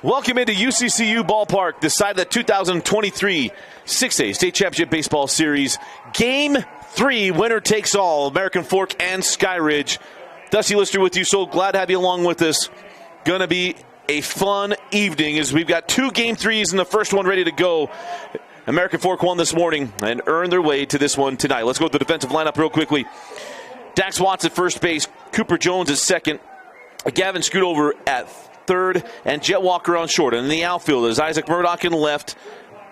Welcome into UCCU Ballpark, the side of the 2023 6A State Championship Baseball Series. Game 3, winner takes all, American Fork and Skyridge. Dusty Lister with you, so glad to have you along with us. Going to be a fun evening as we've got 2 Game 3s and the first one ready to go. American Fork won this morning and earned their way to this one tonight. Let's go to the defensive lineup real quickly. Dax Watts at first base, Cooper Jones at second, Gavin Scootover at third, and Jet Walker on short. And in the outfield is Isaac Murdoch in left,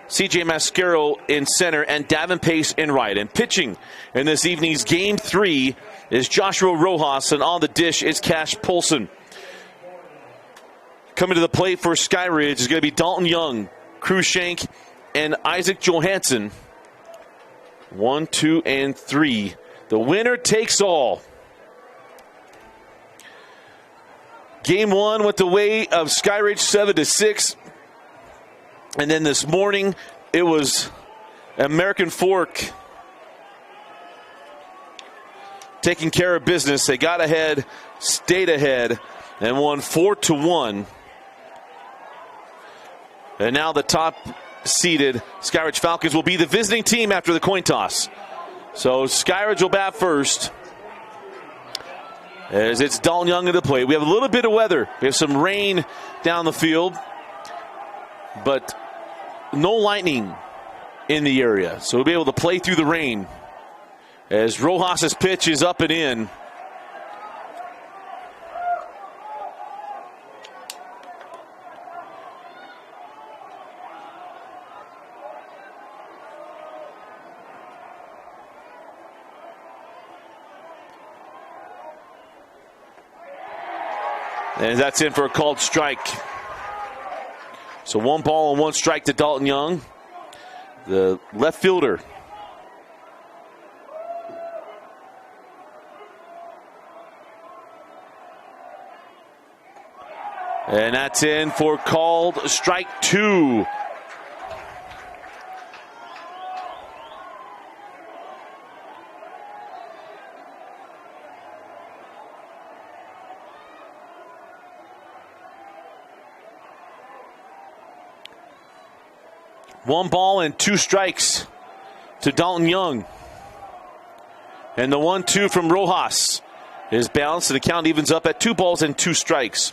CJ Mascaro in center, and Davin Pace in right. And pitching in this evening's Game 3 is Joshua Rojas, and on the dish is Cash Polson. Coming to the plate for Skyridge is going to be Dalton Young, Cruikshank, and Isaac Johansson. 1, 2, and 3. The winner takes all. Game 1 went the way of Skyridge 7-6. And then this morning, it was American Fork taking care of business. They got ahead, stayed ahead, and won 4-1. And now the top-seeded Skyridge Falcons will be the visiting team after the coin toss. So Skyridge will bat first, as it's Dalton Young at the plate. We have a little bit of weather. We have some rain down the field, but no lightning in the area. So we'll be able to play through the rain as Rojas' pitch is up and in. And that's in for a called strike. So 1 ball and 1 strike to Dalton Young, the left fielder. And that's in for called strike 2. One ball and 2 strikes to Dalton Young. And the 1-2 from Rojas is balanced, and the count evens up at 2 balls and 2 strikes.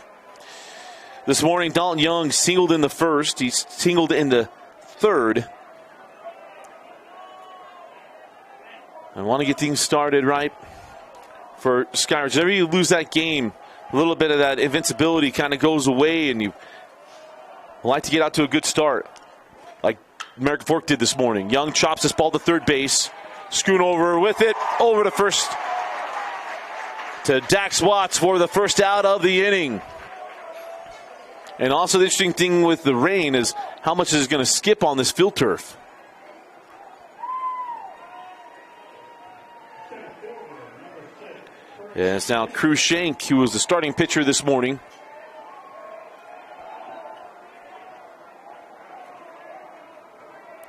This morning, Dalton Young singled in the first. He singled in the third. I want to get things started right for Skyridge. Whenever you lose that game, a little bit of that invincibility kind of goes away, and you like to get out to a good start, like American Fork did this morning. Young chops this ball to third base. Schoonover with it, over to first to Dax Watts for the first out of the inning. And also the interesting thing with the rain is how much is going to skip on this field turf. And it's now Cruikshank, who was the starting pitcher this morning.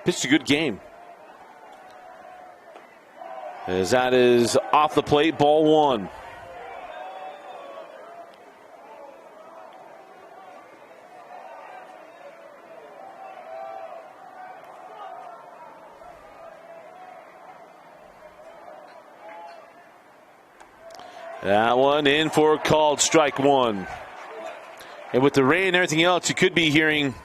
Pitched a good game. As that is off the plate, ball 1. That one in for a called strike 1. And with the rain and everything else, you could be hearing,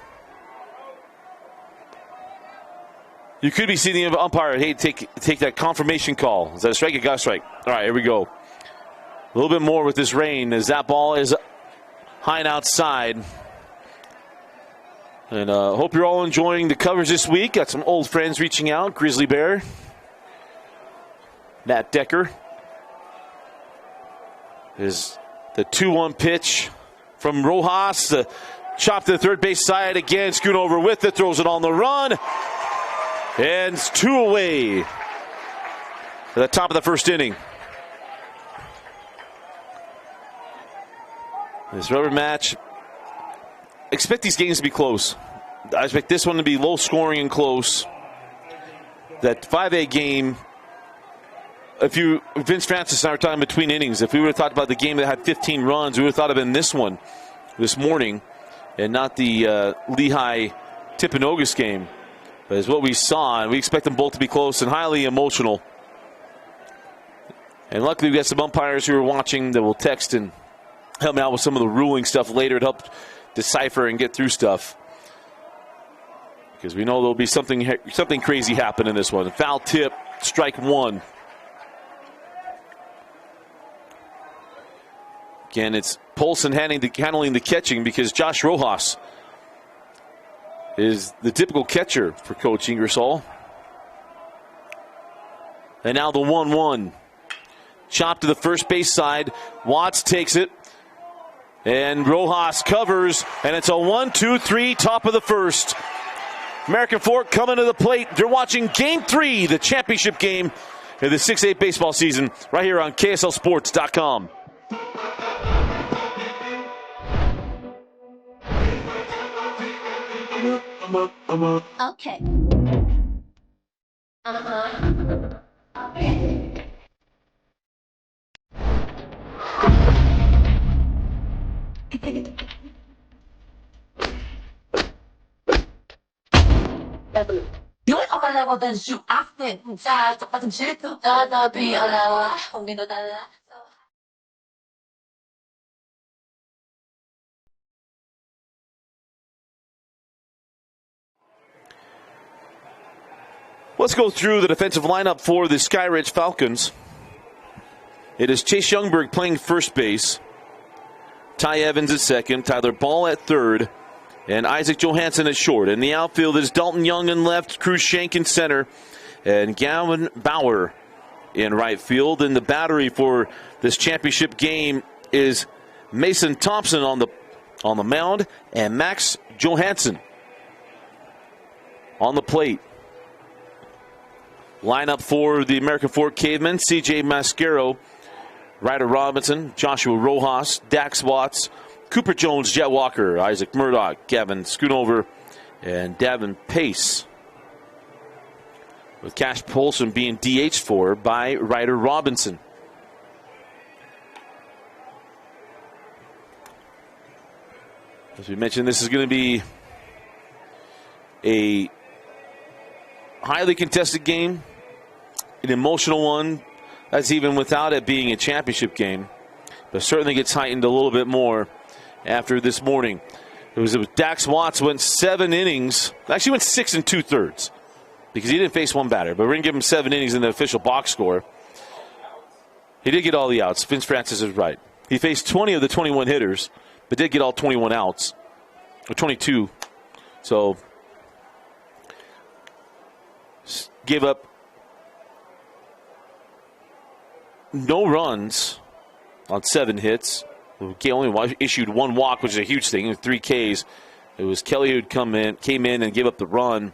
you could be seeing the umpire, hey, take that confirmation call. Is that a strike? It got a strike. All right, here we go. A little bit more with this rain as that ball is high and outside. And hope you're all enjoying the coverage this week. Got some old friends reaching out. Grizzly Bear, Matt Decker. Is the 2-1 pitch from Rojas. The chop to the third base side again. Schoonover with it. Throws it on the run. And it's 2 away at the top of the first inning. This rubber match. Expect these games to be close. I expect this one to be low scoring and close. That 5A game, Vince Francis and I were talking between innings, if we would have talked about the game that had 15 runs, we would have thought of it in this one this morning. and not the Lehigh Timpanogos game. But it's what we saw, and we expect them both to be close and highly emotional. And luckily, we got some umpires who are watching that will text and help me out with some of the ruling stuff later to help decipher and get through stuff. Because we know there'll be something crazy happen in this one. Foul tip, strike one. Again, it's Polson handling the catching because Josh Rojas is the typical catcher for Coach Ingersoll. And now the 1-1. Chop to the first base side. Watts takes it. And Rojas covers. And it's a 1-2-3, top of the first. American Fork coming to the plate. They're watching Game 3, the championship game of the 6A baseball season, right here on KSLSports.com. Okay. Okay. Yun ang malawagan siya after sa kapatid siya na bialawa kung minodala. Let's go through the defensive lineup for the Skyridge Falcons. It is Chase Youngberg playing first base, Ty Evans at second, Tyler Ball at third, and Isaac Johansson at short. In the outfield is Dalton Young in left, Cruz Shank in center, and Gavin Bauer in right field. And the battery for this championship game is Mason Thompson on the mound and Max Johansson on the plate. Lineup for the American Fork Cavemen: C.J. Mascaro, Ryder Robinson, Joshua Rojas, Dax Watts, Cooper Jones, Jet Walker, Isaac Murdoch, Gavin Schoonover, and Davin Pace. With Cash Polson being DH'd for by Ryder Robinson. As we mentioned, this is going to be a highly contested game, an emotional one. That's even without it being a championship game. But certainly gets heightened a little bit more after this morning. It was Dax Watts went 7 innings. Actually went 6 2/3 because he didn't face one batter. But we're going to give him 7 innings in the official box score. He did get all the outs. Vince Francis is right. He faced 20 of the 21 hitters, but did get all 21 outs. Or 22. So gave up no runs on 7 hits. He only issued 1 walk, which is a huge thing, with 3 Ks. It was Kelly who came in and gave up the run.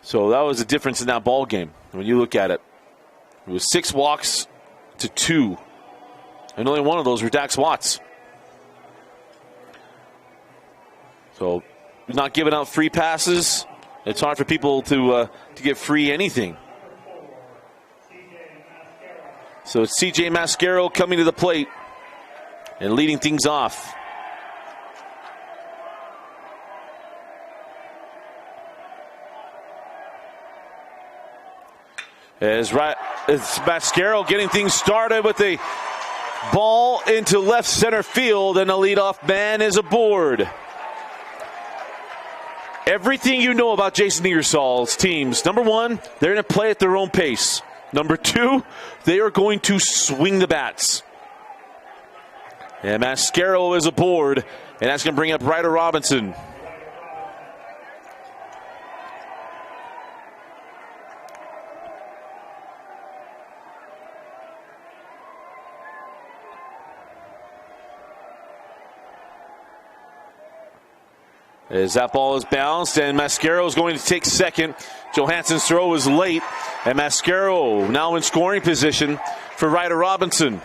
So that was a difference in that ball game. When you look at it, it was 6 walks to 2, and only one of those were Dax Watts. So not giving out free passes. It's hard for people to get free anything. So it's C.J. Mascaro coming to the plate and leading things off. It's Mascaro getting things started with a ball into left center field, and the leadoff man is aboard. Everything you know about Jason Ingersoll's teams: number 1, they're going to play at their own pace. Number 2, they are going to swing the bats. And Mascaro is aboard, and that's going to bring up Ryder Robinson. As that ball is bounced, and Mascaro is going to take second. Johansson's throw was late, and Mascaro now in scoring position for Ryder Robinson.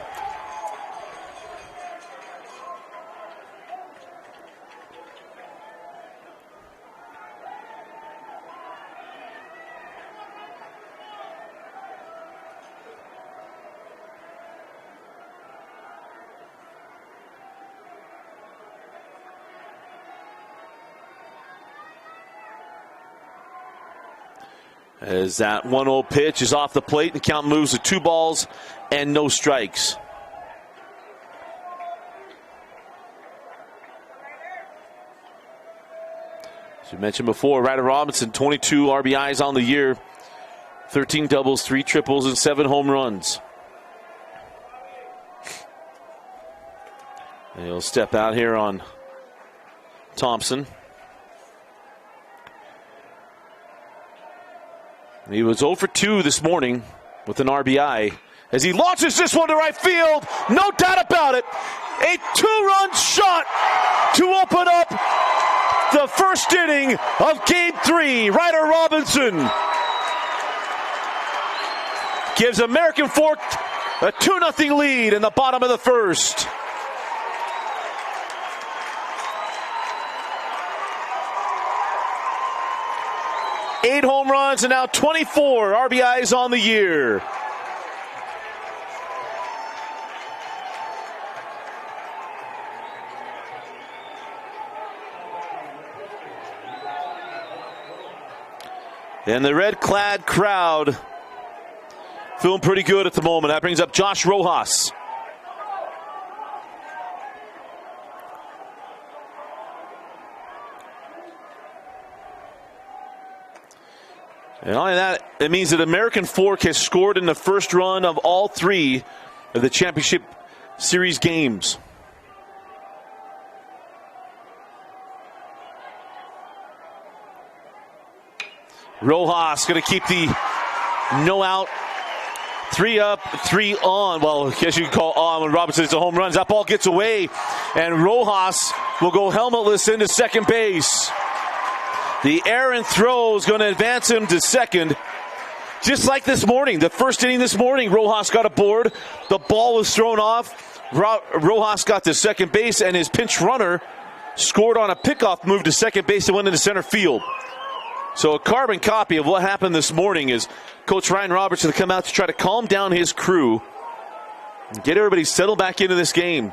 As that 1-0 pitch is off the plate, the count moves to 2 balls and no strikes. As you mentioned before, Ryder Robinson, 22 RBIs on the year, 13 doubles, 3 triples, and 7 home runs. And he'll step out here on Thompson. He was 0 for 2 this morning with an RBI as he launches this one to right field. No doubt about it. A 2-run shot to open up the first inning of Game 3. Ryder Robinson gives American Fork a 2-0 lead in the bottom of the first. Eight home runs and now 24 RBIs on the year. And the red-clad crowd feeling pretty good at the moment. That brings up Josh Rojas. And only that, it means that American Fork has scored in the first run of all 3 of the championship series games. Rojas going to keep the no out. 3 up, 3 on. Well, I guess you can call on when Robinson hits a home run. That ball gets away, and Rojas will go helmetless into second base. The errant throw is going to advance him to second. Just like this morning, the first inning this morning, Rojas got aboard. The ball was thrown off. Rojas got to second base, and his pinch runner scored on a pickoff move to second base and went into center field. So a carbon copy of what happened this morning is Coach Ryan Robertson to come out to try to calm down his crew and get everybody settled back into this game.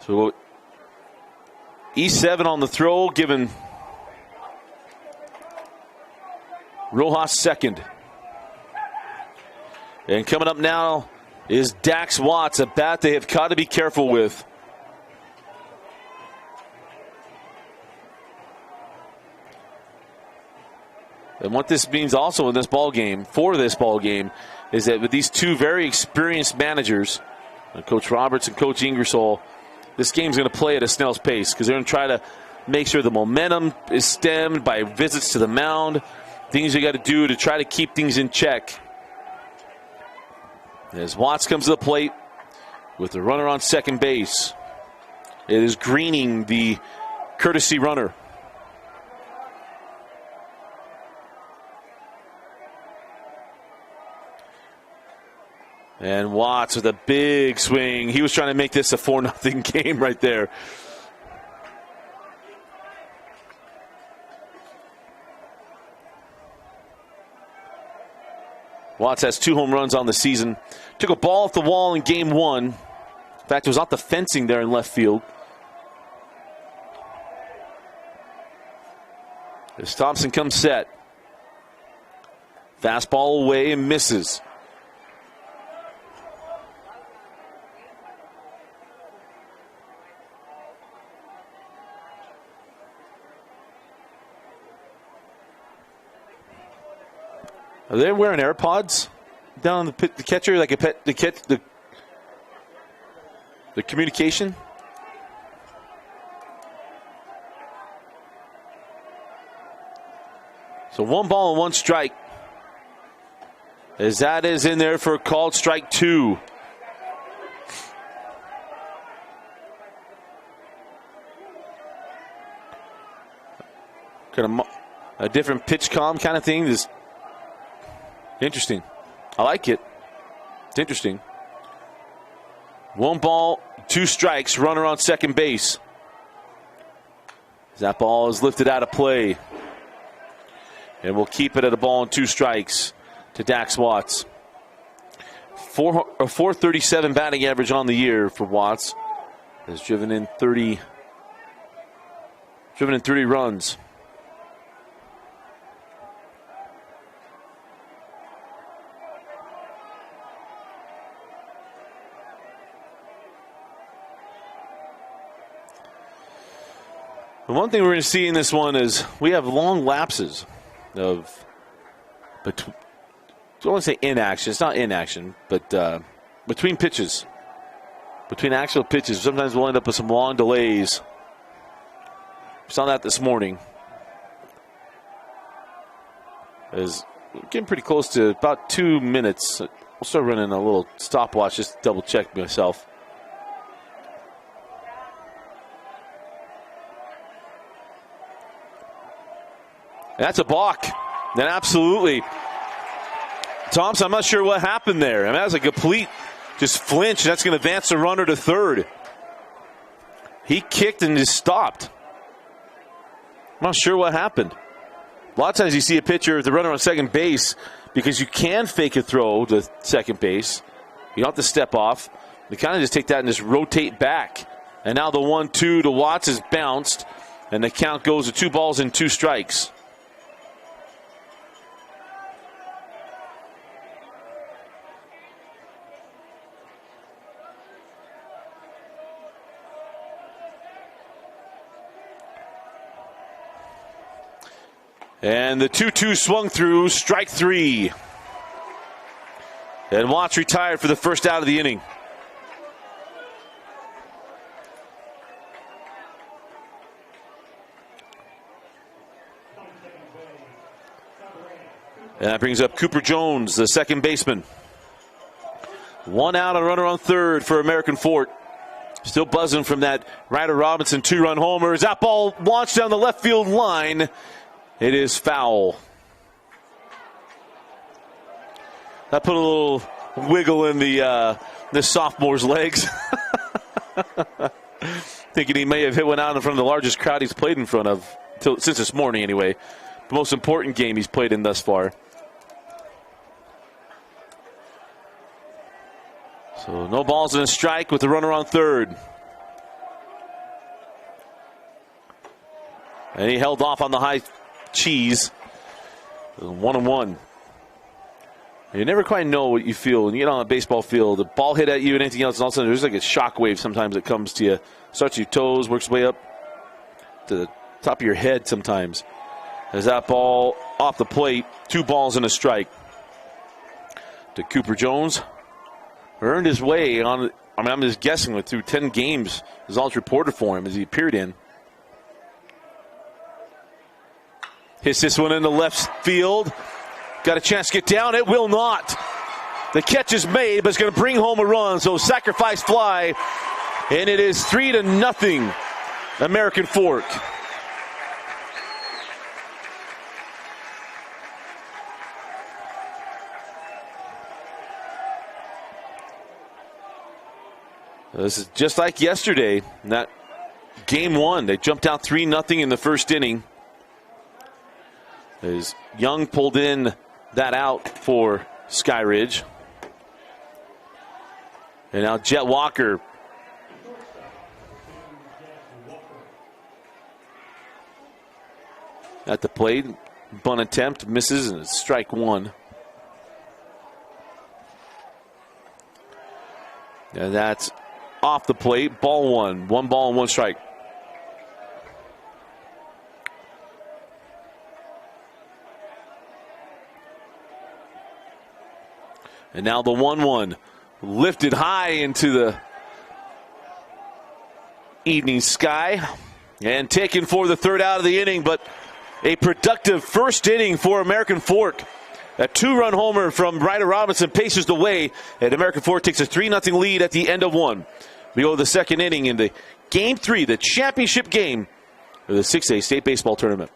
So E7 on the throw, giving Rojas second. And coming up now is Dax Watts, a bat they have got to be careful with. And what this means also in this ball game, for this ball game, is that with these 2 very experienced managers, Coach Roberts and Coach Ingersoll, this game's going to play at a snail's pace because they're going to try to make sure the momentum is stemmed by visits to the mound, things you got to do to try to keep things in check. As Watts comes to the plate with the runner on second base, it is Greening, the courtesy runner. And Watts with a big swing. He was trying to make this a 4-0 game right there. Watts has 2 home runs on the season. Took a ball off the wall in game 1. In fact, it was off the fencing there in left field. As Thompson comes set. Fastball away and misses. Are they wearing AirPods down on the catcher, like the communication? So 1 ball and 1 strike. As that is in there for a called strike 2. Kind of a different pitch calm kind of thing. This interesting. I like it. It's interesting. 1 ball, 2 strikes, runner on second base. That ball is lifted out of play. And we'll keep it at a ball and 2 strikes to Dax Watts. A 437 batting average on the year for Watts. Has driven in 30 runs. The one thing we're going to see in this one is we have long lapses of, I don't want to say inaction. It's not inaction, but between pitches. Between actual pitches. Sometimes we'll end up with some long delays. We saw that this morning. As getting pretty close to about 2 minutes. We'll start running a little stopwatch just to double check myself. That's a balk. Then absolutely. Thompson, I'm not sure what happened there. I mean, that was a complete just flinch. That's going to advance the runner to third. He kicked and just stopped. I'm not sure what happened. A lot of times you see a pitcher, the runner on second base, because you can fake a throw to second base. You don't have to step off. You kind of just take that and just rotate back. And now the 1-2 to Watts is bounced, and the count goes to 2 balls and 2 strikes. And the 2-2 swung through, strike 3. And Watts retired for the first out of the inning. And that brings up Cooper Jones, the second baseman. 1 out, a runner on third for American Fort. Still buzzing from that Ryder Robinson 2-run homer. As that ball launched down the left field line, it is foul. That put a little wiggle in the sophomore's legs. Thinking he may have hit one out in front of the largest crowd he's played in front of since this morning anyway. The most important game he's played in thus far. So no balls and a strike with the runner on third. And he held off on the high cheese. 1-1. You never quite know what you feel when you get on a baseball field. The ball hit at you and anything else, and all of a sudden there's like a shockwave sometimes that comes to you. Starts your toes, works its way up to the top of your head sometimes. As that ball off the plate, 2 balls and a strike. To Cooper Jones. Earned his way on, I mean, I'm just guessing through 10 games is all it's reported for him as he appeared in. Hits this one into left field. Got a chance to get down. It will not. The catch is made, but it's going to bring home a run. So sacrifice fly. And it is 3-0 American Fork. This is just like yesterday. That game 1, they jumped out 3-0 in the first inning. As Young pulled in that out for Skyridge. And now Jet Walker at the plate. Bunt attempt, misses, and it's strike 1. And that's off the plate. Ball 1. 1 ball and 1 strike. And now the 1-1 lifted high into the evening sky and taken for the third out of the inning, but a productive first inning for American Fork. A 2-run homer from Ryder Robinson paces the way, and American Fork takes a 3-0 lead at the end of 1. We go to the second inning in the Game 3, the championship game of the 6A State Baseball Tournament.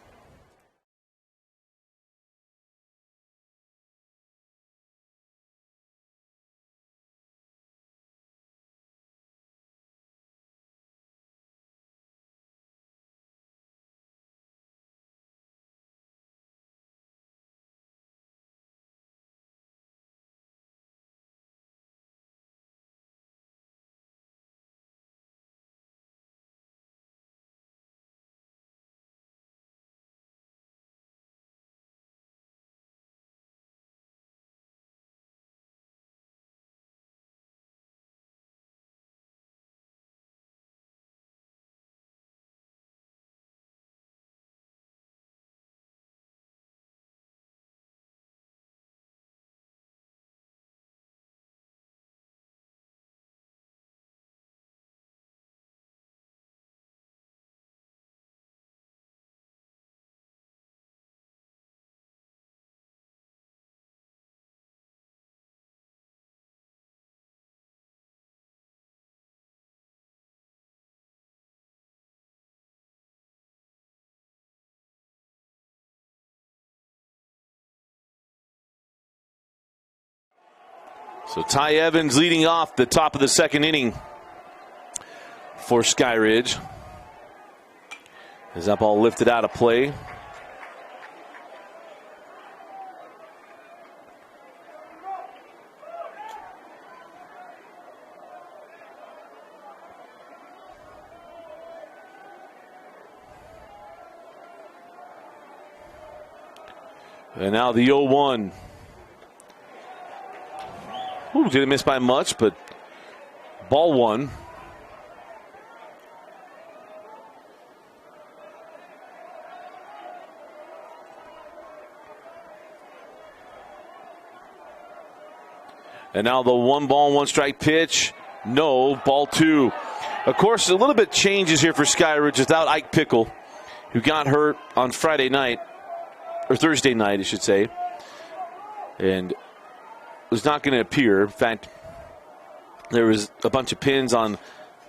So Ty Evans leading off the top of the second inning for Skyridge. As that ball lifted out of play. And now the 0-1. Ooh, didn't miss by much, but ball one. And now the 1-1 pitch. No, ball two. Of course, a little bit changes here for Skyridge without Ike Pickle, who got hurt on Friday night, or Thursday night, I should say, and was not going to appear. In fact, there was a bunch of pins on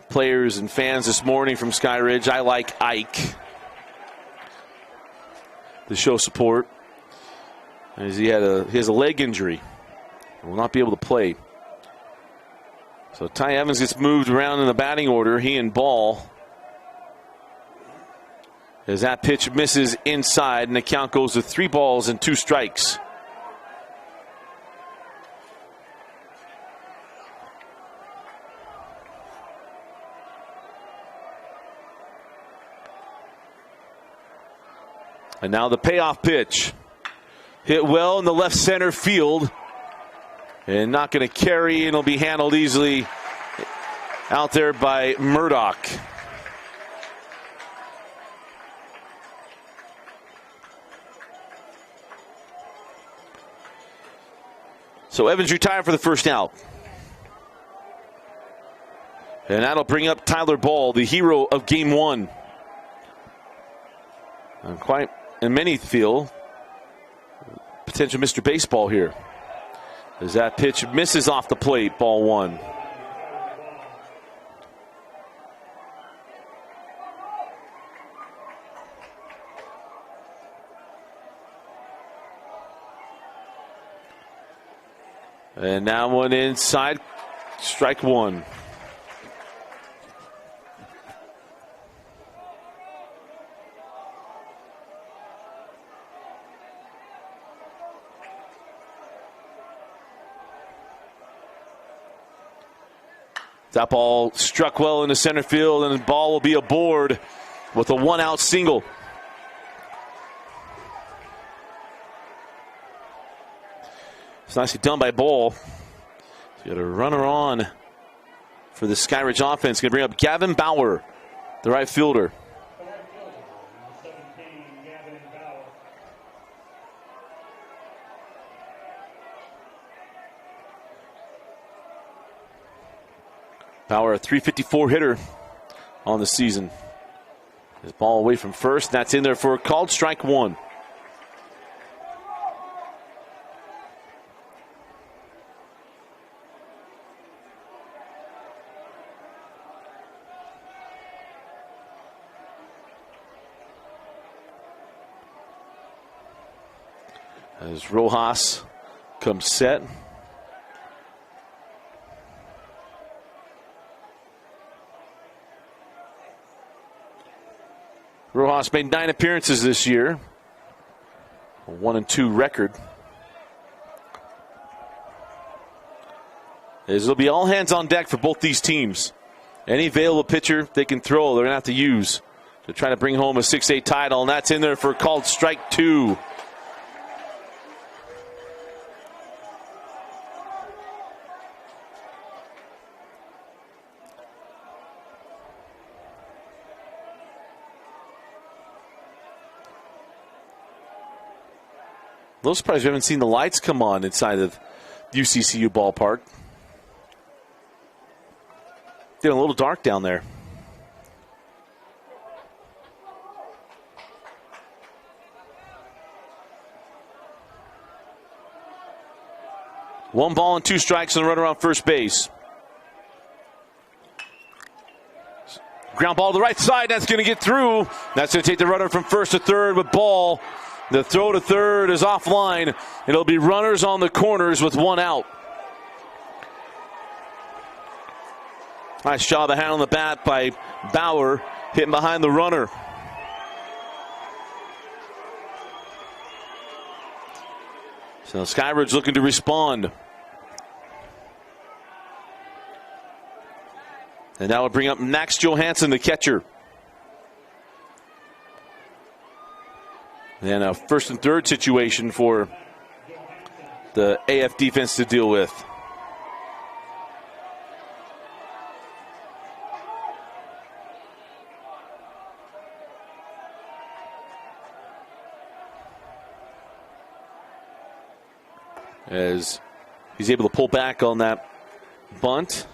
players and fans this morning from Skyridge. I like Ike to show support, as he has a leg injury. Will not be able to play. So Ty Evans gets moved around in the batting order. He and Ball. As that pitch misses inside, and the count goes to 3 balls and 2 strikes. And now the payoff pitch. Hit well in the left center field. And not going to carry, and it'll be handled easily out there by Murdoch. So Evans retired for the first out. And that'll bring up Tyler Ball, the hero of game 1. And many feel potential Mr. Baseball here. As that pitch misses off the plate, ball 1. And now one inside, strike 1. That ball struck well into center field, and the ball will be aboard with a 1-out single. It's nicely done by Ball. He's got a runner on for the Skyridge offense. Going to bring up Gavin Bauer, the right fielder. Bauer, a .354 hitter on the season. His ball away from first. That's in there for a called strike 1. As Rojas comes set. Rojas made 9 appearances this year. A 1-2 record. It'll be all hands on deck for both these teams. Any available pitcher they can throw, they're going to have to use to try to bring home a 6-8 title, and that's in there for a called strike 2. A little surprised we haven't seen the lights come on inside of UCCU ballpark. Getting a little dark down there. One ball and 2 strikes and a runner on first base. Ground ball to the right side. That's going to get through. That's going to take the runner from first to third with Ball. The throw to third is offline. It'll be runners on the corners with 1 out. Nice job of handling the bat by Bauer, hitting behind the runner. So Skyridge looking to respond. And that would bring up Max Johansson, the catcher. And a first and third situation for the AF defense to deal with. As he's able to pull back on that bunt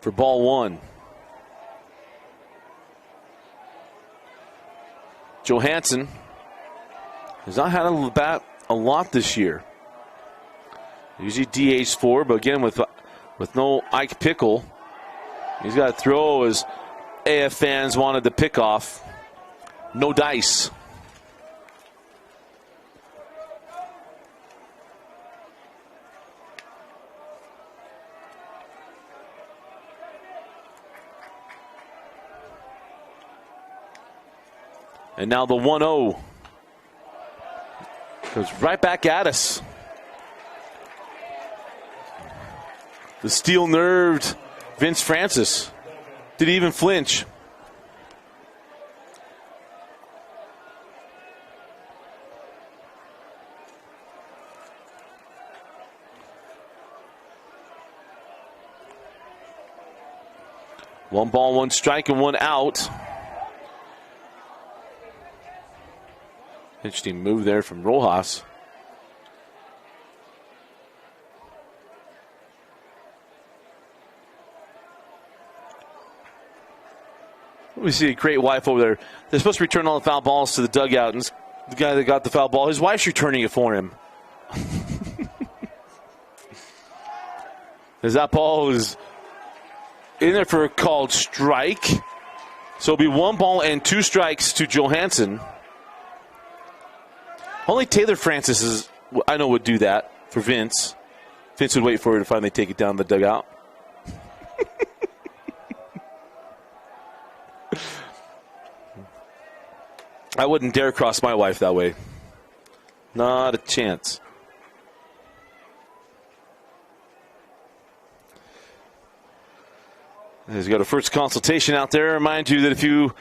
for ball one. Johansson has not had a bat a lot this year. Usually DH4, but again with no Ike Pickle, he's got to throw as AF fans wanted to pick off. No dice. And now the 1-0 goes right back at us. The steel-nerved Vince Francis didn't even flinch. One ball, one strike, and one out. Interesting move there from Rojas. We see a great wife over there. They're supposed to return all the foul balls to the dugout, and the guy that got the foul ball, his wife's returning it for him. As that ball is in there for a called strike. So it'll be one ball and two strikes to Johansson. Only Taylor Francis I know would do that for Vince. Vince would wait for her to finally take it down the dugout. I wouldn't dare cross my wife that way. Not a chance. He's got a first consultation out there. Remind you that if you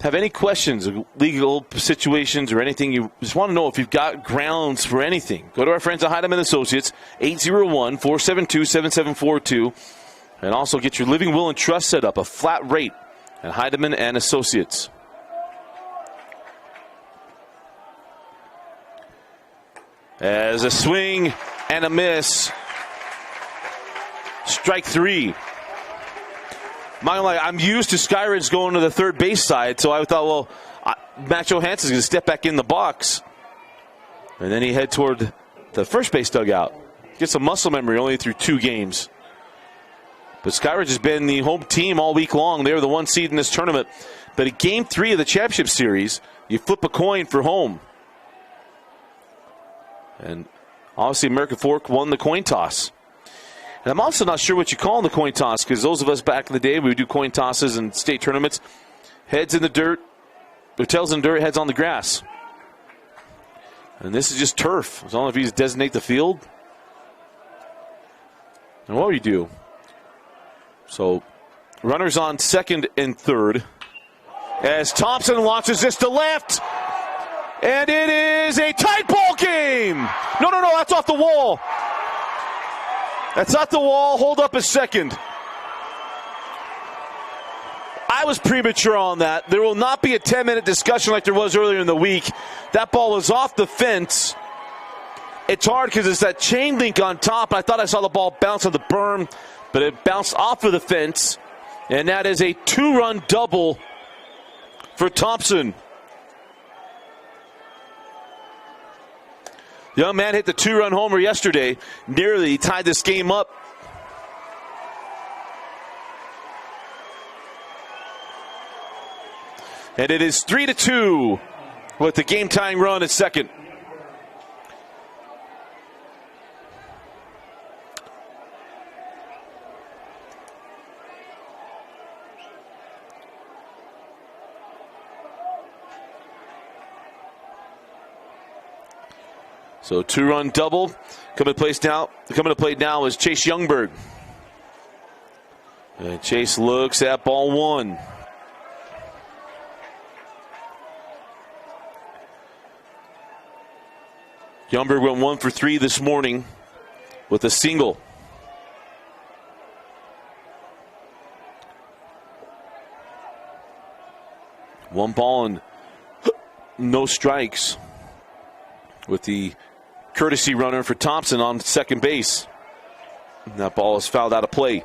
have any questions, legal situations, or anything, you just want to know if you've got grounds for anything, go to our friends at Heidemann Associates, 801-472-7742, and also get your living will and trust set up, a flat rate at Heidemann and Associates. As a swing and a miss, strike three. I'm used to Skyridge going to the third base side, so I thought, well, Matt Johansson's going to step back in the box. And then he head toward the first base dugout. Get some muscle memory only through 2 games. But Skyridge has been the home team all week long. They were the 1 seed in this tournament. But in Game 3 of the championship series, you flip a coin for home. And obviously American Fork won the coin toss. And I'm also not sure what you call the coin toss, because those of us back in the day, we would do coin tosses in state tournaments. Heads in the dirt, or tails in the dirt, heads on the grass. And this is just turf. As long as you designate the field. And what do you do? So, runners on second and third. As Thompson launches this to left. And it is a tight ball game. No, that's off the wall. That's not the wall. Hold up a second. I was premature on that. There will not be a 10-minute discussion like there was earlier in the week. That ball was off the fence. It's hard because it's that chain link on top. I thought I saw the ball bounce on the berm, but it bounced off of the fence. And that is a 2-run double for Thompson. Young man hit the 2-run homer yesterday. Nearly tied this game up. And it is 3-2 with the game-tying run at second. So 2-run double. Coming to play now is Chase Youngberg. And Chase looks at ball one. Youngberg went 1 for 3 this morning with a single. One ball and no strikes with the courtesy runner for Thompson on second base. And that ball is fouled out of play.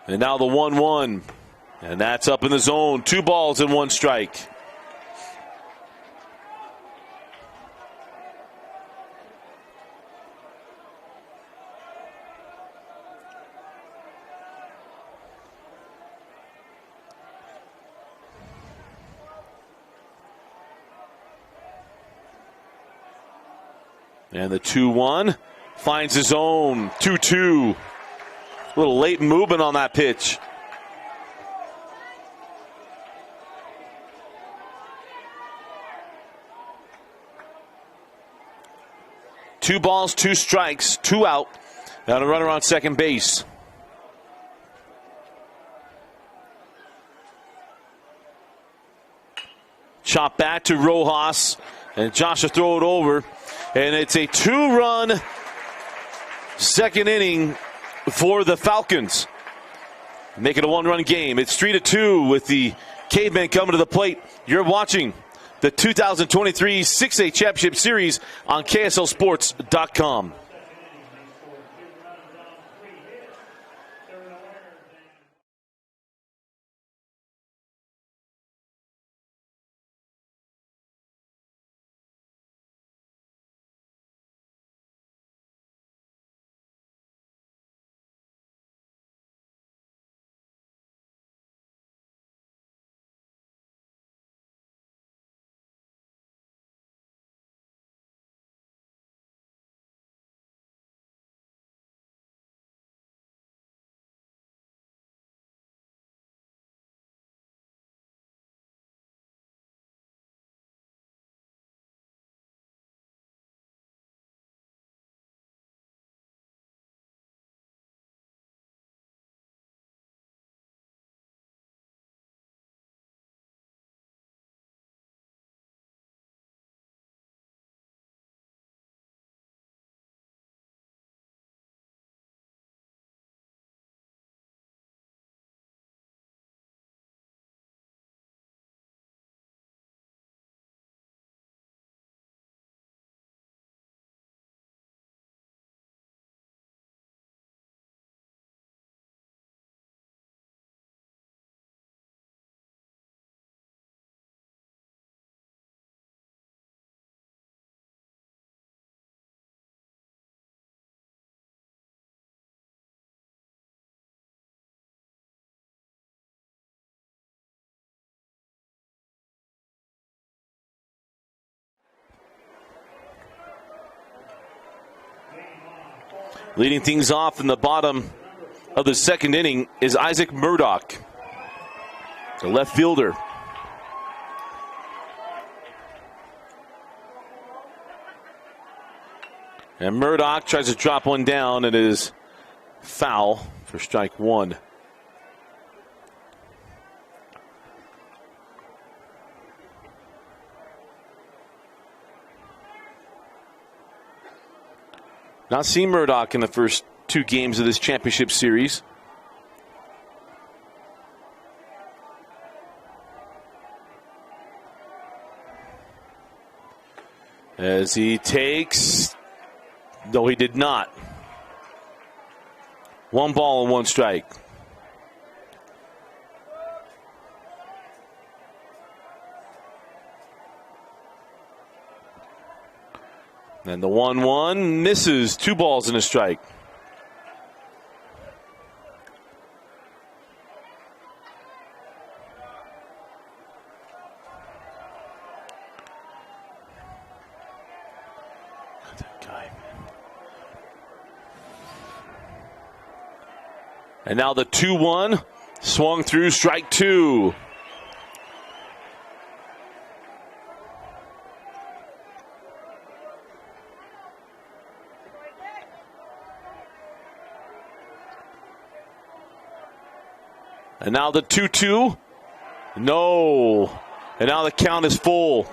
And now the 1-1. And that's up in the zone. 2 balls and 1 strike. And the 2-1 finds his own. 2-2. A little late movement on that pitch. Two balls, 2 strikes, 2 out. And a runner on second base. Chop back to Rojas. And Josh will throw it over. And it's a 2-run second inning for the Falcons. Make it a 1-run game. It's 3-2 with the Cavemen coming to the plate. You're watching the 2023 6A Championship Series on KSLSports.com. Leading things off in the bottom of the second inning is Isaac Murdoch, the left fielder. And Murdoch tries to drop one down. It is foul for strike 1. Not seen Murdoch in the first 2 games of this championship series. As he takes, no, he did not. 1 ball and 1 strike. And the 1-1 misses. 2 balls and a strike. that guy, man. And now the 2-1. Swung through, strike two. And now the 2-2. No. And now the count is full.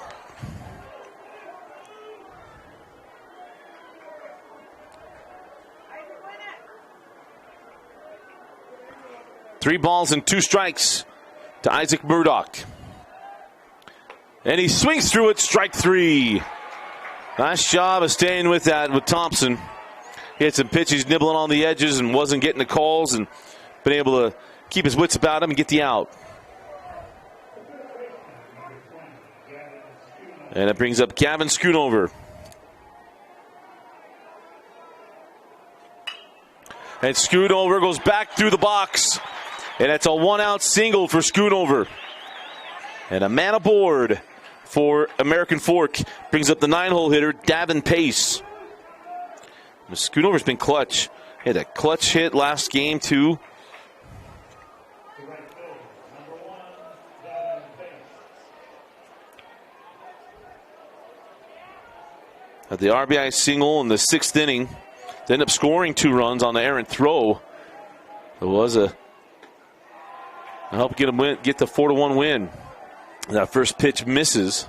Three balls and two strikes to Isaac Murdoch. And he swings through it, strike three. Nice job of staying with that with Thompson. He had some pitches nibbling on the edges and wasn't getting the calls and been able to keep his wits about him and get the out. And it brings up Gavin Schoonover. And Schoonover goes back through the box. And it's a one-out single for Schoonover. And a man aboard for American Fork. Brings up the 9-hole hitter, Davin Pace. Schoonover's been clutch. He had a clutch hit last game, too. Had the RBI single in the 6th inning. They ended up scoring 2 runs on the errant throw. It was a help get the 4-1 win. That first pitch misses.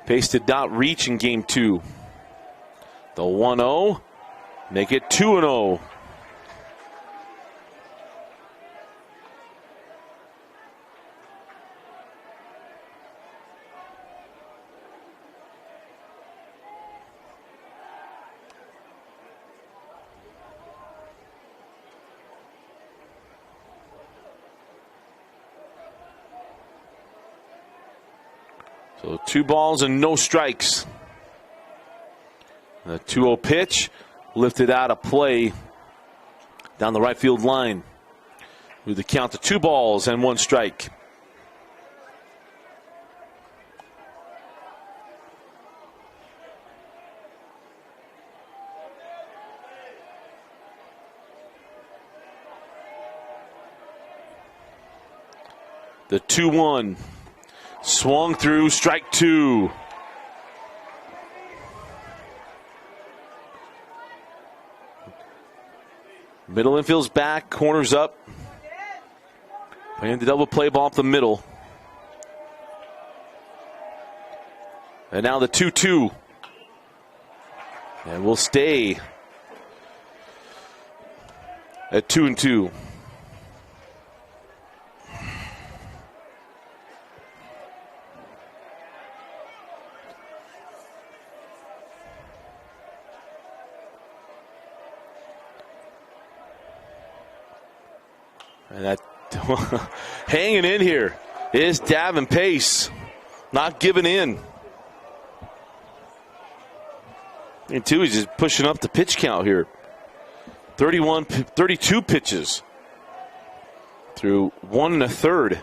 Pace did not reach in game 2. The 1-0, make it 2-0. So 2 balls and no strikes. The 2-0 pitch lifted out of play down the right field line. With the count to 2 balls and 1 strike. The 2-1. Swung through, strike 2. Middle infield's back, corners up. And the double play ball up the middle. And now the 2-2. And we'll stay at 2-2. And that hanging in here is Davin Pace, not giving in. And two, he's just pushing up the pitch count here. 32 pitches through 1 1/3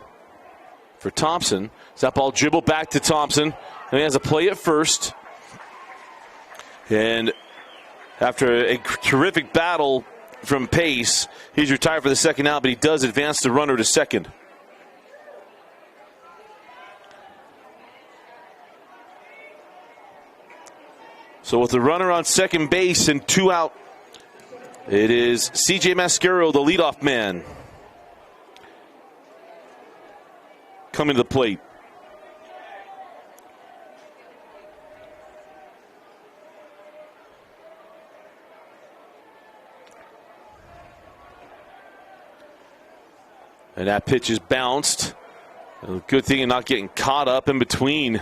for Thompson. That ball dribbled back to Thompson, and he has a play at first. And after a terrific battle from Pace, he's retired for the second out, but he does advance the runner to second. So with the runner on second base and 2 out, it is C.J. Mascaro, the leadoff man, coming to the plate. And that pitch is bounced. A good thing of not getting caught up in between.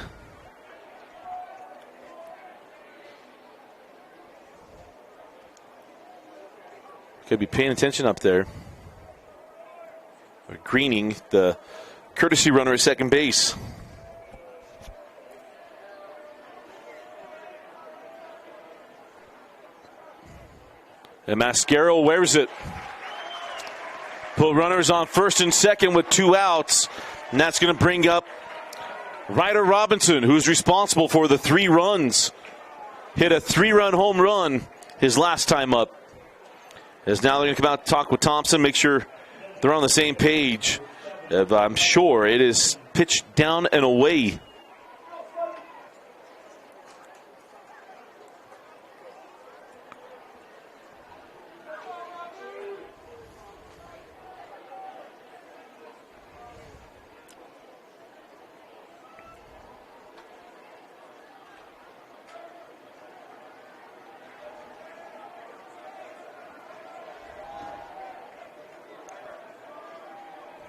Could be paying attention up there. Greening, the courtesy runner at second base. And Mascaro wears it. Put runners on first and second with 2 outs. And that's going to bring up Ryder Robinson, who's responsible for the 3 runs. Hit a 3-run home run his last time up. As now they're going to come out and talk with Thompson, make sure they're on the same page. I'm sure it is pitched down and away.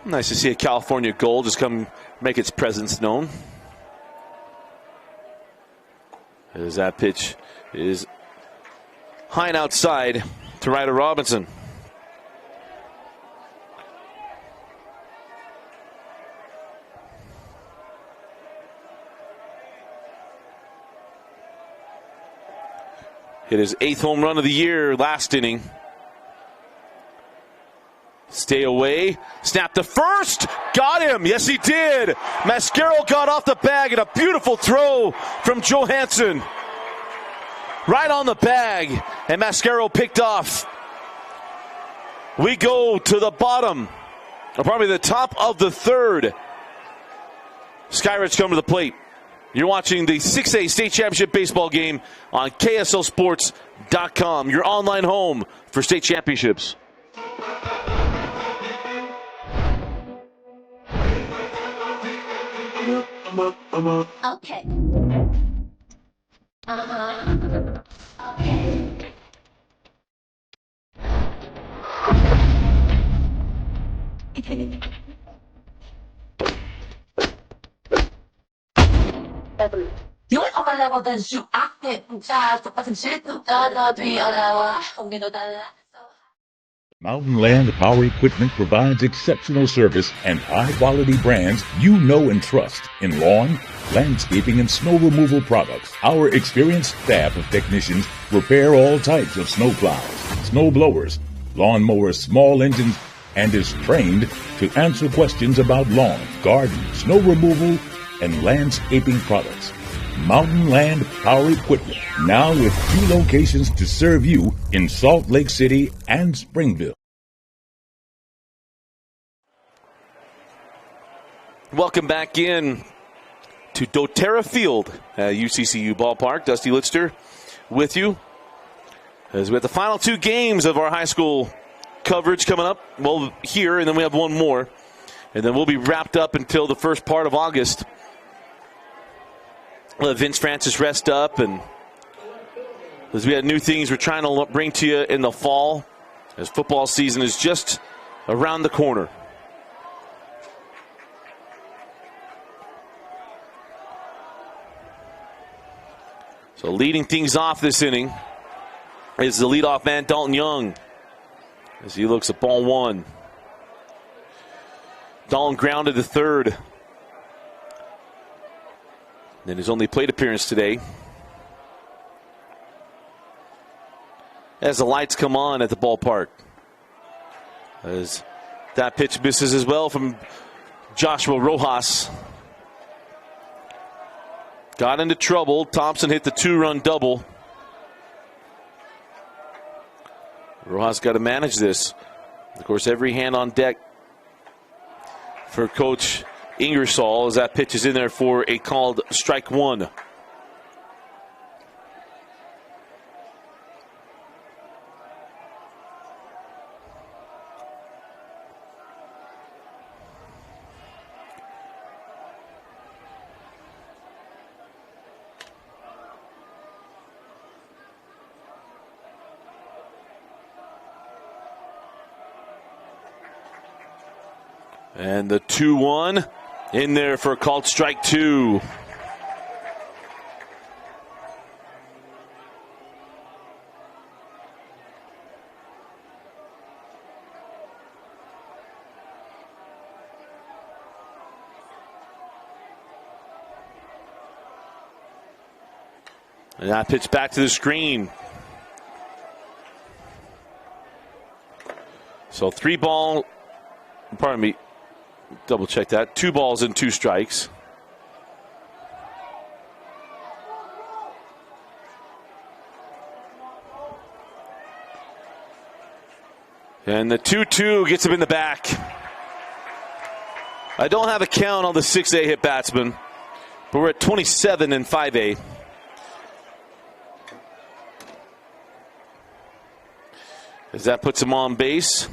Nice to see a California Gold just come make its presence known. As that pitch is high and outside to Ryder Robinson. Hit his 8th home run of the year last inning. Stay away. Snap to first. Got him. Yes, he did. Mascaro got off the bag and a beautiful throw from Johansson. Right on the bag. And Mascaro picked off. We go to the bottom, or probably the top of the 3rd. Skyridge come to the plate. You're watching the 6A State Championship baseball game on KSLSports.com, your online home for state championships. Okay. Okay. Yun ang malawagan su akte sa pasinsitu na bialawa kung ginodala. Mountain Land Power Equipment provides exceptional service and high-quality brands you know and trust in lawn, landscaping, and snow removal products. Our experienced staff of technicians repair all types of snow plows, snow blowers, lawn mowers, small engines, and is trained to answer questions about lawn, garden, snow removal, and landscaping products. Mountain Land Power Equipment, now with 2 locations to serve you in Salt Lake City and Springville. Welcome back in to doTERRA Field at UCCU Ballpark. Dusty Litster with you as we have the final 2 games of our high school coverage coming up. Well, here, and then we have one more. And then we'll be wrapped up until the first part of August. Let Vince Francis rest up, and as we have new things we're trying to bring to you in the fall, as football season is just around the corner. So leading things off this inning is the leadoff man, Dalton Young, as he looks at ball 1. Dalton grounded to 3rd. In his only plate appearance today. As the lights come on at the ballpark. As that pitch misses as well from Joshua Rojas. Got into trouble. Thompson hit the 2-run double. Rojas got to manage this. Of course, every hand on deck for Coach Ingersoll as that pitch is in there for a called strike 1. And the 2-1 in there for a called strike 2. And that pitch back to the screen. So 3 ball, pardon me, double check that. 2 balls and 2 strikes. And the 2-2 gets him in the back. I don't have a count on the 6A hit batsman, but we're at 27 in 5A. As that puts him on base.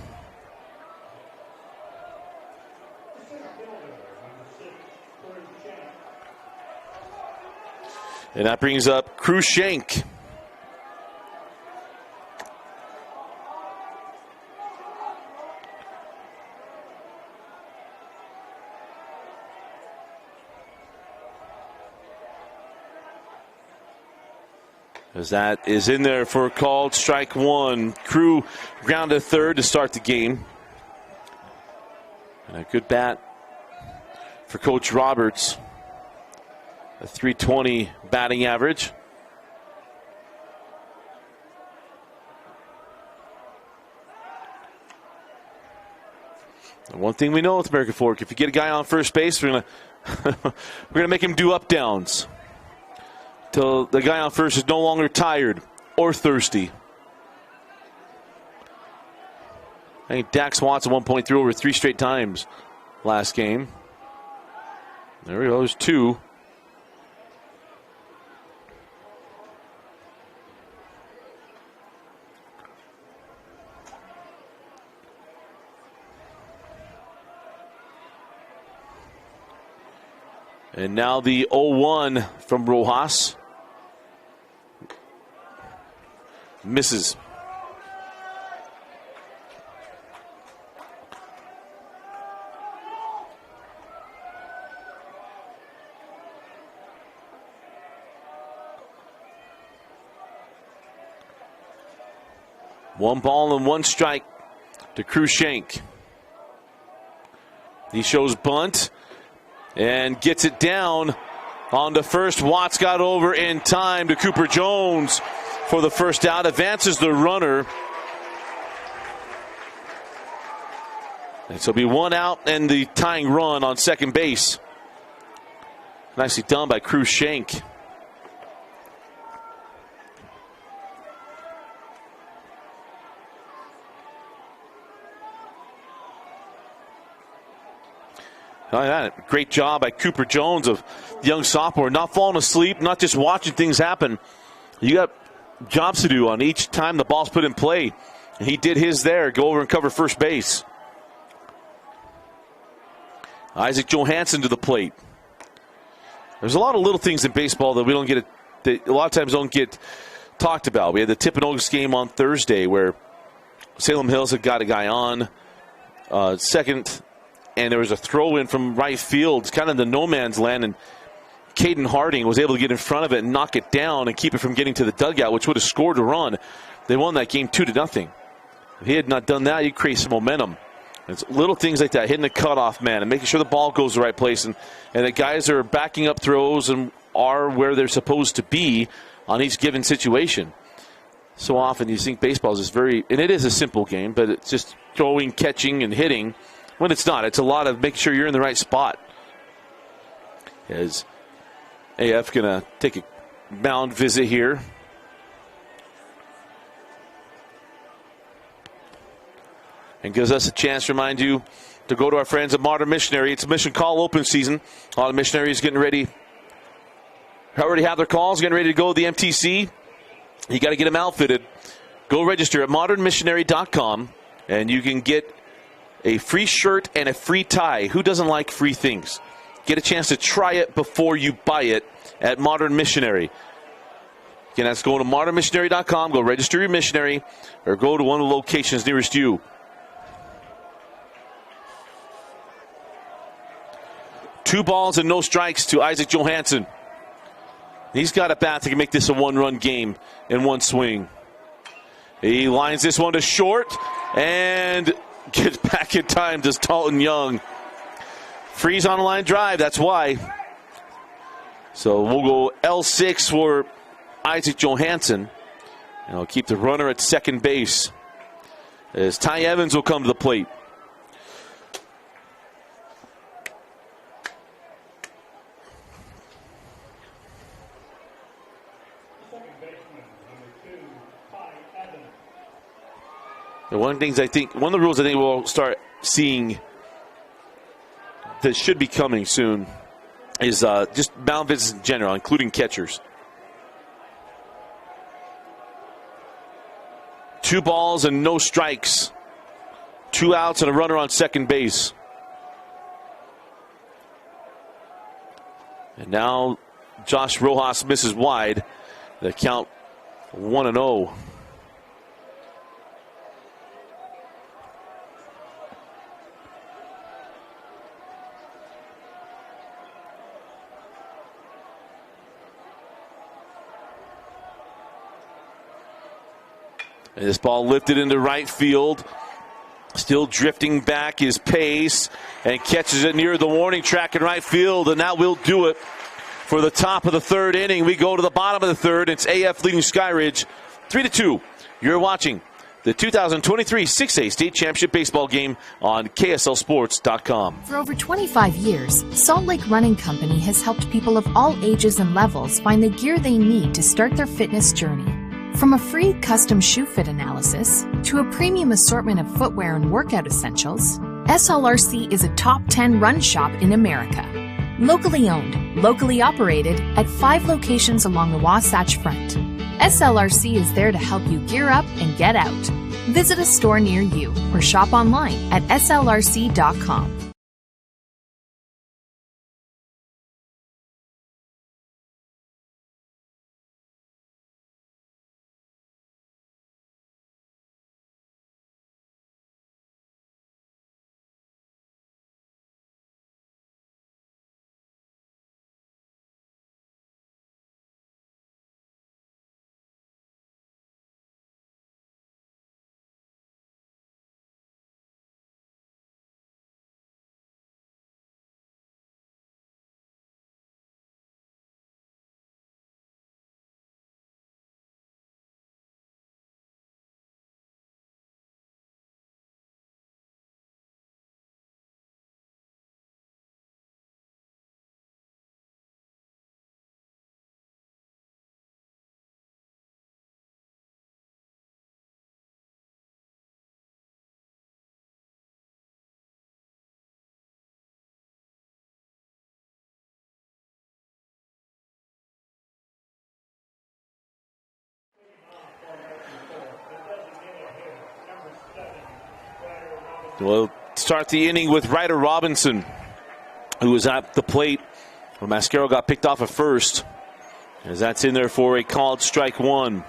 And that brings up Krushenk. As that is in there for a called strike 1. Crew grounded third to start the game. And a good bat for Coach Roberts. A .320 batting average. And one thing we know with American Fork, if you get a guy on first base, we're gonna make him do up downs till the guy on first is no longer tired or thirsty. I think Dax Watson 1.3 over 3 straight times last game. There we go, there's 2. And now the 0-1 from Rojas. Misses. One ball and 1 strike to Krushenk. He shows bunt and gets it down on the first. Watts got over in time to Cooper Jones for the first out. Advances the runner. And so it'll be 1 out and the tying run on second base. Nicely done by Krushenk. Great job by Cooper Jones, of young sophomore, not falling asleep, not just watching things happen. You got jobs to do on each time the ball's put in play. And he did his there, go over and cover first base. Isaac Johansson to the plate. There's a lot of little things in baseball that we don't get, that a lot of times don't get talked about. We had the Timpanogos game on Thursday where Salem Hills had got a guy on second, and there was a throw in from right field, kind of the no man's land, and Caden Harding was able to get in front of it and knock it down and keep it from getting to the dugout, which would have scored a run. They won that game 2-0. If he had not done that, he'd create some momentum. It's little things like that, hitting the cutoff man and making sure the ball goes the right place, and the guys are backing up throws and are where they're supposed to be on each given situation. So often you think baseball is just very, and it is a simple game, but it's just throwing, catching, and hitting. When it's not, it's a lot of making sure you're in the right spot. As AF going to take a mound visit here. And gives us a chance to remind you to go to our friends at Modern Missionary. It's a mission call open season. A lot of missionaries getting ready. Already have their calls, getting ready to go to the MTC. You got to get them outfitted. Go register at modernmissionary.com, and you can get a free shirt and a free tie. Who doesn't like free things? Get a chance to try it before you buy it at Modern Missionary. Again, that's going to modernmissionary.com. Go register your missionary or go to one of the locations nearest you. Two balls and no strikes to Isaac Johansson. He's got a bat that can make this a one-run game in one swing. He lines this one to short and gets back in time to Dalton Young. Freeze on the line drive, that's why. So we'll go L6 for Isaac Johansson. And I'll keep the runner at second base as Ty Evans will come to the plate. One of the rules I think we'll start seeing that should be coming soon is just mound visits in general, including catchers. 2 balls and no strikes. 2 outs and a runner on second base. And now Josh Rojas misses wide. The count 1-0. And this ball lifted into right field. Still drifting back is Pace and catches it near the warning track in right field, and that will do it for the top of the 3rd inning. We go to the bottom of the 3rd. It's AF leading Skyridge 3-2. You're watching the 2023 6A State Championship Baseball game on KSLSports.com. For over 25 years, Salt Lake Running Company has helped people of all ages and levels find the gear they need to start their fitness journey. From a free custom shoe fit analysis to a premium assortment of footwear and workout essentials, SLRC is a top 10 run shop in America. Locally owned, locally operated at 5 locations along the Wasatch Front. SLRC is there to help you gear up and get out. Visit a store near you or shop online at slrc.com. We'll start the inning with Ryder Robinson, who was at the plate when Mascaro got picked off at first, as that's in there for a called strike 1.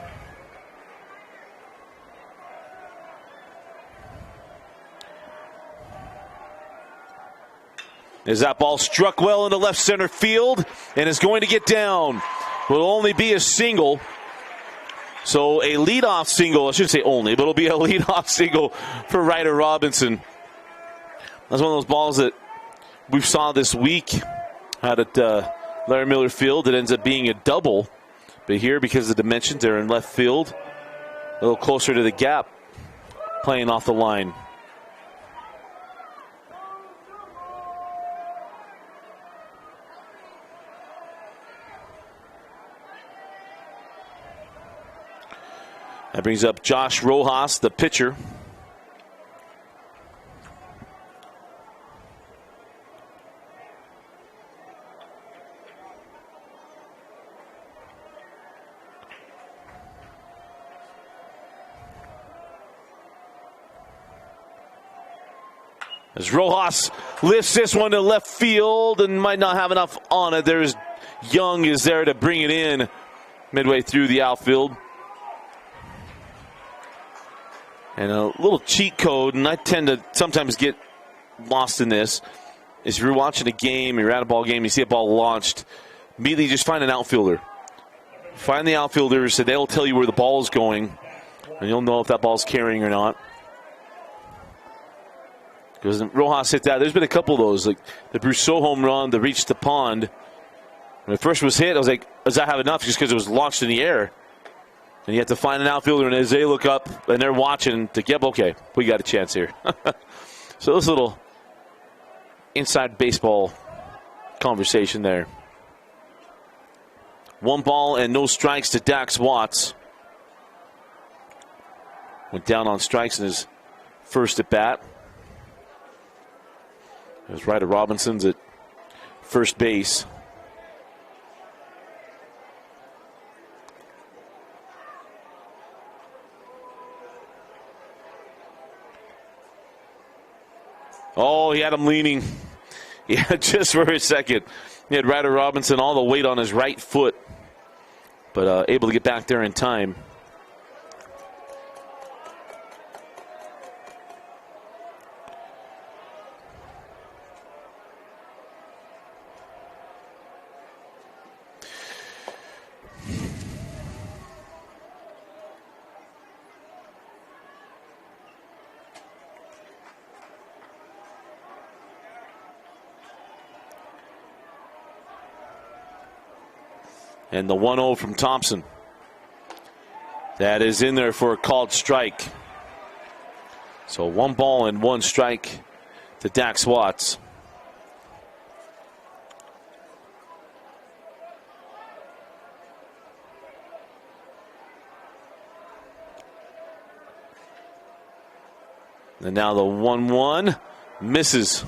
As that ball struck well into left center field and is going to get down. Will only be a single. So a leadoff single, I shouldn't say only, but it'll be a leadoff single for Ryder Robinson. That's one of those balls that we saw this week out at Larry Miller Field. It ends up being a double. But here, because of the dimensions, they're in left field, a little closer to the gap, playing off the line. That brings up Josh Rojas, the pitcher. As Rojas lifts this one to left field and might not have enough on it. There's Young is there to bring it in midway through the outfield. And a little cheat code, and I tend to sometimes get lost in this, is if you're watching a game, you're at a ball game, you see a ball launched, immediately just find an outfielder. Find the outfielder, so they'll tell you where the ball is going, and you'll know if that ball's carrying or not. Because Rojas hit that. There's been a couple of those, like the Brousseau home run that reached the pond. When it first was hit, I was like, does that have enough? Just because it was launched in the air. And you have to find an outfielder, and as they look up and they're watching, to get, okay, we got a chance here. So this little inside baseball conversation there. 1 ball and no strikes to Dax Watts. Went down on strikes in his first at bat. As Ryder Robinson's at first base. Oh, he had him leaning. Yeah, just for a second. He had Ryder Robinson all the weight on his right foot, but able to get back there in time. And the 1-0 from Thompson. That is in there for a called strike. So 1 ball and 1 strike to Dax Watts. And now the 1-1 misses.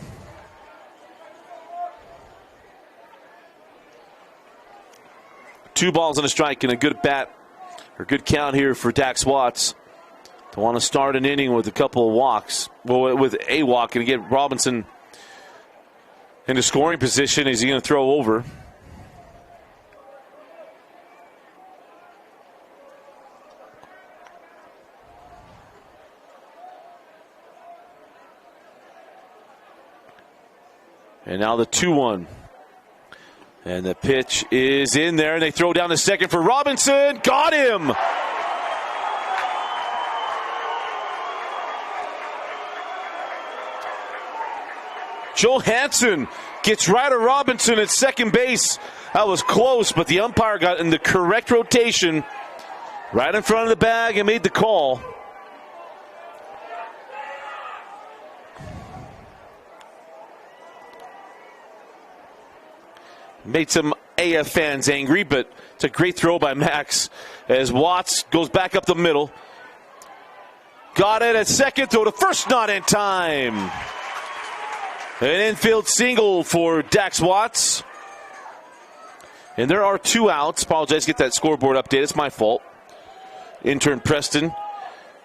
Two balls and a strike and a good bat, or good count here for Dax Watts. To want to start an inning with a couple of walks. Well, with a walk and get Robinson into scoring position. Is he going to throw over? And now the 2-1. And the pitch is in there, and they throw down the second for Robinson. Got him! Johansson gets Ryder Robinson at second base. That was close, but the umpire got in the correct rotation right in front of the bag and made the call. Made some AF fans angry, but it's a great throw by Max as Watts goes back up the middle. Got it at second, throw to first, not in time. An infield single for Dax Watts. And there are 2 outs. Apologize, get that scoreboard update. It's my fault. Intern Preston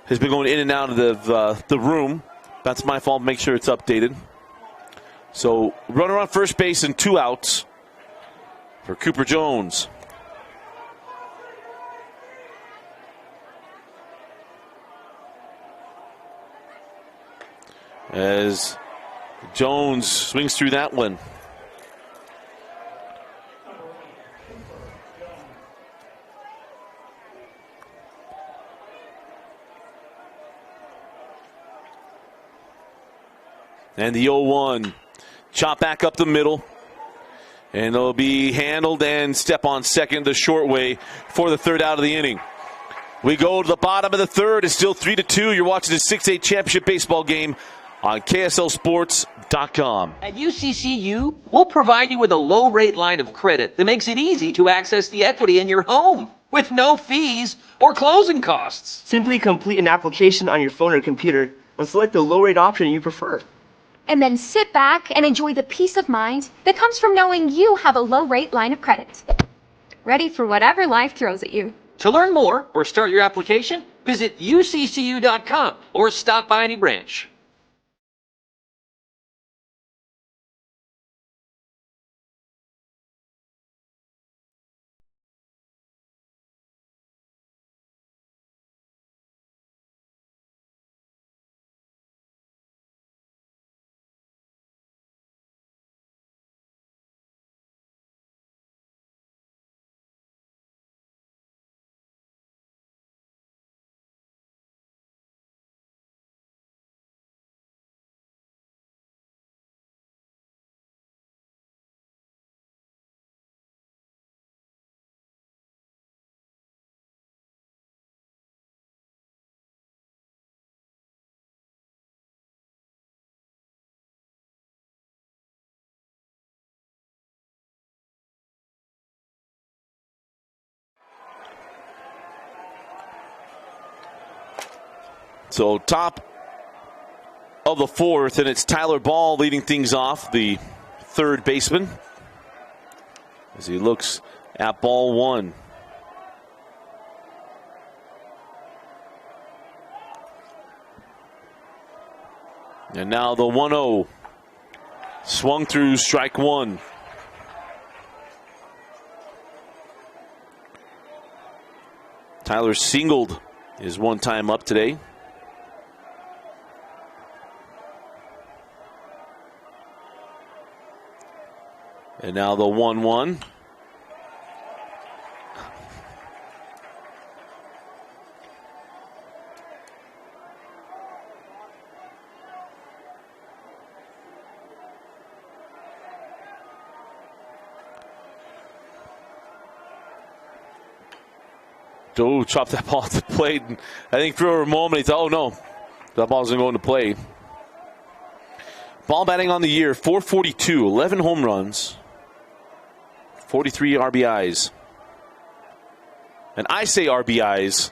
has been going in and out of the room. That's my fault. Make sure it's updated. So runner on first base and 2 outs for Cooper Jones. As Jones swings through that one. And the 0-1. Chop back up the middle. And it'll be handled and step on second the short way for the third out of the inning. We go to the bottom of the third. It's still 3-2. You're watching the 6A championship baseball game on KSLSports.com. At UCCU, we'll provide you with a low-rate line of credit that makes it easy to access the equity in your home with no fees or closing costs. Simply complete an application on your phone or computer and select the low-rate option you prefer. And then sit back and enjoy the peace of mind that comes from knowing you have a low-rate line of credit. Ready for whatever life throws at you. To learn more or start your application, visit uccu.com or stop by any branch. So top of the fourth, and it's Tyler Ball leading things off, the third baseman, as he looks at ball one. And now the 1-0. Swung through, strike one. Tyler singled his one time up today. And now the 1-1. Doe chopped that ball off the plate. And I think for a moment he thought, oh no, that ball's going to go into play. Ball batting on the year, 442, 11 home runs, 43 RBIs. And I say RBIs.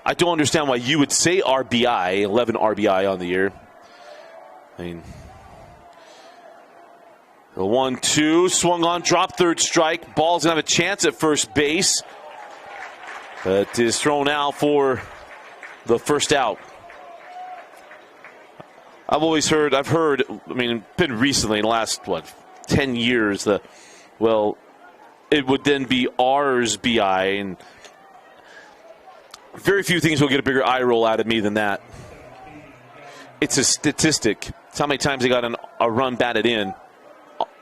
I don't understand why you would say RBI, 11 RBI on the year. I mean, the 1-2, swung on, dropped, third strike. Ball's going to have a chance at first base. But is thrown out for the first out. I've heard, I mean, been recently in the last, 10 years, it would then be R's BI, and very few things will get a bigger eye roll out of me than that. It's a statistic. It's how many times they got a run batted in,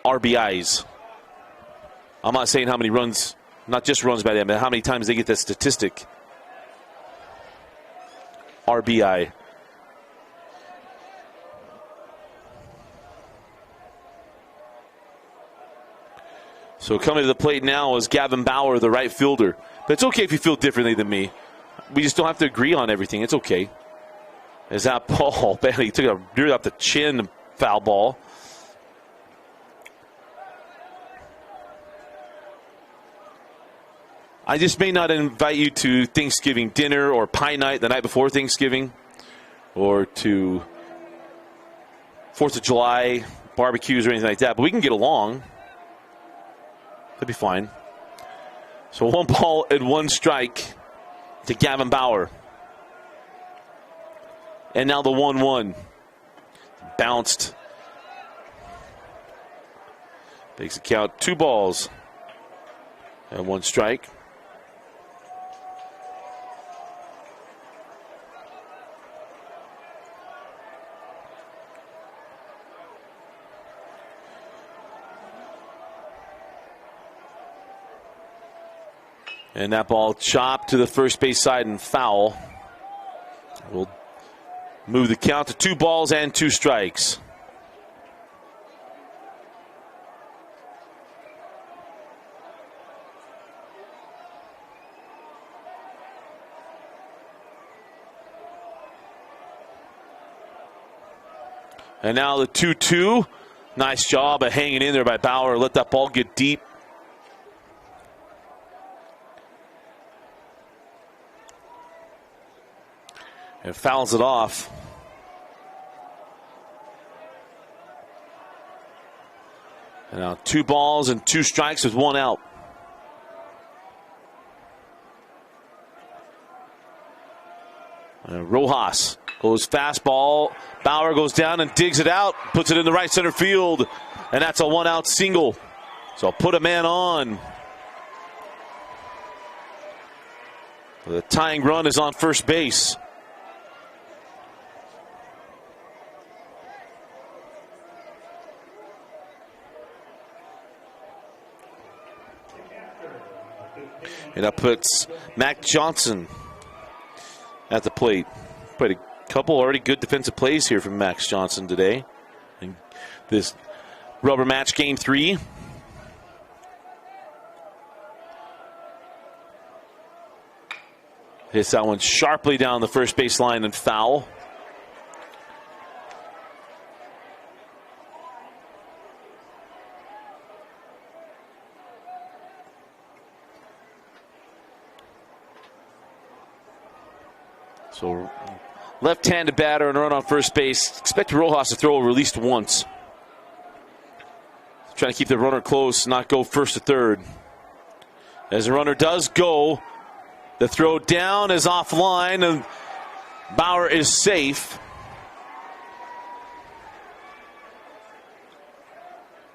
RBIs. I'm not saying how many runs, not just runs batted in, but how many times they get that statistic. RBI. So coming to the plate now is Gavin Bauer, the right fielder. But it's okay if you feel differently than me. We just don't have to agree on everything. It's okay. As that ball, he took a near off the chin foul ball. I just may not invite you to Thanksgiving dinner or pie night the night before Thanksgiving, or to 4th of July barbecues or anything like that, but we can get along. That'd be fine. So 1 ball and 1 strike to Gavin Bauer. And now the 1-1. Bounced. Makes the count 2 balls and 1 strike. And that ball chopped to the first base side and foul. We'll move the count to 2 balls and 2 strikes. And now the 2-2. Nice job of hanging in there by Bauer. Let that ball get deep. And fouls it off. And now 2 balls and 2 strikes with 1 out. And Rojas goes fastball. Bauer goes down and digs it out. Puts it in the right center field. And that's a 1-out single. So put a man on. The tying run is on first base. And that puts Mac Johnson at the plate. Played a couple already good defensive plays here from Max Johnson today. And this rubber match game 3. Hits that one sharply down the first base line and foul. So Left-handed batter and a run on first base. Expect Rojas to throw over at least once. Trying to keep the runner close, not go first to third. As the runner does go, the throw down is offline, and Bauer is safe.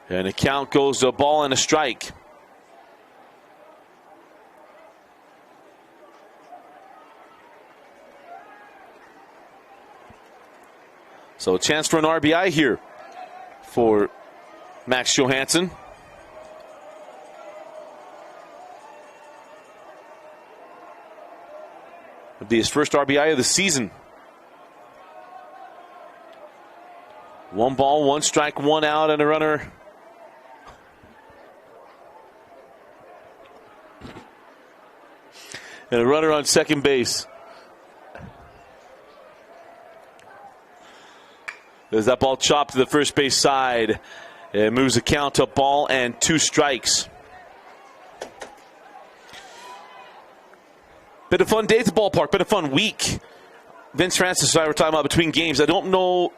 And the count goes to a ball and a strike. So a chance for an RBI here for Max Johansson. It'll be his first RBI of the season. 1 ball, 1 strike, 1 out, and a runner. And a runner on second base. There's that ball chopped to the first base side. It moves the count to a ball and 2 strikes. Been a fun day at the ballpark. Been a fun week. Vince Francis and I were talking about between games. I don't know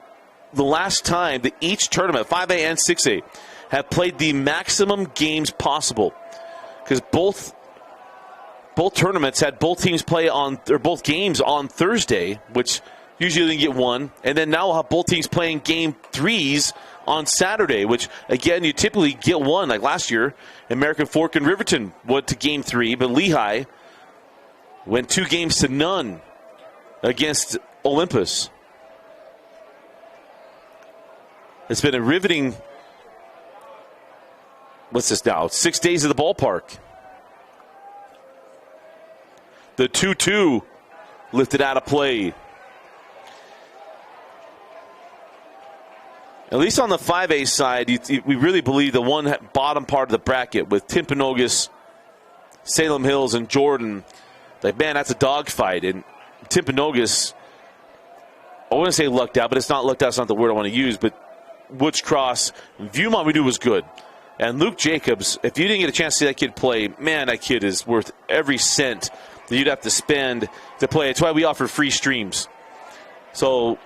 the last time that each tournament, 5A and 6A, have played the maximum games possible. Because both tournaments had both teams play on, or both games on Thursday, which usually you get 1. And then now we'll have both teams playing game 3s on Saturday, which, again, you typically get 1. Like last year, American Fork and Riverton went to game 3, but Lehigh went 2 games to none against Olympus. It's been a riveting, what's this now? 6 days at the ballpark. The 2-2 lifted out of play. At least on the 5A side, we really believe the one bottom part of the bracket with Timpanogos, Salem Hills, and Jordan. Like, man, that's a dogfight. And Timpanogos, I wouldn't say lucked out, but it's not lucked out. It's not the word I want to use. But Woods Cross, Viewmont we knew was good. And Luke Jacobs, if you didn't get a chance to see that kid play, man, that kid is worth every cent that you'd have to spend to play. It's why we offer free streams. So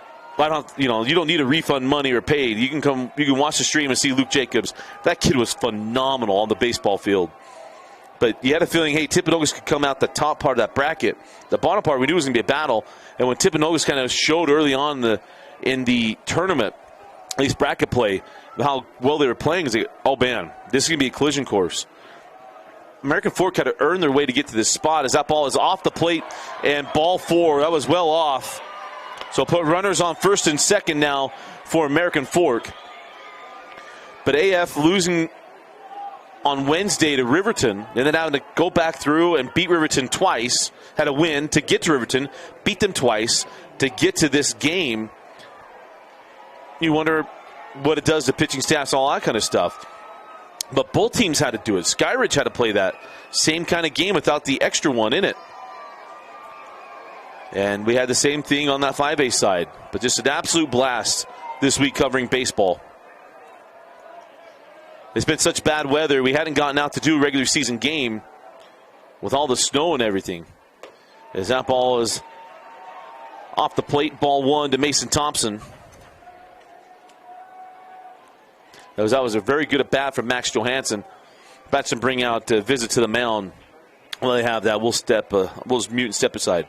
you don't need a refund money or paid. You can watch the stream and see Luke Jacobs. That kid was phenomenal on the baseball field. But you had a feeling, hey, Timpanogos could come out the top part of that bracket. The bottom part we knew was going to be a battle. And when Timpanogos kind of showed early on in the tournament, at least bracket play, how well they were playing, is like, oh man, this is going to be a collision course. American Fork had to earn their way to get to this spot as that ball is off the plate and ball 4. That was well off. So put runners on first and second now for American Fork. But AF losing on Wednesday to Riverton and then having to go back through and beat Riverton twice. Had a win to get to Riverton, beat them twice to get to this game. You wonder what it does to pitching staffs, all that kind of stuff. But both teams had to do it. Skyridge had to play that same kind of game without the extra one in it. And we had the same thing on that 5A side. But just an absolute blast this week covering baseball. It's been such bad weather, we hadn't gotten out to do a regular season game with all the snow and everything. As that ball is off the plate, ball 1 to Mason Thompson. That was a very good at bat from Max Johansson. Bats and bring out a visit to the mound. Well, they have that. We'll just mute and step aside.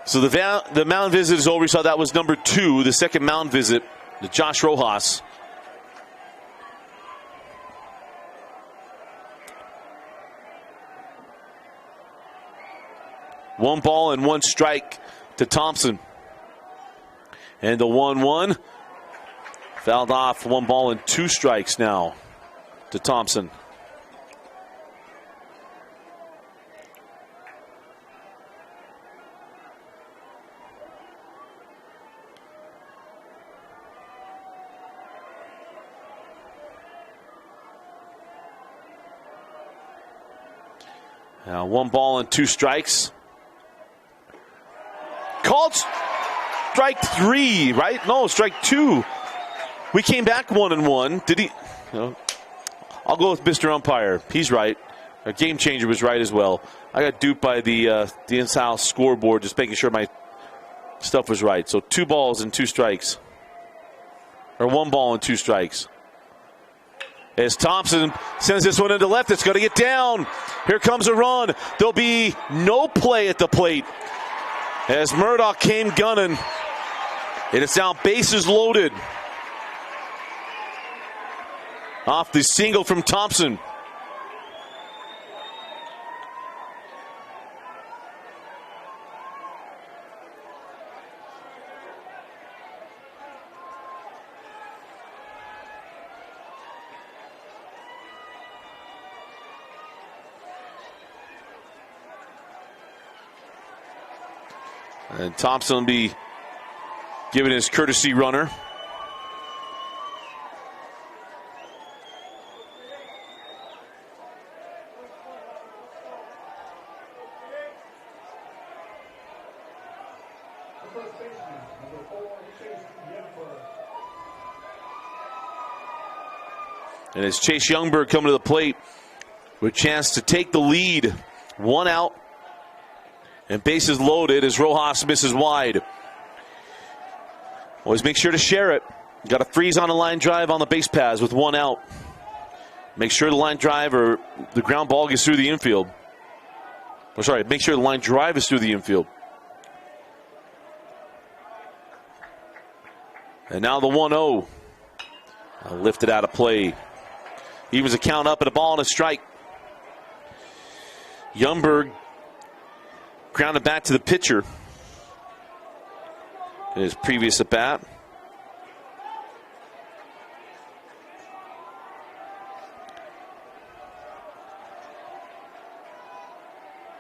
So the mound visit is over. We saw that was number 2, the second mound visit to Josh Rojas. 1 ball and 1 strike to Thompson. And the 1-1 fouled off. 1 ball and 2 strikes now to Thompson. Now 1 ball and 2 strikes. Called strike 3, right? No, strike 2. We came back 1-1. Did he? No. I'll go with Mr. Umpire. He's right. A game changer was right as well. I got duped by the in-house scoreboard, just making sure my stuff was right. So 2 balls and 2 strikes. Or 1 ball and 2 strikes. As Thompson sends this one into left, it's going to get down. Here comes a run. There'll be no play at the plate as Murdoch came gunning. And it's now bases loaded. Off the single from Thompson. And Thompson will be giving his courtesy runner. And it's Chase Youngberg coming to the plate with a chance to take the lead. 1 out. And bases loaded as Rojas misses wide. Always make sure to share it. You got to freeze on a line drive on the base paths with 1 out. Make sure the line drive or the ground ball gets through the infield. Or sorry, make sure the line drive is through the infield. And now the 1-0. Lifted out of play. Evens a count up and a ball and a strike. Youngberg grounded back to the pitcher in his previous at bat.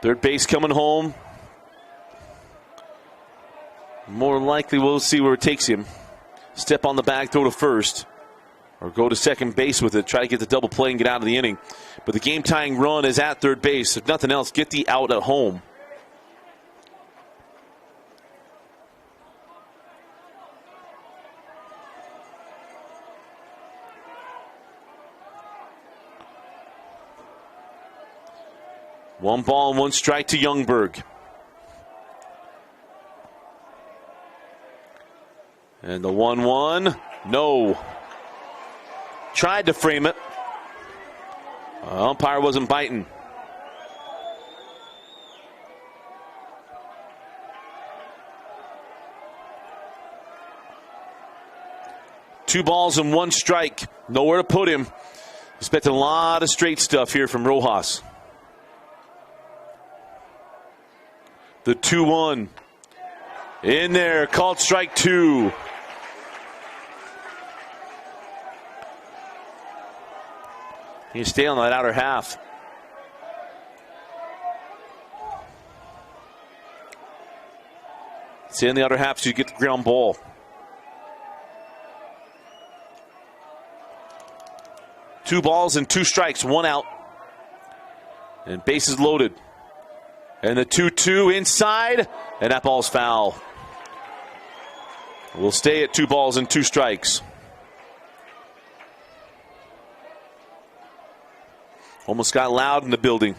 Third base coming home. More likely we'll see where it takes him. Step on the bag, throw to first. Or go to second base with it, try to get the double play and get out of the inning. But the game-tying run is at third base. If nothing else, get the out at home. One ball and 1 strike to Youngberg. And the 1-1, no. Tried to frame it. Umpire wasn't biting. Two balls and 1 strike. Nowhere to put him. Expecting a lot of straight stuff here from Rojas. The 2-1. In there, called strike 2. You stay on that outer half. Stay in the outer half so you get the ground ball. Two balls and 2 strikes, 1 out. And bases loaded. And the 2-2 inside, and that ball's foul. We'll stay at 2 balls and 2 strikes. Almost got loud in the building.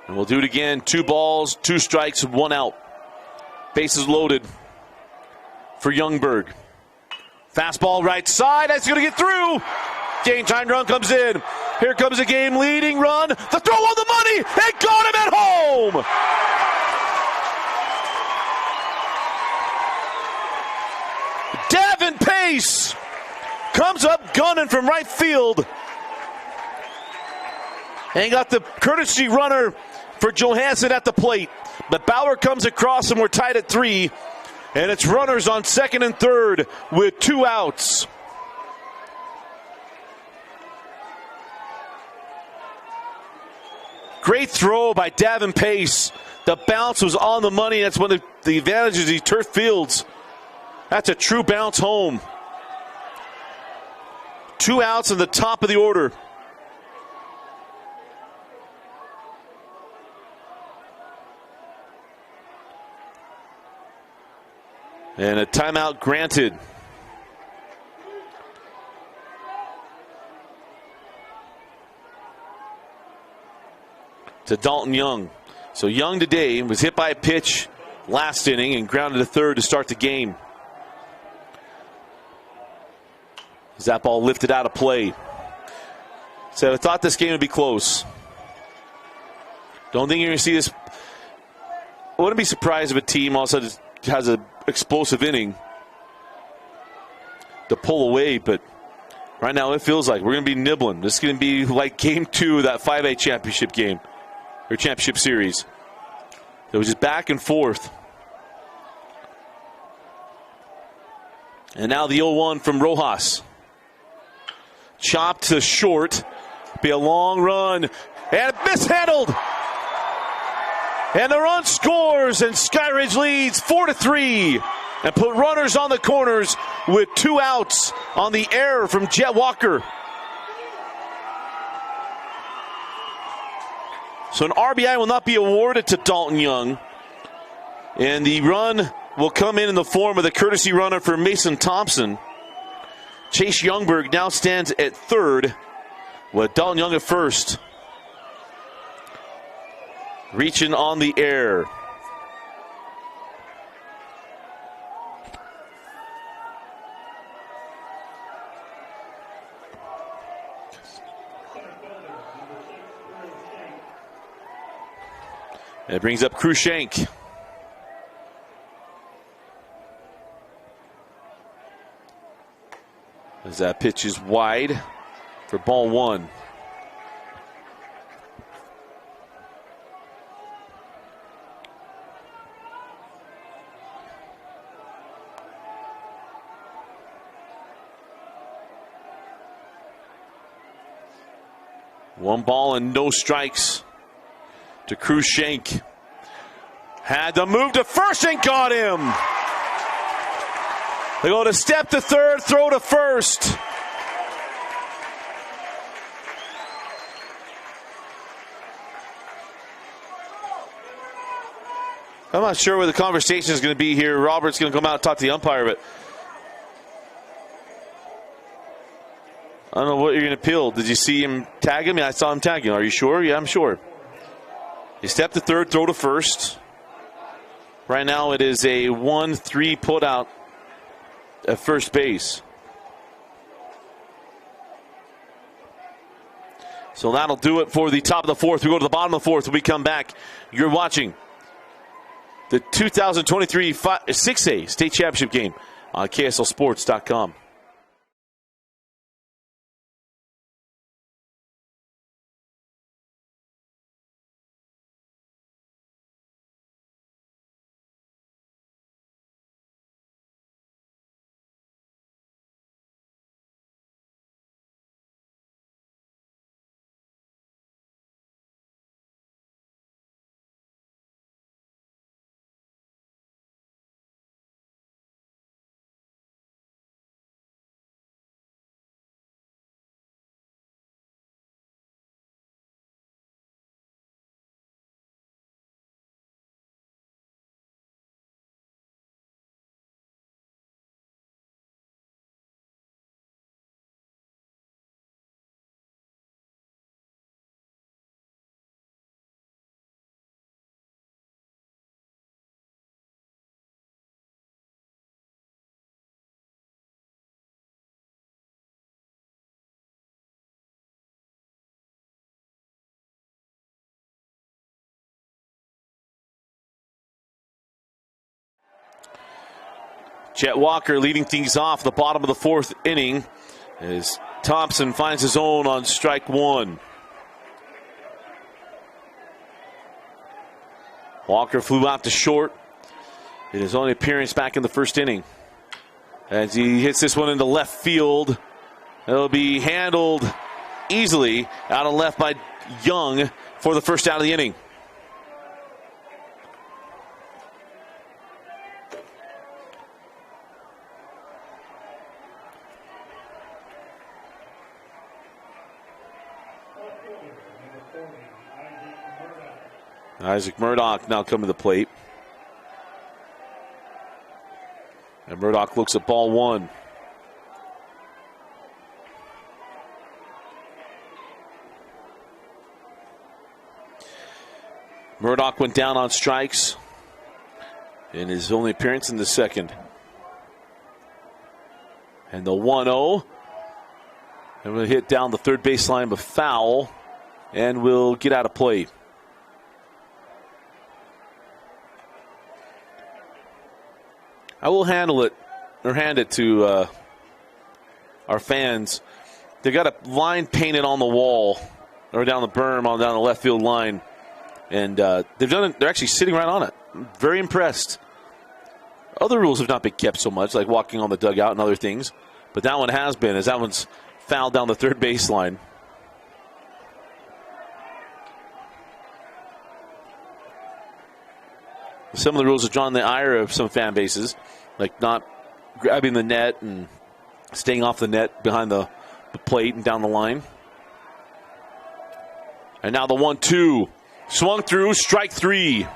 And we'll do it again. 2 balls, 2 strikes, 1 out. Bases loaded for Youngberg. Fastball right side. That's going to get through. Game time run comes in. Here comes a game leading run. The throw on the money. It got him at home. Davin Payne Pace comes up gunning from right field. And got the courtesy runner for Johansson at the plate. But Bauer comes across and we're tied at 3. And it's runners on second and third with 2 outs. Great throw by Davin Pace. The bounce was on the money. That's one of the advantages of these turf fields. That's a true bounce home. 2 outs in the top of the order. And a timeout granted. To Dalton Young. So Young today was hit by a pitch last inning and grounded to third to start the game. As that ball lifted out of play. So I thought this game would be close. Don't think you're going to see this. I wouldn't be surprised if a team all of a sudden has an explosive inning to pull away, but right now it feels like we're going to be nibbling. This is going to be like game 2 of that 5A championship game, or championship series. It was just back and forth. And now the 0-1 from Rojas. Chopped to short. Be a long run. And mishandled. And the run scores, and Skyridge leads 4-3. And put runners on the corners with 2 outs on the error from Jet Walker. So an RBI will not be awarded to Dalton Young. And the run will come in the form of the courtesy runner for Mason Thompson. Chase Youngberg now stands at third with Dalton Young at first. Reaching on the air. And it brings up Krushank. As that pitch is wide for ball 1. One ball and no strikes to Krushank. Had to move to first and got him. They go to step to third, throw to first. I'm not sure where the conversation is going to be here. Robert's going to come out and talk to the umpire, but I don't know what you're going to appeal. Did you see him tag him? Yeah, I saw him tag him. Are you sure? Yeah, I'm sure. He stepped to third, throw to first. Right now it is a 1-3 put out at first base. So that'll do it for the top of the fourth. We go to the bottom of the fourth when we come back. You're watching the 2023 6A state championship game on KSLSports.com. Chet Walker leading things off the bottom of the 4th inning as Thompson finds his own on strike 1. Walker flew out to short in his only appearance back in the 1st inning. As he hits this one into left field, it'll be handled easily out of left by Young for the first out of the inning. Isaac Murdoch now coming to the plate. And Murdoch looks at ball 1. Murdoch went down on strikes in his only appearance in the 2nd. And the 1-0. And we'll hit down the third baseline, but foul. And we'll get out of play. I will handle it, or hand it to our fans. They've got a line painted on the wall, or down the berm, down the left field line. And they've done it. They're actually sitting right on it. I'm very impressed. Other rules have not been kept so much, like walking on the dugout and other things. But that one has been, as that one's fouled down the third baseline. Some of the rules have drawn the ire of some fan bases, like not grabbing the net and staying off the net behind the plate and down the line. And now the 1-2. Swung through, strike 3.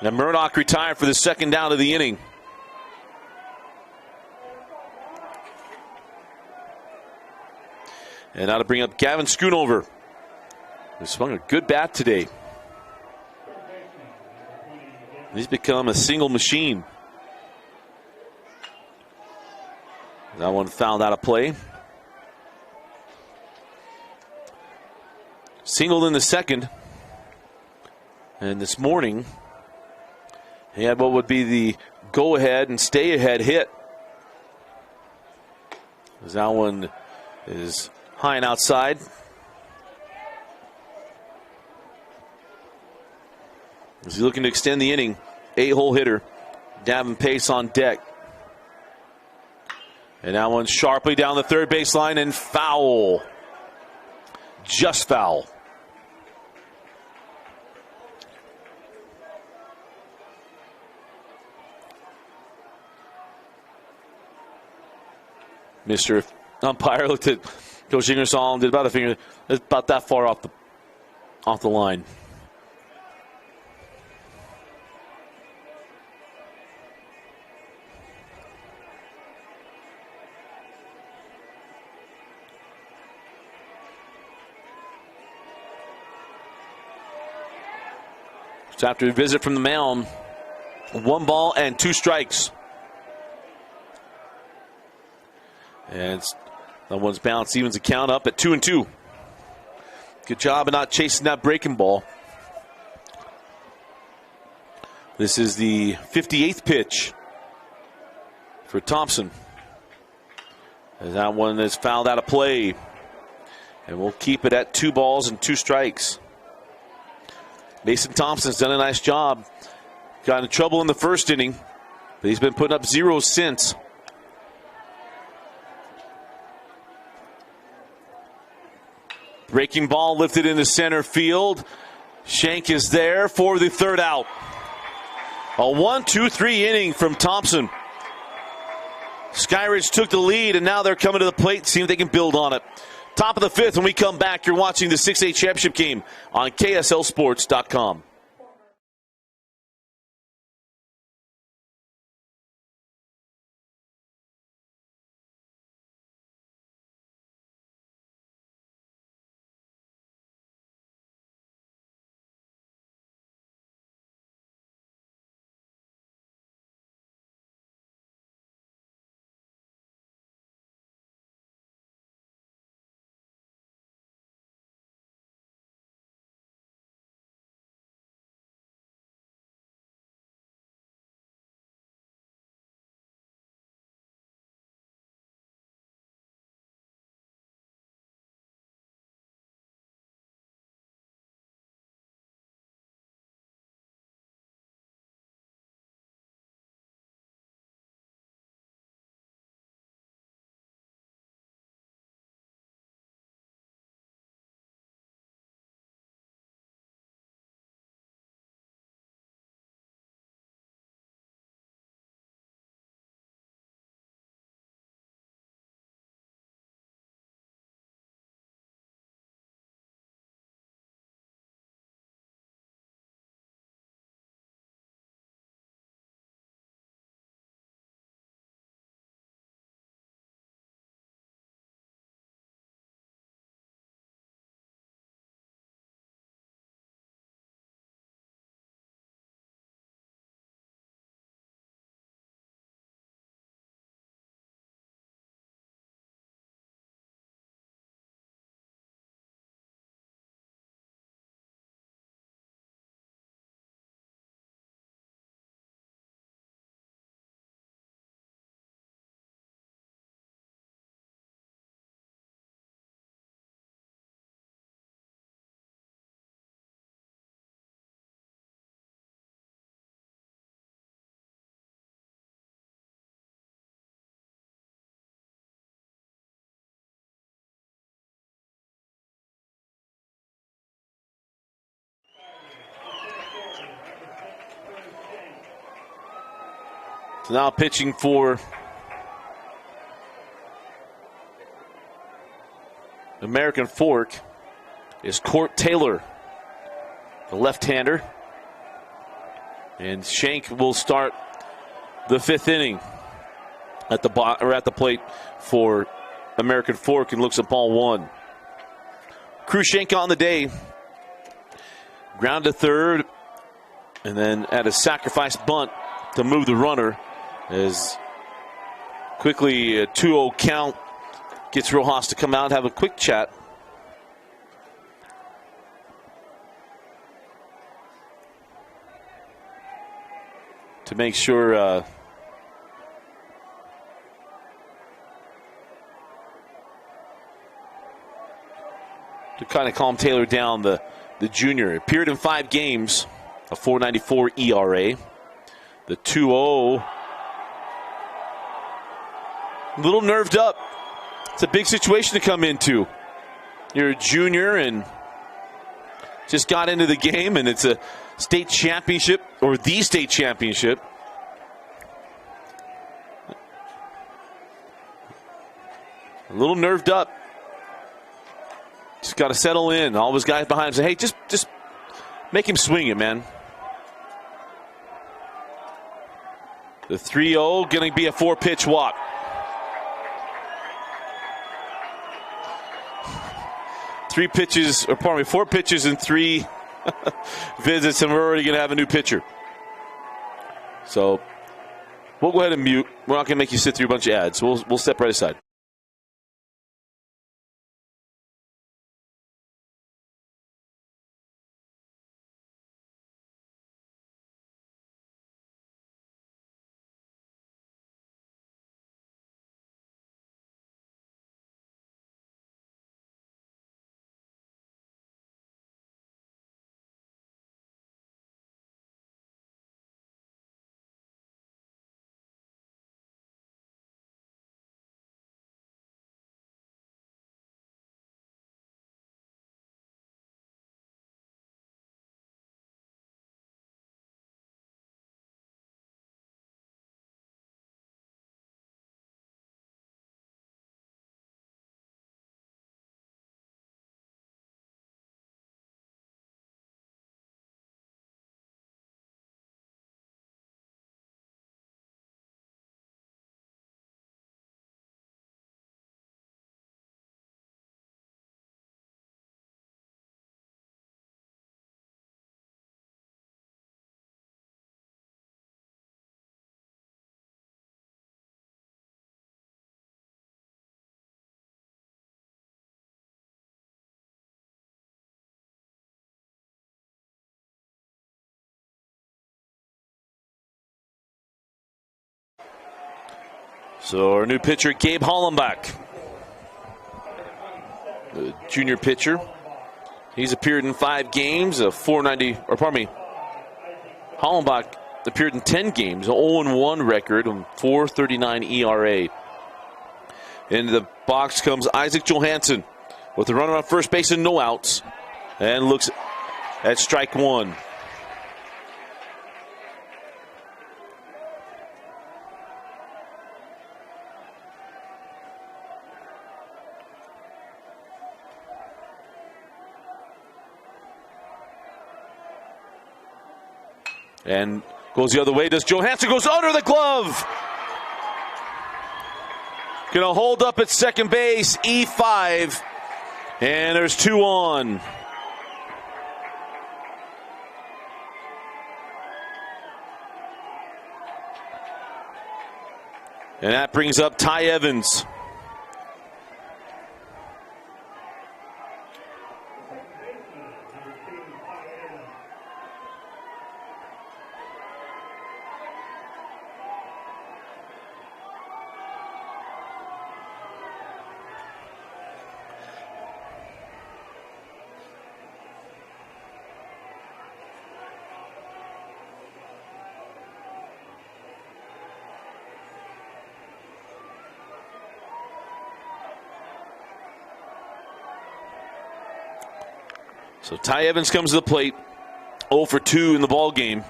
And Murdoch retired for the second down of the inning. And now to bring up Gavin Schoonover. He swung a good bat today. He's become a single machine. That one fouled out of play. Singled in the 2nd. And this morning, he had what would be the go-ahead and stay-ahead hit. As that one is high and outside. As he's looking to extend the inning, 8-hole hitter, Davin Pace on deck. And that one sharply down the third baseline and foul. Just foul. Mr. Umpire looked at Coach Ingersoll and did about a finger, about that far off the line. So after a visit from the mound, 1 ball and 2 strikes. And that one's bounced, evens the count up at 2-2. Good job of not chasing that breaking ball. This is the 58th pitch for Thompson. And that one is fouled out of play. And we'll keep it at 2 balls and 2 strikes. Mason Thompson's done a nice job. Got in trouble in the 1st inning, but he's been putting up 0 since. Breaking ball lifted into center field. Shank is there for the 3rd out. A 1-2-3 inning from Thompson. Skyridge took the lead, and now they're coming to the plate to see if they can build on it. Top of the 5th, when we come back, you're watching the 6A championship game on KSLSports.com. So now pitching for American Fork is Court Taylor, the left-hander. And Shank will start the 5th inning at the plate for American Fork and looks at ball 1. Cruz Shank on the day. Ground to third, and then at a sacrifice bunt to move the runner as quickly a 2-0 count gets Rojas to come out and have a quick chat. To make sure to kind of calm Taylor down, the junior. Appeared in 5 games, a 4.94 ERA. The 2-0, a little nerved up. It's a big situation to come into. You're a junior and just got into the game, and it's a state championship, or the state championship. A little nerved up. Just got to settle in. All his guys behind him say, hey, just make him swing it, man. The 3-0 going to be a 4-pitch walk. Four pitches in 3 visits, and we're already going to have a new pitcher. So we'll go ahead and mute. We're not going to make you sit through a bunch of ads. We'll step right aside. So our new pitcher, Gabe Hollenbach, the junior pitcher. He's appeared in 5 games, a 4.90, or pardon me, Hollenbach appeared in 10 games, an 0-1 record, and 4.39 ERA. Into the box comes Isaac Johansson with the runner on first base and no outs, and looks at strike 1. And goes the other way. Does Johansson, goes under the glove. Gonna hold up at second base, E5. And there's 2 on. And that brings up Ty Evans. So Ty Evans comes to the plate, 0 for 2 in the ball game.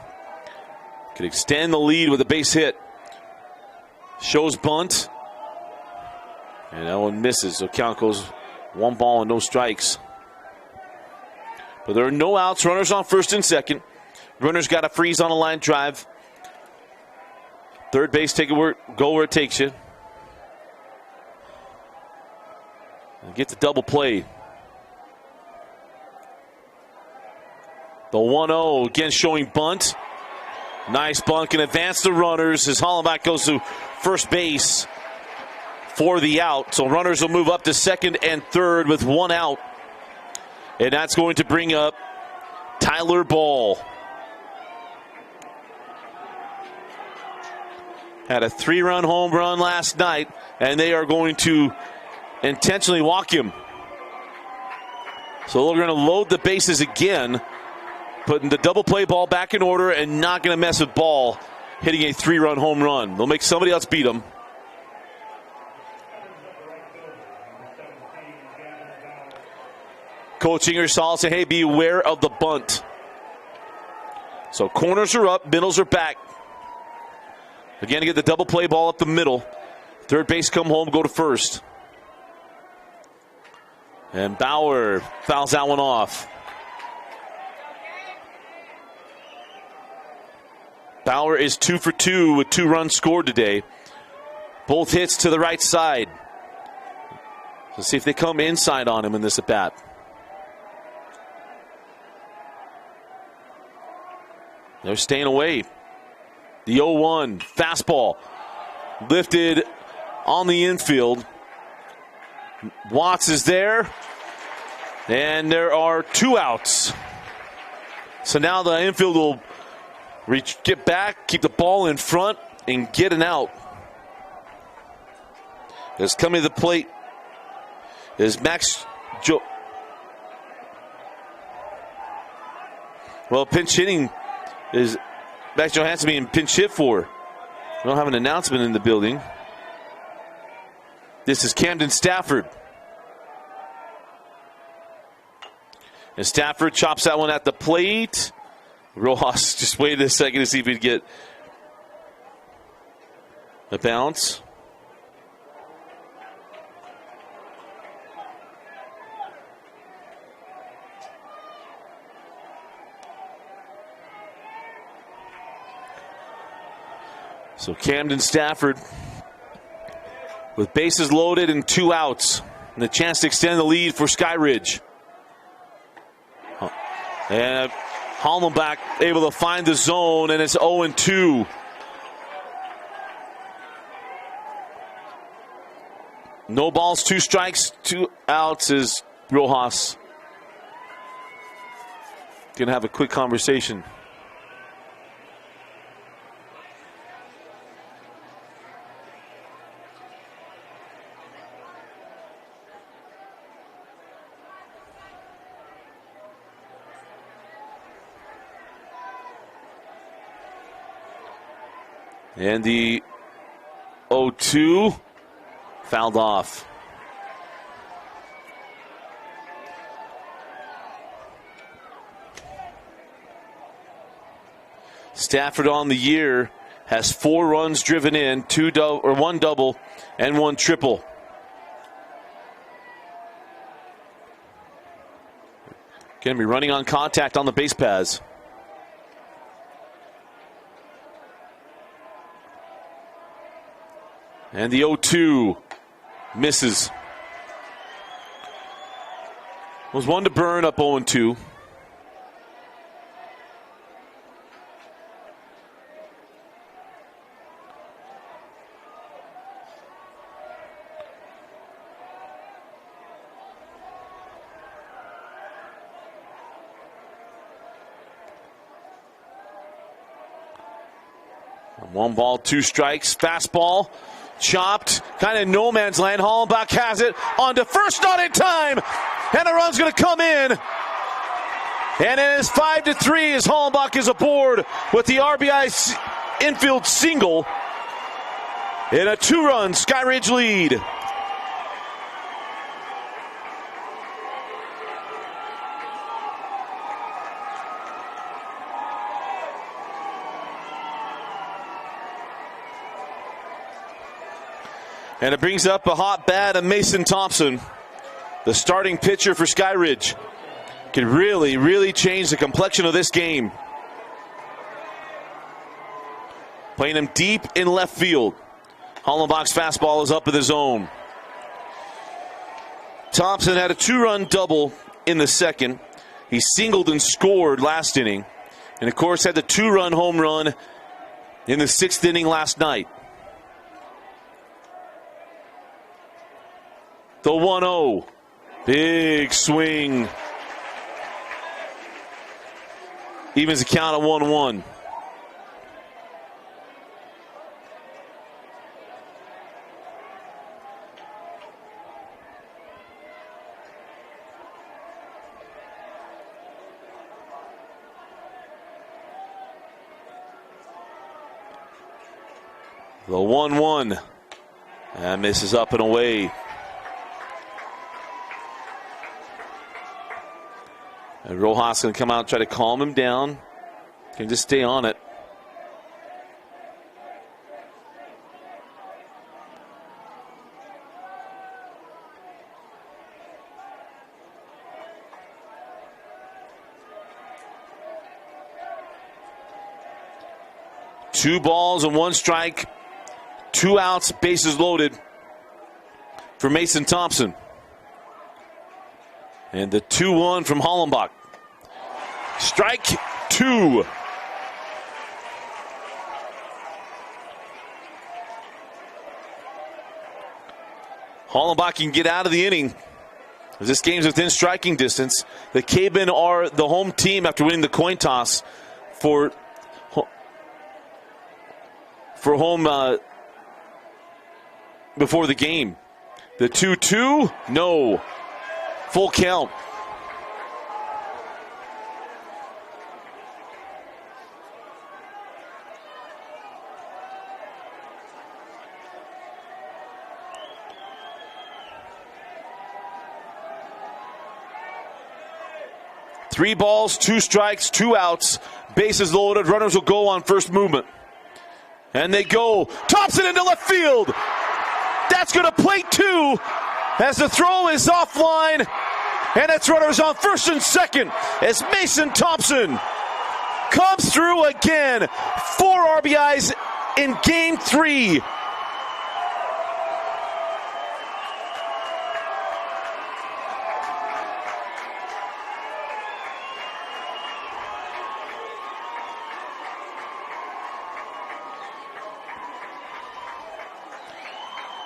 Could extend the lead with a base hit Shows bunt. And that one misses. So count goes 1 ball and no strikes. But there are no outs. Runners on first and second. Runners got to freeze on a line drive. Third base, go where it takes you. And get the double play. The 1-0 again showing bunt. Nice bunt, can advance the runners as Hollenbach goes to first base for the out. So runners will move up to second and third with 1 out. And that's going to bring up Tyler Ball. Had a 3-run home run last night, and they are going to intentionally walk him. So they're going to load the bases again, putting the double play ball back in order and not going to mess with Ball hitting a 3-run home run. They'll make somebody else beat him. Coach Ingersoll said, hey, be aware of the bunt. So corners are up, middles are back. Again, to get the double play ball up the middle. Third base come home, go to first. And Bauer fouls that one off. Bauer is 2 for 2 with 2 runs scored today. Both hits to the right side. Let's see if they come inside on him in this at bat. They're staying away. The 0-1 fastball lifted on the infield. Watts is there. And there are 2 outs. So now the infield will get back, keep the ball in front, and get an out. As coming to the plate is Max Well, pinch hitting is Max Johansson being pinch hit for. We don't have an announcement in the building. This is Camden Stafford. And Stafford chops that one at the plate. Rojas just waited a second to see if he'd get a bounce. So Camden Stafford with bases loaded and 2 outs. And a chance to extend the lead for Skyridge. And Hollenbach able to find the zone, and it's 0-2. No balls, 2 strikes, 2 outs is Rojas. Gonna have a quick conversation. And the 0-2 fouled off. Stafford on the year has 4 runs driven in, 1 double and 1 triple. Going to be running on contact on the base paths. And the 0-2 misses. Was 1 to burn, up 0-2. One ball, 2 strikes. Fastball, chopped, kind of no man's land. Hollenbach has it on to first, not in time. And the run's going to come in. And it is 5-3 as Hollenbach is aboard with the RBI infield single. In a 2-run Skyridge lead. And it brings up a hot bat of Mason Thompson, the starting pitcher for Skyridge. Could really, really change the complexion of this game. Playing him deep in left field. Hollenbach's fastball is up in the zone. Thompson had a 2-run double in the second. He singled and scored last inning. And, of course, had the 2-run home run in the 6th inning last night. The 1-0. Big swing. Evens the count at 1-1. The 1-1. And misses up and away. And Rojas going to come out and try to calm him down. Can just stay on it. Two balls and one strike. 2 outs, bases loaded for Mason Thompson. And the 2-1 from Hollenbach. Strike 2. Hollenbach can get out of the inning as this game's within striking distance. The Cavemen are the home team after winning the coin toss for home before the game. The 2-2, no. Full count. Three balls, 2 strikes, 2 outs. Bases loaded. Runners will go on first movement. And they go. Thompson into left field. That's going to plate 2 as the throw is offline. And it's runners on first and second as Mason Thompson comes through again. 4 RBIs in game 3.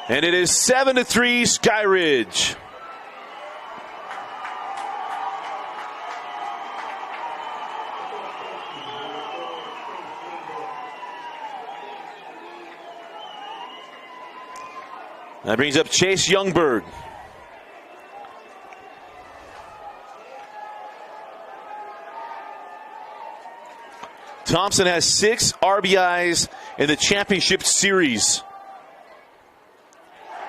And it is 7-3 Skyridge. That brings up Chase Youngberg. Thompson has 6 RBIs in the championship series.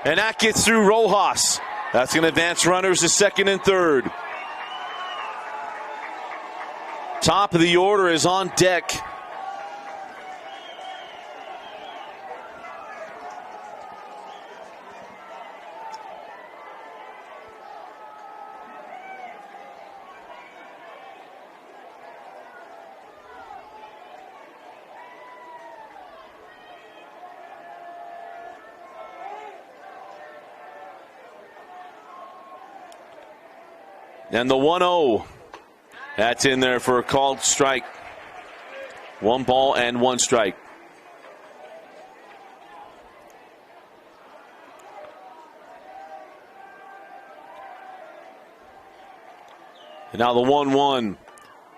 And that gets through Rojas. That's going to advance runners to second and third. Top of the order is on deck. And the 1-0. That's in there for a called strike. 1 ball and 1 strike. And now the 1-1.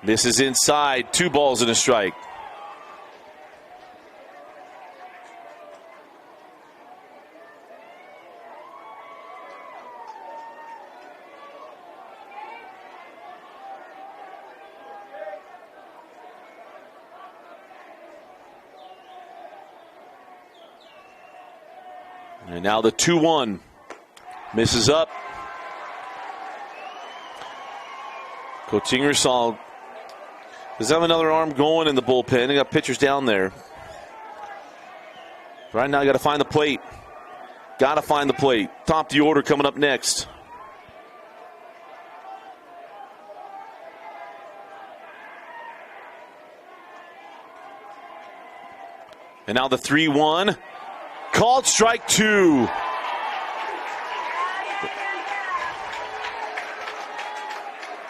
This is inside. 2 balls and a strike. And now the 2-1. Misses up. Coach Ingersoll does have another arm going in the bullpen. They got pitchers down there. Right now, you got to find the plate. Got to find the plate. Top of the order coming up next. And now the 3-1. Called strike 2.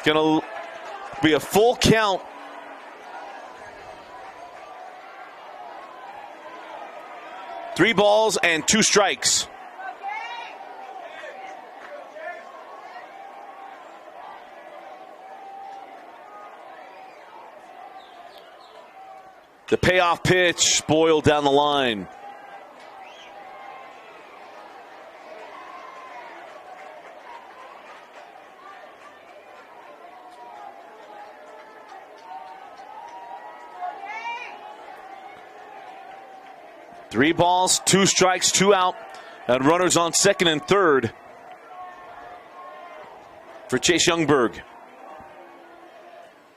Going to be a full count. Three balls and 2 strikes. The payoff pitch spoiled down the line. Three balls, 2 strikes, 2 out, and runners on second and third for Chase Youngberg.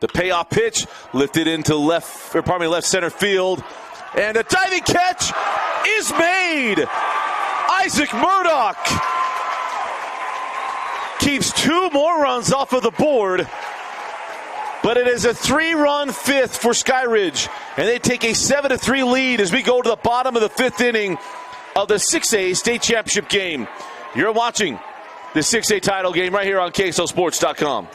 The payoff pitch lifted into left center field, and a diving catch is made. Isaac Murdoch keeps 2 more runs off of the board, but it is a 3-run fifth for Skyridge, and they take a 7-3 lead as we go to the bottom of the 5th inning of the 6A state championship game. You're watching the 6A title game right here on KSLSports.com.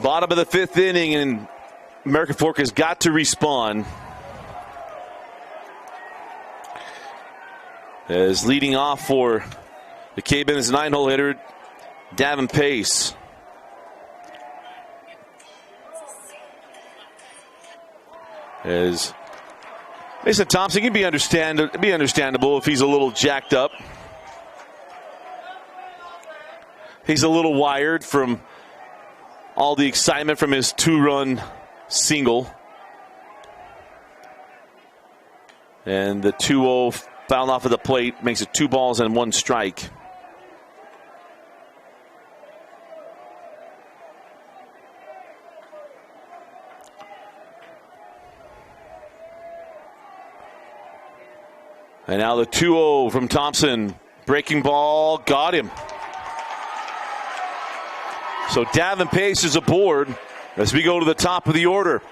Bottom of the 5th inning, and American Fork has got to respond. As leading off for the Cavemen is 9-hole hitter, Davin Pace. As Mason Thompson can be understandable if he's a little jacked up. He's a little wired from all the excitement from his 2-run single. And the 2-0 foul off of the plate makes it 2 balls and 1 strike. And now the 2-0 from Thompson. Breaking ball, got him. So Davin Pace is aboard as we go to the top of the order.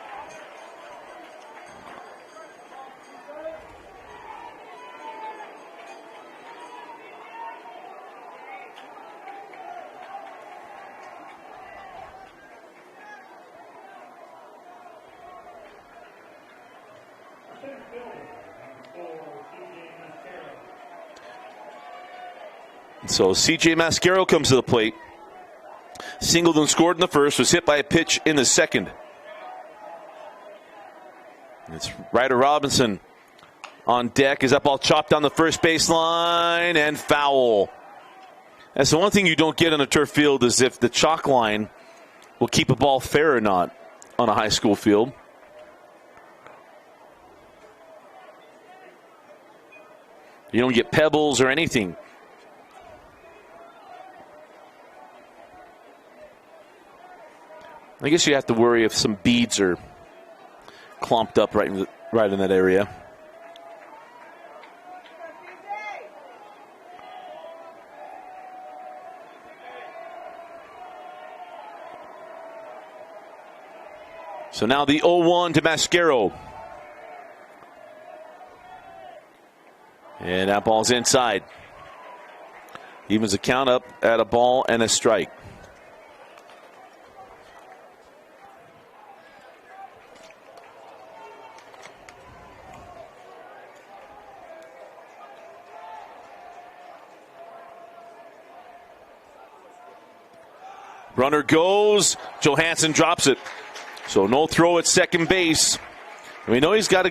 So CJ Mascaro comes to the plate. Singled and scored in the first, was hit by a pitch in the second. It's Ryder Robinson on deck as that ball chopped down the first baseline and foul. That's the one thing you don't get on a turf field is if the chalk line will keep a ball fair or not on a high school field. You don't get pebbles or anything. I guess you have to worry if some beads are clumped up right in that area. So now the 0-1 to Mascaro. And that ball's inside. Evens the count up at a ball and a strike. Runner goes. Johansson drops it. So no throw at second base. And we know he's got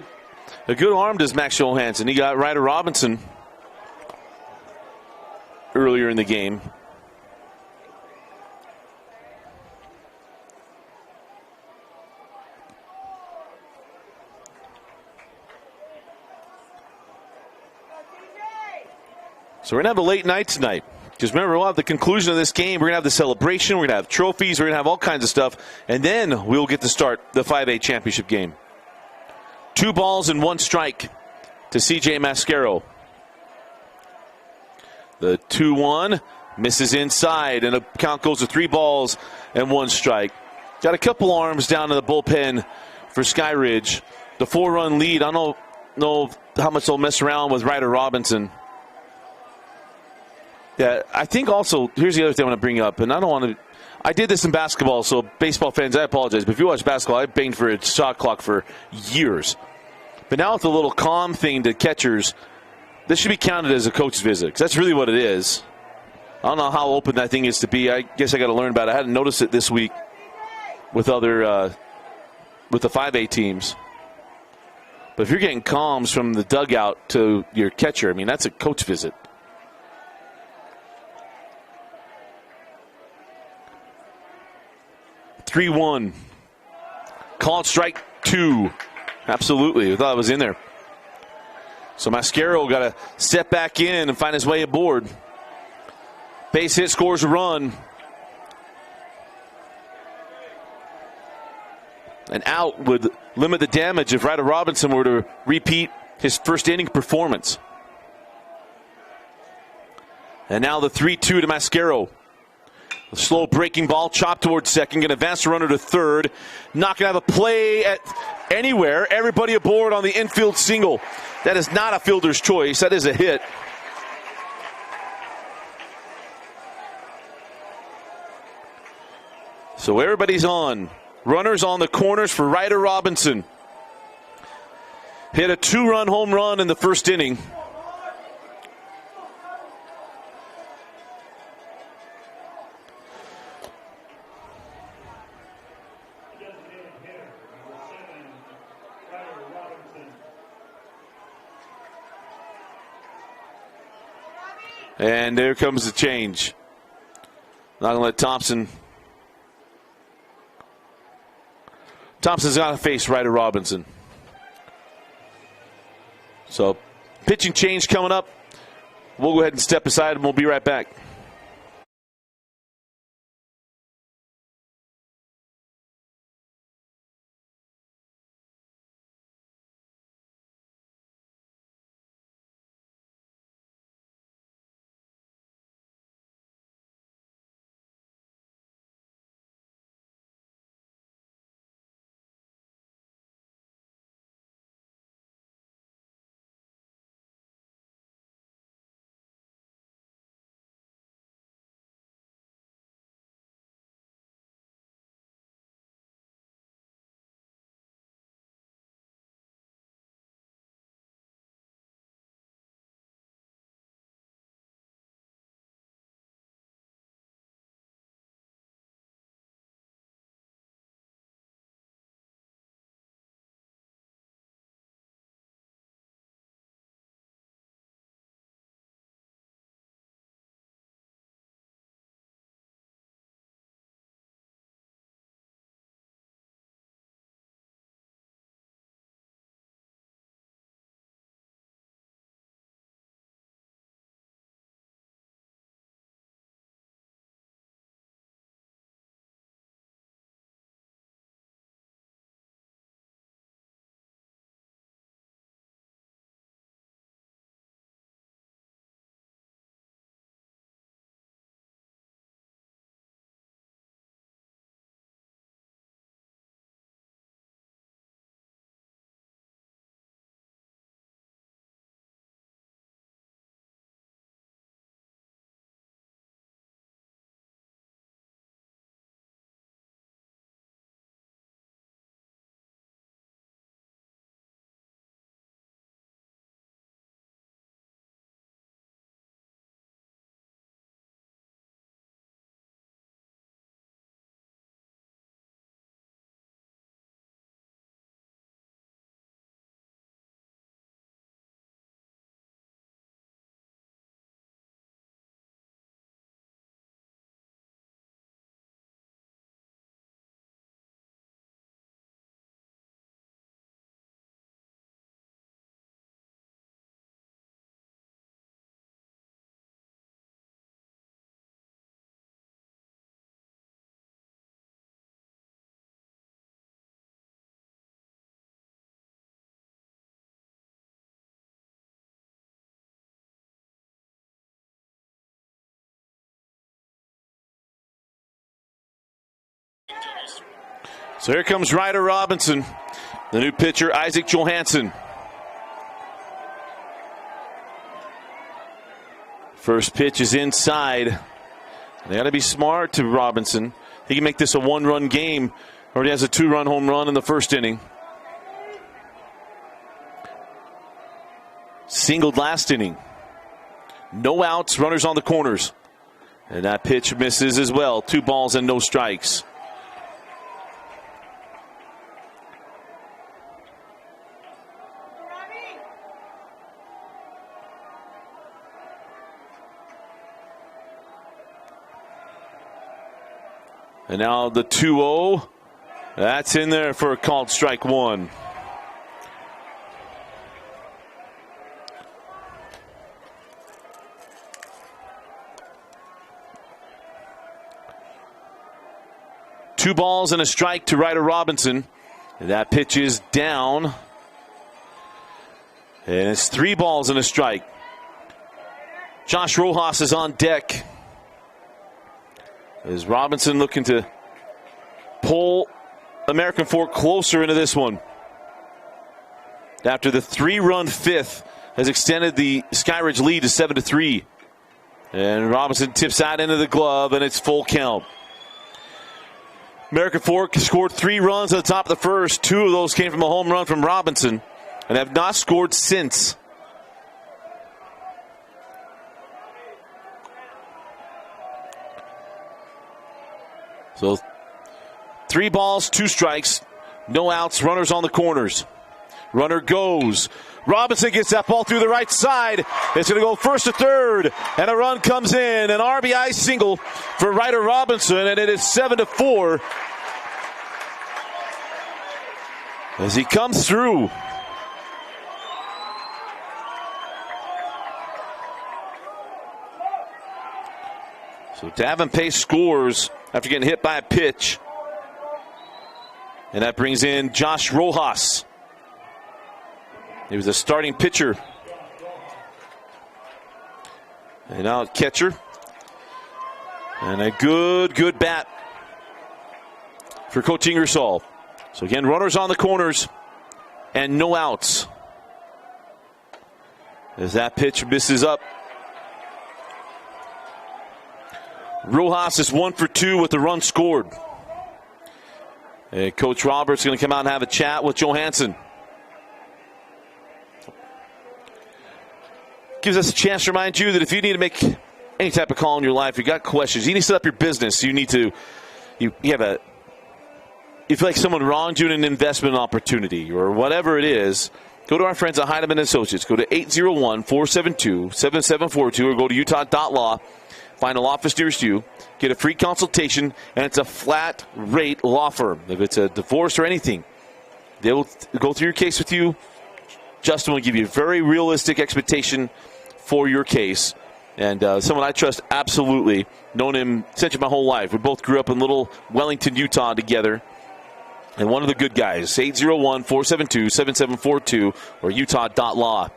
a good arm, does Max Johansson. He got Ryder Robinson earlier in the game. So we're going to have a late night tonight. Because remember, we'll have the conclusion of this game. We're going to have the celebration. We're going to have trophies. We're going to have all kinds of stuff. And then we'll get to start the 5A championship game. 2 balls and 1 strike to C.J. Mascaro. The 2-1 misses inside, and the count goes to 3 balls and 1 strike. Got a couple arms down in the bullpen for Skyridge. The 4-run lead. I don't know how much they'll mess around with Ryder Robinson. Yeah, I think also, here's the other thing I want to bring up, and I don't want to, I did this in basketball, so baseball fans, I apologize, but if you watch basketball, I've banged for a shot clock for years. But now with the little calm thing to catchers, this should be counted as a coach's visit, because that's really what it is. I don't know how open that thing is to be. I guess I got to learn about it. I hadn't noticed it this week with other, with the 5A teams. But if you're getting calms from the dugout to your catcher, I mean, that's a coach visit. 3-1. Called strike 2. Absolutely. I thought it was in there. So Mascaro got to step back in and find his way aboard. Base hit, scores a run. An out would limit the damage if Ryder Robinson were to repeat his first inning performance. And now the 3-2 to Mascaro. A slow breaking ball, chopped towards second, going to advance the runner to third. Not going to have a play at anywhere. Everybody aboard on the infield single. That is not a fielder's choice. That is a hit. So everybody's on. Runners on the corners for Ryder Robinson. Hit a 2-run home run in the first inning. And there comes the change. Not going to let Thompson. Thompson's got to face Ryder Robinson. So, pitching change coming up. We'll go ahead and step aside, and we'll be right back. So here comes Ryder Robinson, the new pitcher, Isaac Johansson. First pitch is inside. They got to be smart to Robinson. He can make this a one-run game, or he has a two-run home run in the first inning. Singled last inning. No outs, runners on the corners. And that pitch misses as well. 2 balls and no strikes. And now the 2-0. That's in there for a called strike 1. Two balls and a strike to Ryder Robinson. And that pitch is down. And it's 3 balls and a strike. Josh Rojas is on deck. Is Robinson looking to pull American Fork closer into this one? After the 3-run fifth has extended the Skyridge lead to 7-3. And Robinson tips that into the glove, and it's full count. American Fork scored 3 runs at the top of the first. 2 of those came from a home run from Robinson and have not scored since. So 3 balls, 2 strikes, no outs, runners on the corners. Runner goes. Robinson gets that ball through the right side. It's going to go first to third, and a run comes in. An RBI single for Ryder Robinson, and it is 7-4 as he comes through. So Davin Pace scores after getting hit by a pitch. And that brings in Josh Rojas. He was a starting pitcher. And now a catcher. And a good bat for Coach Ingersoll. So again, runners on the corners and no outs. As that pitch misses up. Rojas is 1 for 2 with the run scored. And Coach Roberts is going to come out and have a chat with Johansson. Gives us a chance to remind you that if you need to make any type of call in your life, you got questions, you need to set up your business, you need to, you feel like someone wronged you in an investment opportunity or whatever it is, go to our friends at Heidemann Associates. Go to 801-472-7742 or go to utah.law. Find a law office nearest you, get a free consultation, and it's a flat rate law firm. If it's a divorce or anything, they will go through your case with you. Justin will give you a very realistic expectation for your case. And someone I trust absolutely. Known him essentially my whole life. We both grew up in little Wellington, Utah together. And one of the good guys, 801-472-7742 or utah.law.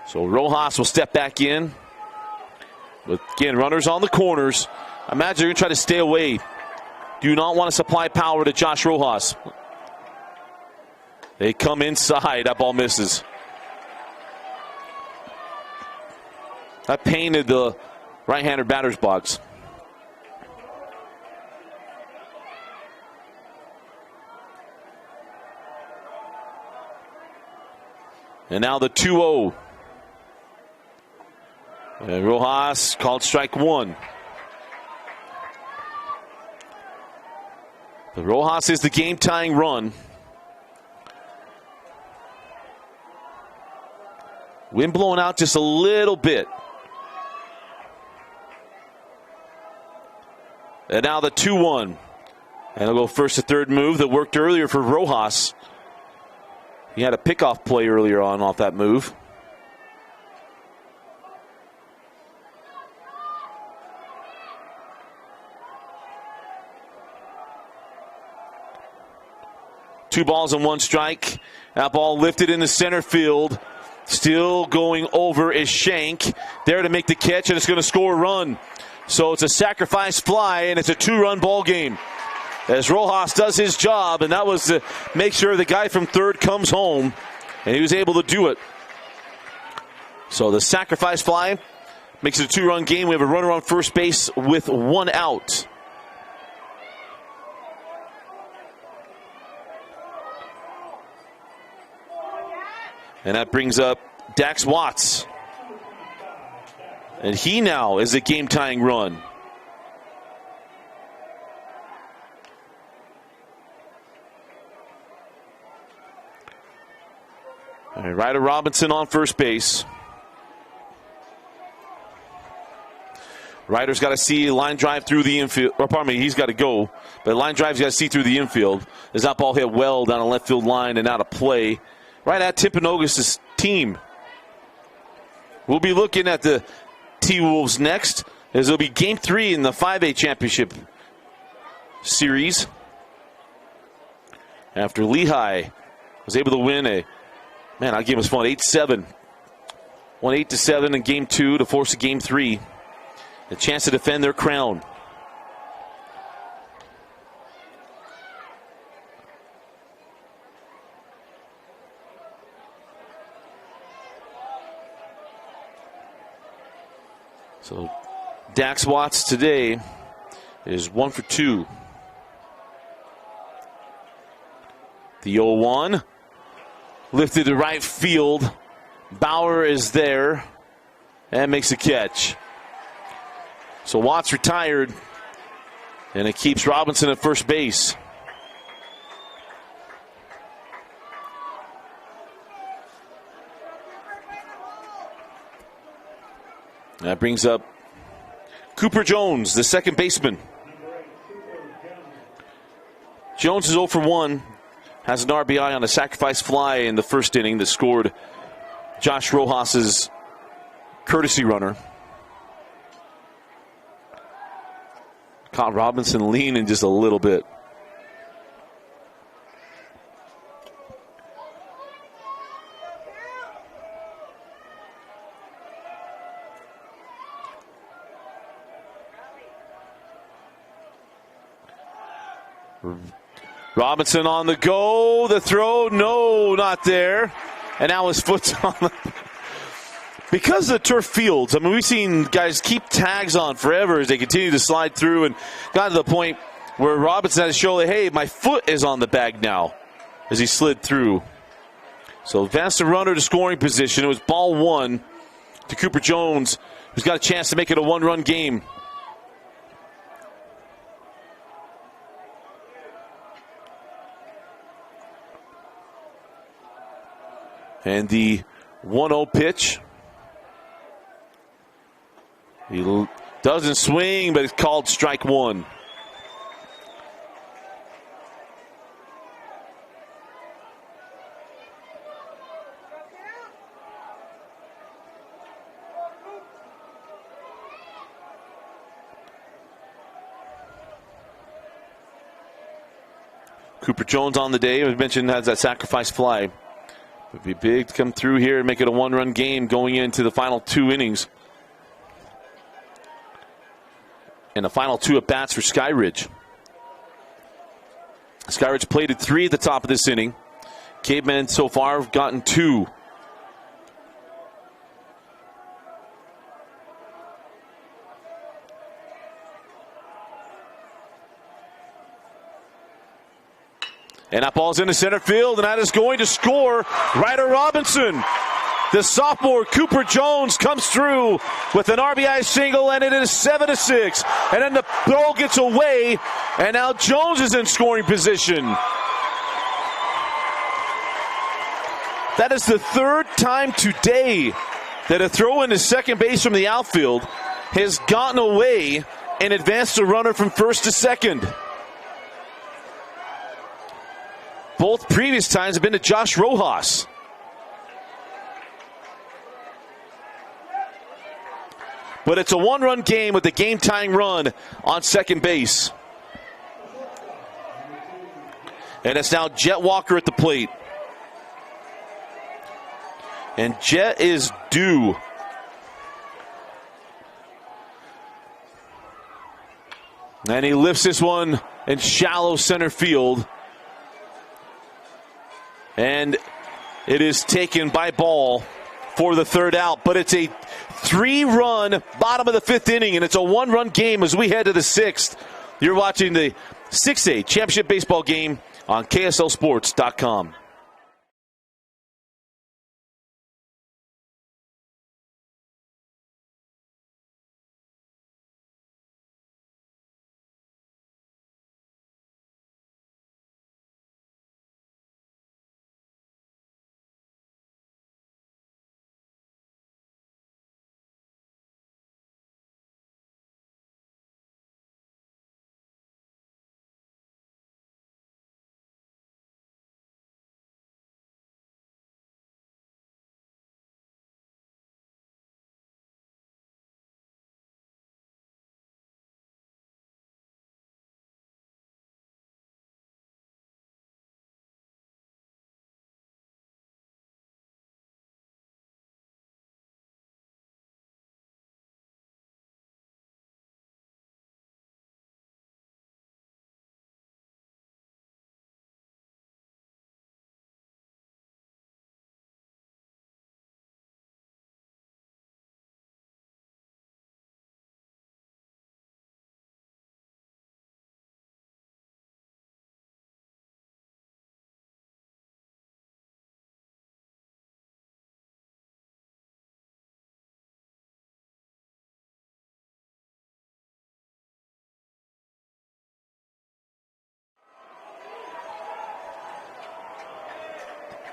So Rojas will step back in. But again, runners on the corners. I imagine they're going to try to stay away. Do not want to supply power to Josh Rojas. They come inside. That ball misses. That painted the right-hander batter's box. And now the 2-0. And Rojas called strike 1. But Rojas is the game-tying run. Wind blowing out just a little bit. And now the 2-1. And they'll go first to third move that worked earlier for Rojas. He had a pickoff play earlier on off that move. Two balls and one strike. That ball lifted into center field. Still going over is Shank. There to make the catch, and it's going to score a run. So it's a sacrifice fly, and it's a 2-run ball game. As Rojas does his job, and that was to make sure the guy from third comes home, and he was able to do it. So the sacrifice fly makes it a 2-run game. We have a runner on first base with 1 out. And that brings up Dax Watts. And he now is a game-tying run. All right, Ryder Robinson on first base. Ryder's got to see line drive through the infield. Or pardon me, he's got to go. But line drive's got to see through the infield. As that ball hit well down a left field line and out of play. Right at Timpanogos' team. We'll be looking at the T-Wolves next, as it'll be Game 3 in the 5A Championship Series. After Lehigh was able to win that game was fun, 8-7. Won 8-7 in Game 2 to force a Game 3. A chance to defend their crown. So Dax Watts today is 1 for 2. The 0-1 lifted to right field. Bauer is there and makes a catch. So Watts retired, and it keeps Robinson at first base. That brings up Cooper Jones, the second baseman. Jones is 0 for 1. Has an RBI on a sacrifice fly in the first inning that scored Josh Rojas' courtesy runner. Caught Robinson leaning just a little bit. Robinson on the go. The throw, no, not there. And now his foot's on the... Because of the turf fields, I mean, we've seen guys keep tags on forever as they continue to slide through, and got to the point where Robinson had to show that, hey, my foot is on the bag now as he slid through. So advanced the runner to scoring position. It was ball 1 to Cooper Jones, who's got a chance to make it a 1-run game. And the 1-0 pitch. He doesn't swing, but it's called strike 1. Cooper Jones on the day, as mentioned, has that sacrifice fly. It would be big to come through here and make it a 1-run game going into the final 2 innings. And the final 2 at-bats for Skyridge. Skyridge plated 3 at the top of this inning. Cavemen so far have gotten 2. And that ball's into center field, and that is going to score. Ryder Robinson. The sophomore Cooper Jones comes through with an RBI single, and it is 7-6. And then the ball gets away, and now Jones is in scoring position. That is the 3rd time today that a throw into second base from the outfield has gotten away and advanced a runner from first to second. Both previous times have been to Josh Rojas. But it's a 1-run game with the game-tying run on second base. And it's now Jet Walker at the plate. And Jet is due. And he lifts this one in shallow center field. And it is taken by Ball for the third out. But it's a 3-run bottom of the 5th inning, and it's a 1-run game as we head to the 6th. You're watching the 6A championship baseball game on KSLSports.com.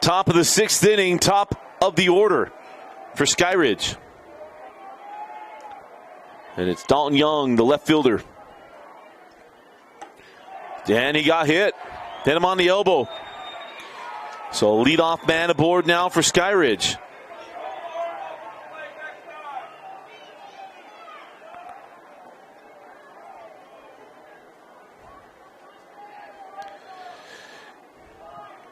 Top of the 6th inning, top of the order for Skyridge. And it's Dalton Young, the left fielder. And he got hit. Hit him on the elbow. So leadoff man aboard now for Skyridge.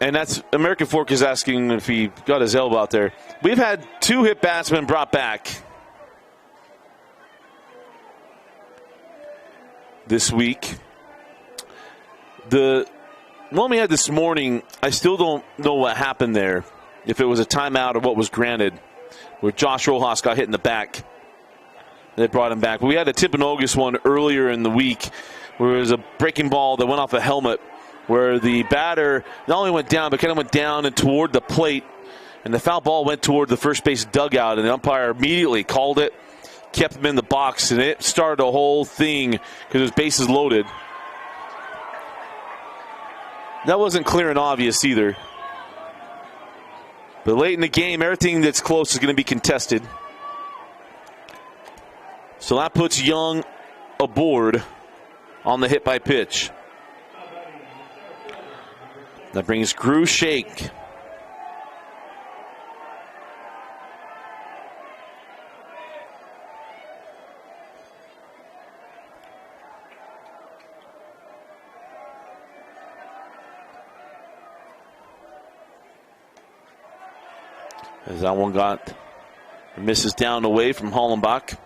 And that's American Fork is asking if he got his elbow out there. We've had 2 hit batsmen brought back this week. The one we had this morning, I still don't know what happened there. If it was a timeout or what was granted, where Josh Rojas got hit in the back. They brought him back. But we had a Timpanogos one earlier in the week where it was a breaking ball that went off a helmet, where the batter not only went down, but kind of went down and toward the plate. And the foul ball went toward the first base dugout, and the umpire immediately called it, kept him in the box, and it started a whole thing because it was bases loaded. That wasn't clear and obvious either. But late in the game, everything that's close is going to be contested. So that puts Young aboard on the hit by pitch. That brings Grew Shake. As that one misses down away from Hollenbach.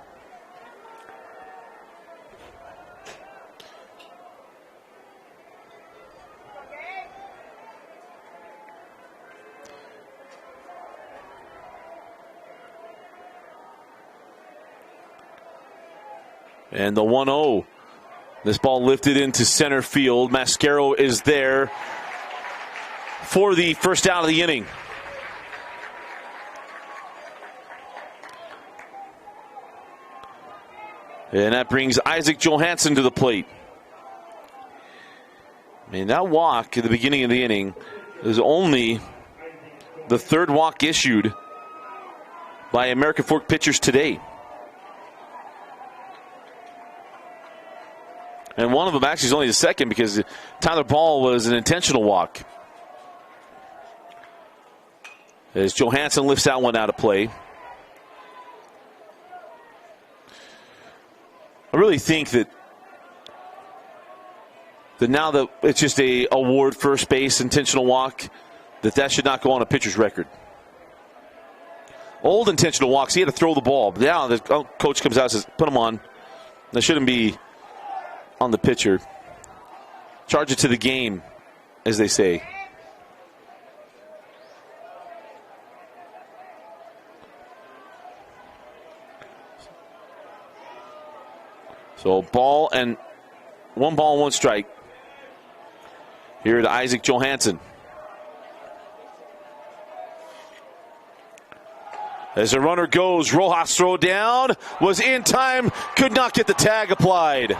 And the 1-0. This ball lifted into center field. Mascaro is there for the first out of the inning. And that brings Isaac Johansson to the plate. I mean, that walk at the beginning of the inning is only the third walk issued by American Fork pitchers today. And one of them actually is only the second because Tyler Ball was an intentional walk. As Johansson lifts that one out of play. I really think that now that it's just a award first base intentional walk, that should not go on a pitcher's record. Old intentional walks, he had to throw the ball. But now the coach comes out and says, put him on. That shouldn't be on the pitcher. Charge it to the game, as they say. So one ball and one strike. Here to Isaac Johansson. As the runner goes, Rojas throw down, was in time, could not get the tag applied.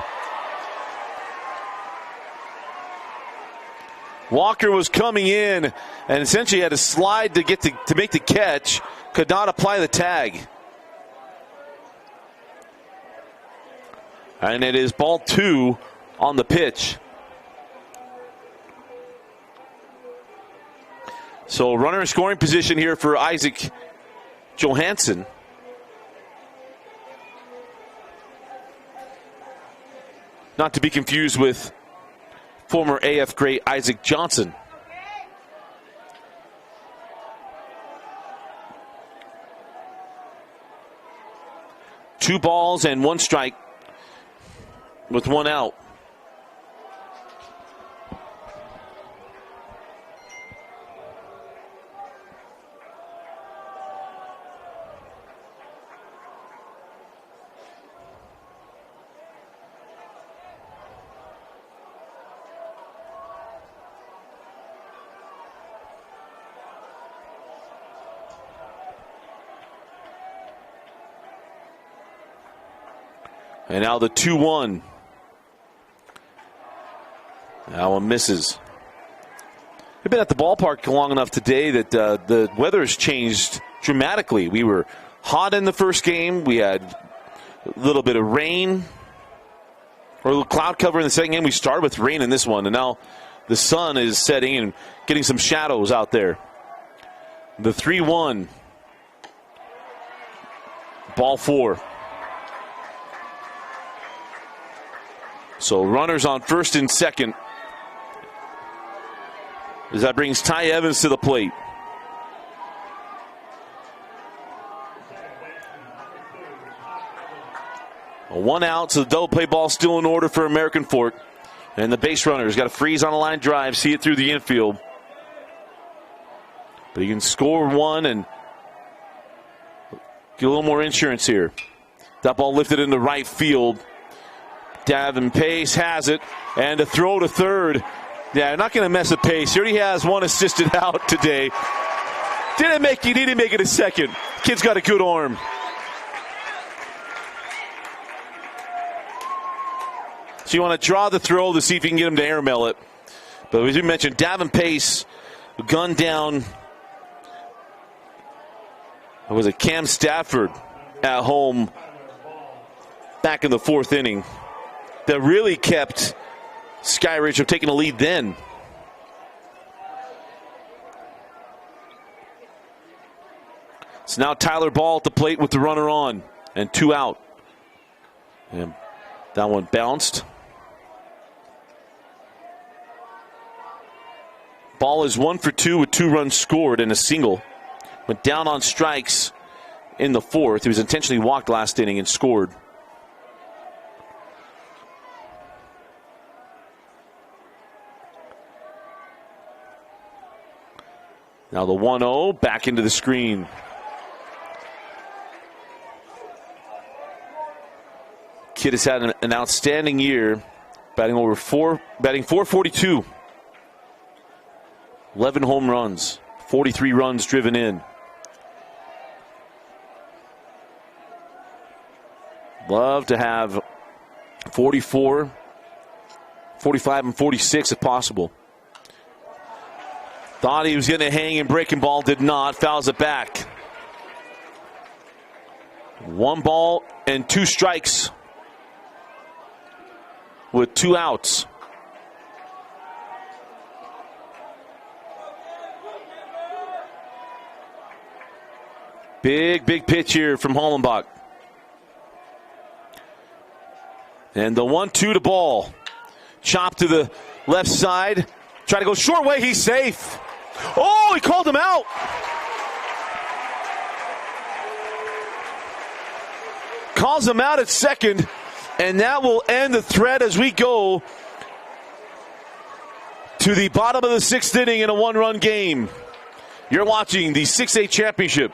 Walker was coming in and essentially had to slide to make the catch, could not apply the tag. And it is ball 2 on the pitch. So runner in scoring position here for Isaac Johansson. Not to be confused with former AF great Isaac Johnson. Two balls and one strike with one out. And now the 2-1. That one misses. We've been at the ballpark long enough today that the weather has changed dramatically. We were hot in the first game. We had a little bit of rain or a little cloud cover in the second game. We started with rain in this one, and now the sun is setting and getting some shadows out there. The 3-1. Ball 4. So runners on first and second. As that brings Ty Evans to the plate. One out, so the double play ball still in order for American Fork. And the base runner's got to freeze on a line drive, see it through the infield. But he can score one and get a little more insurance here. That ball lifted into right field. Davin Pace has it, and a throw to third. Yeah, not going to mess with Pace. He already has one assisted out today. Didn't make it a second. Kid's got a good arm. So you want to draw the throw to see if you can get him to airmail it. But as we mentioned, Davin Pace gunned down, was it Cam Stafford at home back in the fourth inning. That really kept Skyridge from taking a lead then. So now Tyler Ball at the plate with the runner on and 2 out. And that one bounced. Ball is 1 for 2 with 2 runs scored and a single. Went down on strikes in the fourth. He was intentionally walked last inning and scored. Now the 1-0 back into the screen. Kid has had an outstanding year, batting 442. 11 home runs, 43 runs driven in. Love to have 44, 45, and 46 if possible. Thought he was getting a hanging breaking ball, did not. Fouls it back. 1 ball and 2 strikes with 2 outs. Big pitch here from Hollenbach. And the 1-2 to Ball. Chop to the left side. Try to go short way. He's safe. Oh, he called him out. Calls him out at second. And that will end the threat as we go to the bottom of the 6th inning in a 1-run game. You're watching the 6A championship.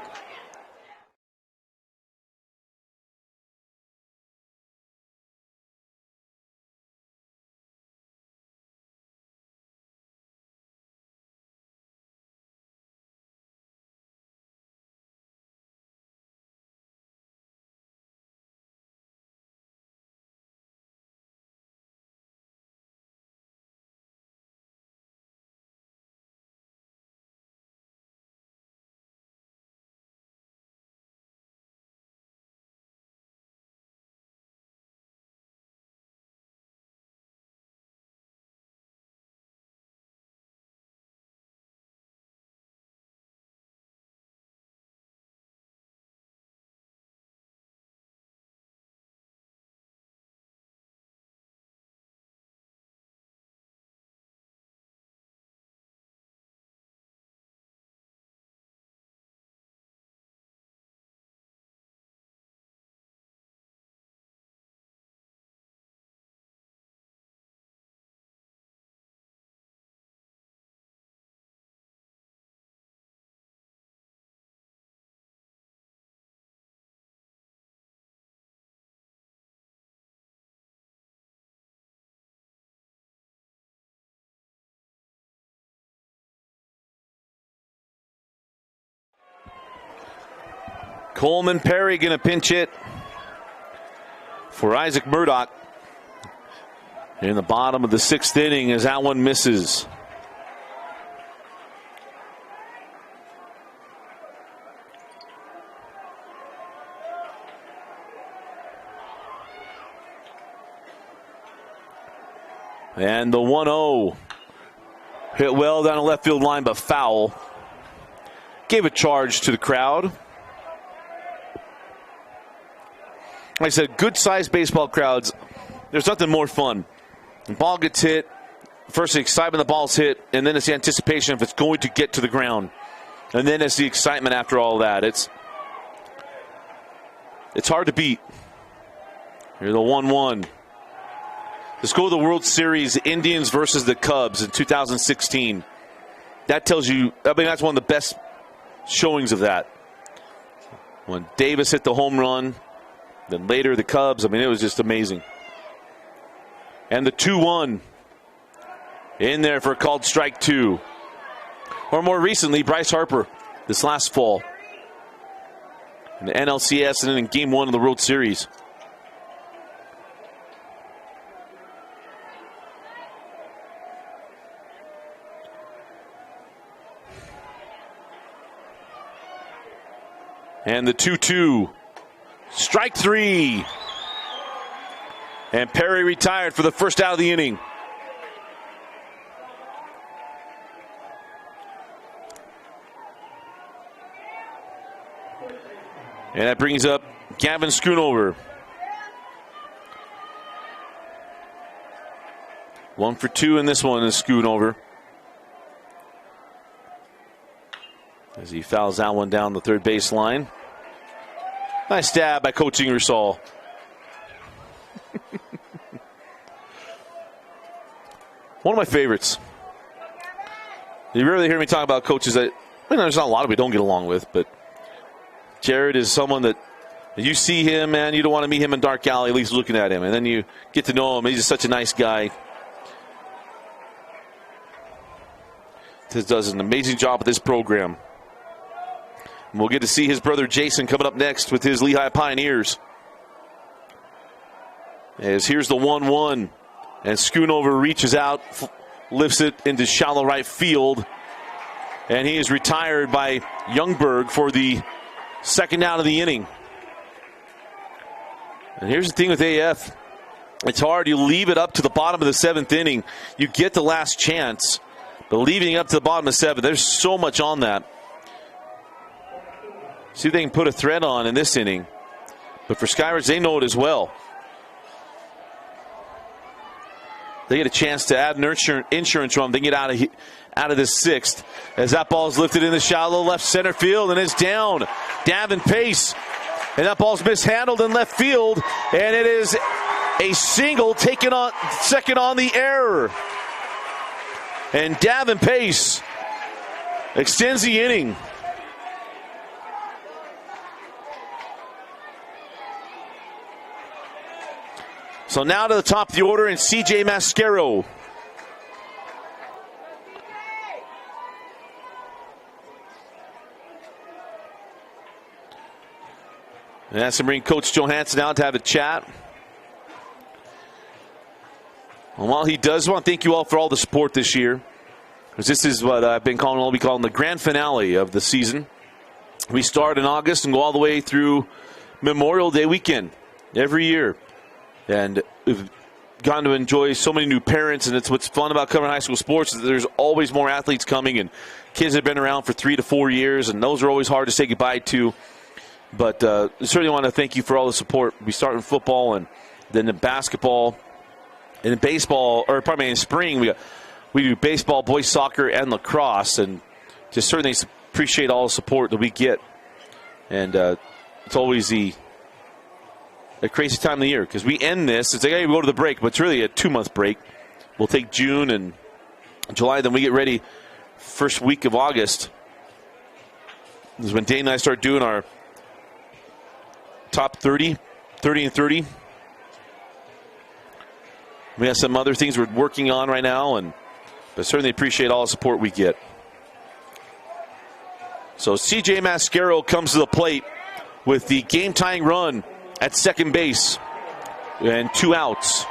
Coleman Perry going to pinch hit for Isaac Murdoch in the bottom of the 6th inning as that one misses. And the 1-0 hit well down the left field line, but foul. Gave a charge to the crowd. Like I said, good-sized baseball crowds, there's nothing more fun. The ball gets hit, first the excitement the ball's hit, and then it's the anticipation if it's going to get to the ground. And then it's the excitement after all that. It's hard to beat. Here's the 1-1. Let's go to the World Series, Indians versus the Cubs in 2016. That tells you, that's one of the best showings of that. When Davis hit the home run, then later the Cubs, it was just amazing. And the 2-1 in there for a called strike 2. Or more recently, Bryce Harper this last fall in the NLCS and then in Game 1 of the World Series. And the 2-2. Strike 3. And Perry retired for the first out of the inning. And that brings up Gavin Schoonover. 1 for 2 in this one is Schoonover. As he fouls that one down the third baseline. Nice stab by Coach Ingersoll. One of my favorites. You rarely hear me talk about coaches that, there's not a lot of we don't get along with, but Jared is someone that you see him, man, you don't want to meet him in dark alley, at least looking at him, and then you get to know him. He's just such a nice guy. He does an amazing job with this program. And we'll get to see his brother Jason coming up next with his Lehigh Pioneers. As here's the 1-1. And Schoonover reaches out, lifts it into shallow right field. And he is retired by Youngberg for the second out of the inning. And here's the thing with AF. It's hard. You leave it up to the bottom of the 7th inning. You get the last chance. But leaving it up to the bottom of 7, there's so much on that. See if they can put a thread on in this inning. But for Skyridge, they know it as well. They get a chance to add an insurance run. They get out of this 6th. As that ball is lifted in the shallow left center field and it's down. Davin Pace. And that ball's mishandled in left field. And it is A single taken on second on the error. And Davin Pace extends the inning. So now to the top of the order, and CJ Mascaro. And that's to bring Coach Johansson out to have a chat. And while he does, I want to thank you all for all the support this year, because this is what I'll be calling the grand finale of the season. We start in August and go all the way through Memorial Day weekend every year. And we've gotten to enjoy so many new parents, and it's what's fun about covering high school sports is that there's always more athletes coming, and kids have been around for 3 to 4 years, and those are always hard to say goodbye to. But certainly want to thank you for all the support. We start in football, and then in basketball, and in baseball, or pardon me, in spring we do baseball, boys soccer, and lacrosse, and just certainly appreciate all the support that we get. And it's always a crazy time of the year, because we end this. It's like, hey, we go to the break, but it's really a 2-month break. We'll take June and July, then we get ready first week of August. This is when Dane and I start doing our top 30 and 30. We have some other things we're working on right now, but certainly appreciate all the support we get. So CJ Mascaro comes to the plate with the game-tying run at second base, and 2 outs.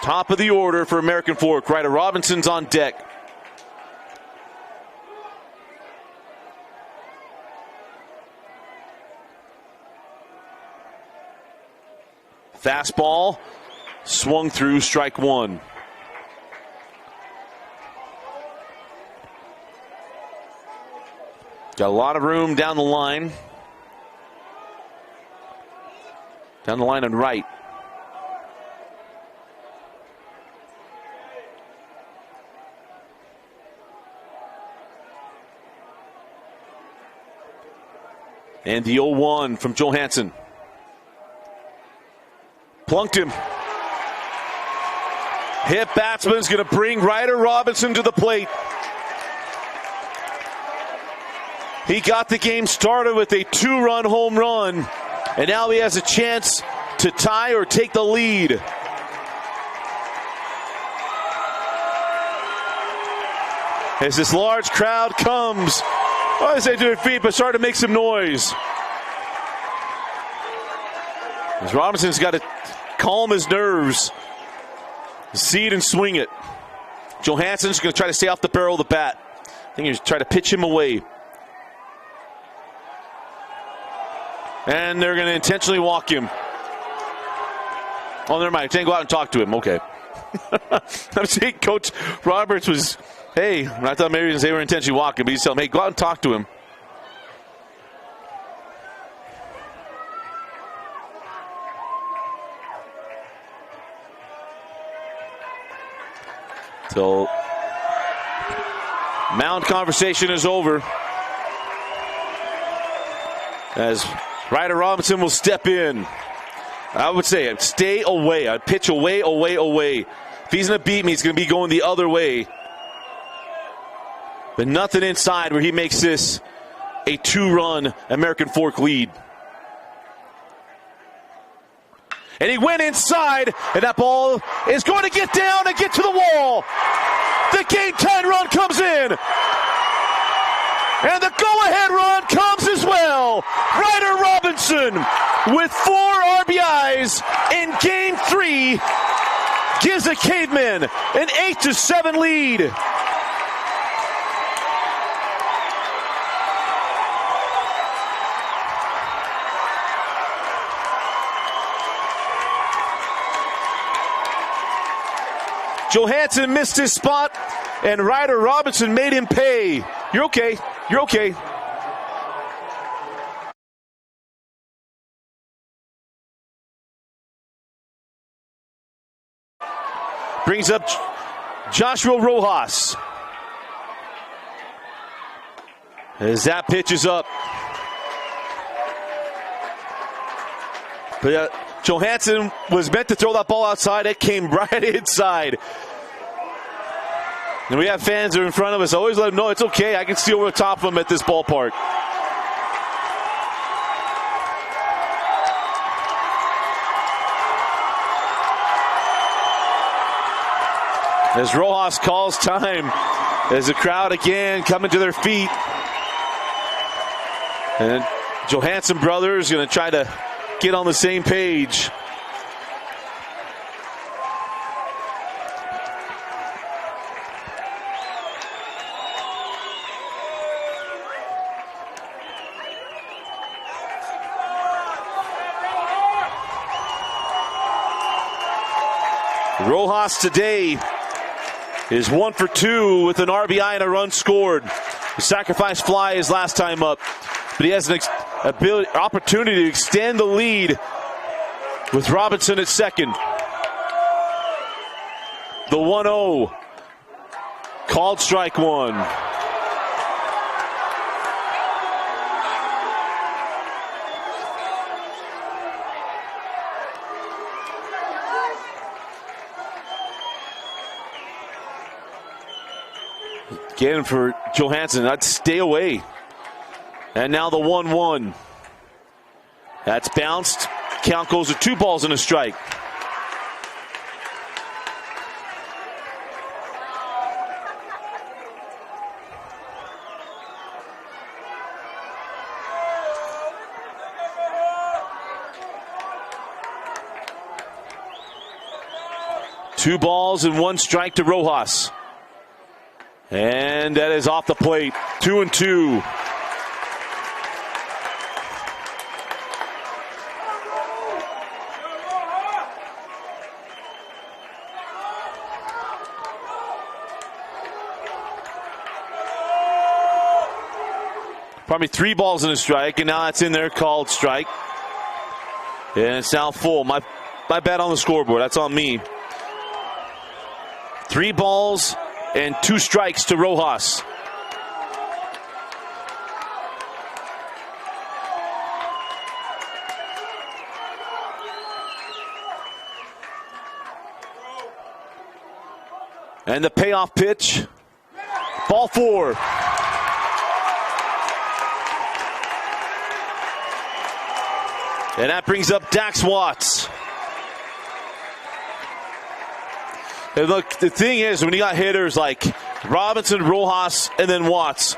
Top of the order for American Fork. Ryder Robinson's on deck. Fastball swung through, strike 1. Got a lot of room down the line. Down the line and right. And the 0-1 from Johansson. Plunked him. Hit batsman's going to bring Ryder Robinson to the plate. He got the game started with a 2-run home run, and now he has a chance to tie or take the lead. As this large crowd comes, I say to their feet, but start to make some noise. As Robinson's got to calm his nerves, see it and swing it. Johansson's going to try to stay off the barrel of the bat. I think he's trying to pitch him away. And they're going to intentionally walk him. Oh, never mind. Go out and talk to him. Okay. I'm saying Coach Roberts was, hey, I thought maybe they were intentionally walking, but he's telling him, hey, go out and talk to him. So, mound conversation is over, as Ryder Robinson will step in. I would say stay away. I'd pitch away. If he's going to beat me, he's going to be going the other way. But nothing inside where he makes this a 2-run American Fork lead. And he went inside, and that ball is going to get down and get to the wall. The game-tying run comes in. And the go-ahead run comes as well. Ryder Robinson with 4 RBIs in Game 3 gives the Cavemen an 8-7 lead. Johansson missed his spot, and Ryder Robinson made him pay. You're okay. You're okay. Brings up Joshua Rojas. As that pitch is up. But Johansson was meant to throw that ball outside. It came right inside. And we have fans that are in front of us. Always let them know it's okay. I can see over the top of them at this ballpark. As Rojas calls time, as the crowd again coming to their feet. And Johansson brothers going to try to get on the same page. Rojas today is 1 for 2 with an RBI and a run scored. The sacrifice fly is last time up, but he has an opportunity to extend the lead with Robinson at second. The 1-0 called strike one. Again for Johansson, I'd stay away. And now the 1-1. That's bounced. Count goes to 2 balls and a strike. Two balls and 1 strike to Rojas. And that is off the plate. 2-2. Probably 3 balls and a strike, and now that's in there, called strike. And it's now full. My bad on the scoreboard. That's on me. 3 balls and 2 strikes to Rojas. And the payoff pitch. Ball 4. And that brings up Dax Watts. And look, the thing is, when you got hitters like Robinson, Rojas, and then Watts,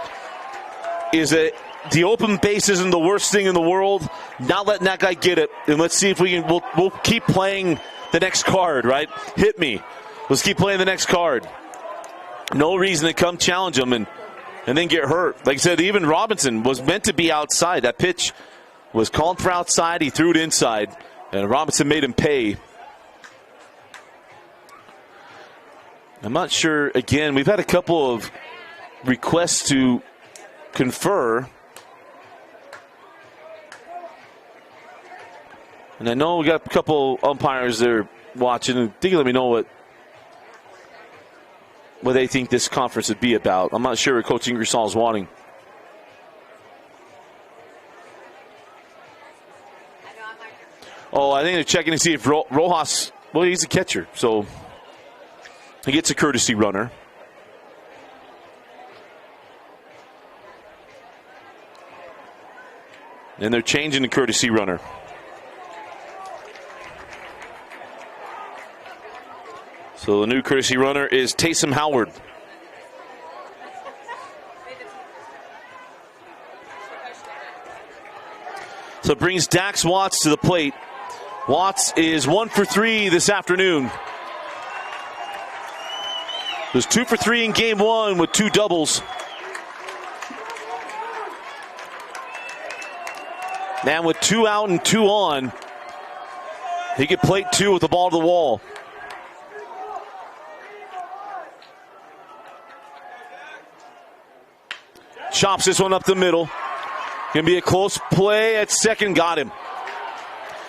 is that the open base isn't the worst thing in the world. Not letting that guy get it. And let's see if we can, we'll keep playing the next card, right? Hit me. Let's keep playing the next card. No reason to come challenge him and then get hurt. Like I said, even Robinson was meant to be outside. That pitch was called for outside. He threw it inside, and Robinson made him pay. I'm not sure. Again, we've had a couple of requests to confer. And I know we got a couple umpires there watching. And they can let me know what they think this conference would be about. I'm not sure what Coach Ingersoll is wanting. Oh, I think they're checking to see if Rojas, well, he's a catcher, so he gets a courtesy runner. And they're changing the courtesy runner. So the new courtesy runner is Taysom Howard. So it brings Dax Watts to the plate. Watts is 1 for 3 this afternoon. Was 2 for 3 in game 1 with 2 doubles. Now with 2 out and 2 on, he could plate 2 with the ball to the wall. Chops this one up the middle. Gonna be a close play at second. Got him.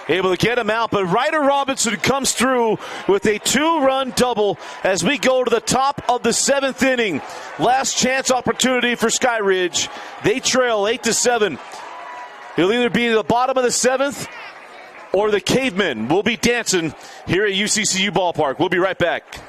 Able to get him out, but Ryder Robinson comes through with a 2-run double as we go to the top of the 7th inning. Last chance opportunity for Skyridge. They trail 8-7. He'll either be at the bottom of the 7th or the Cavemen will be dancing here at UCCU Ballpark. We'll be right back.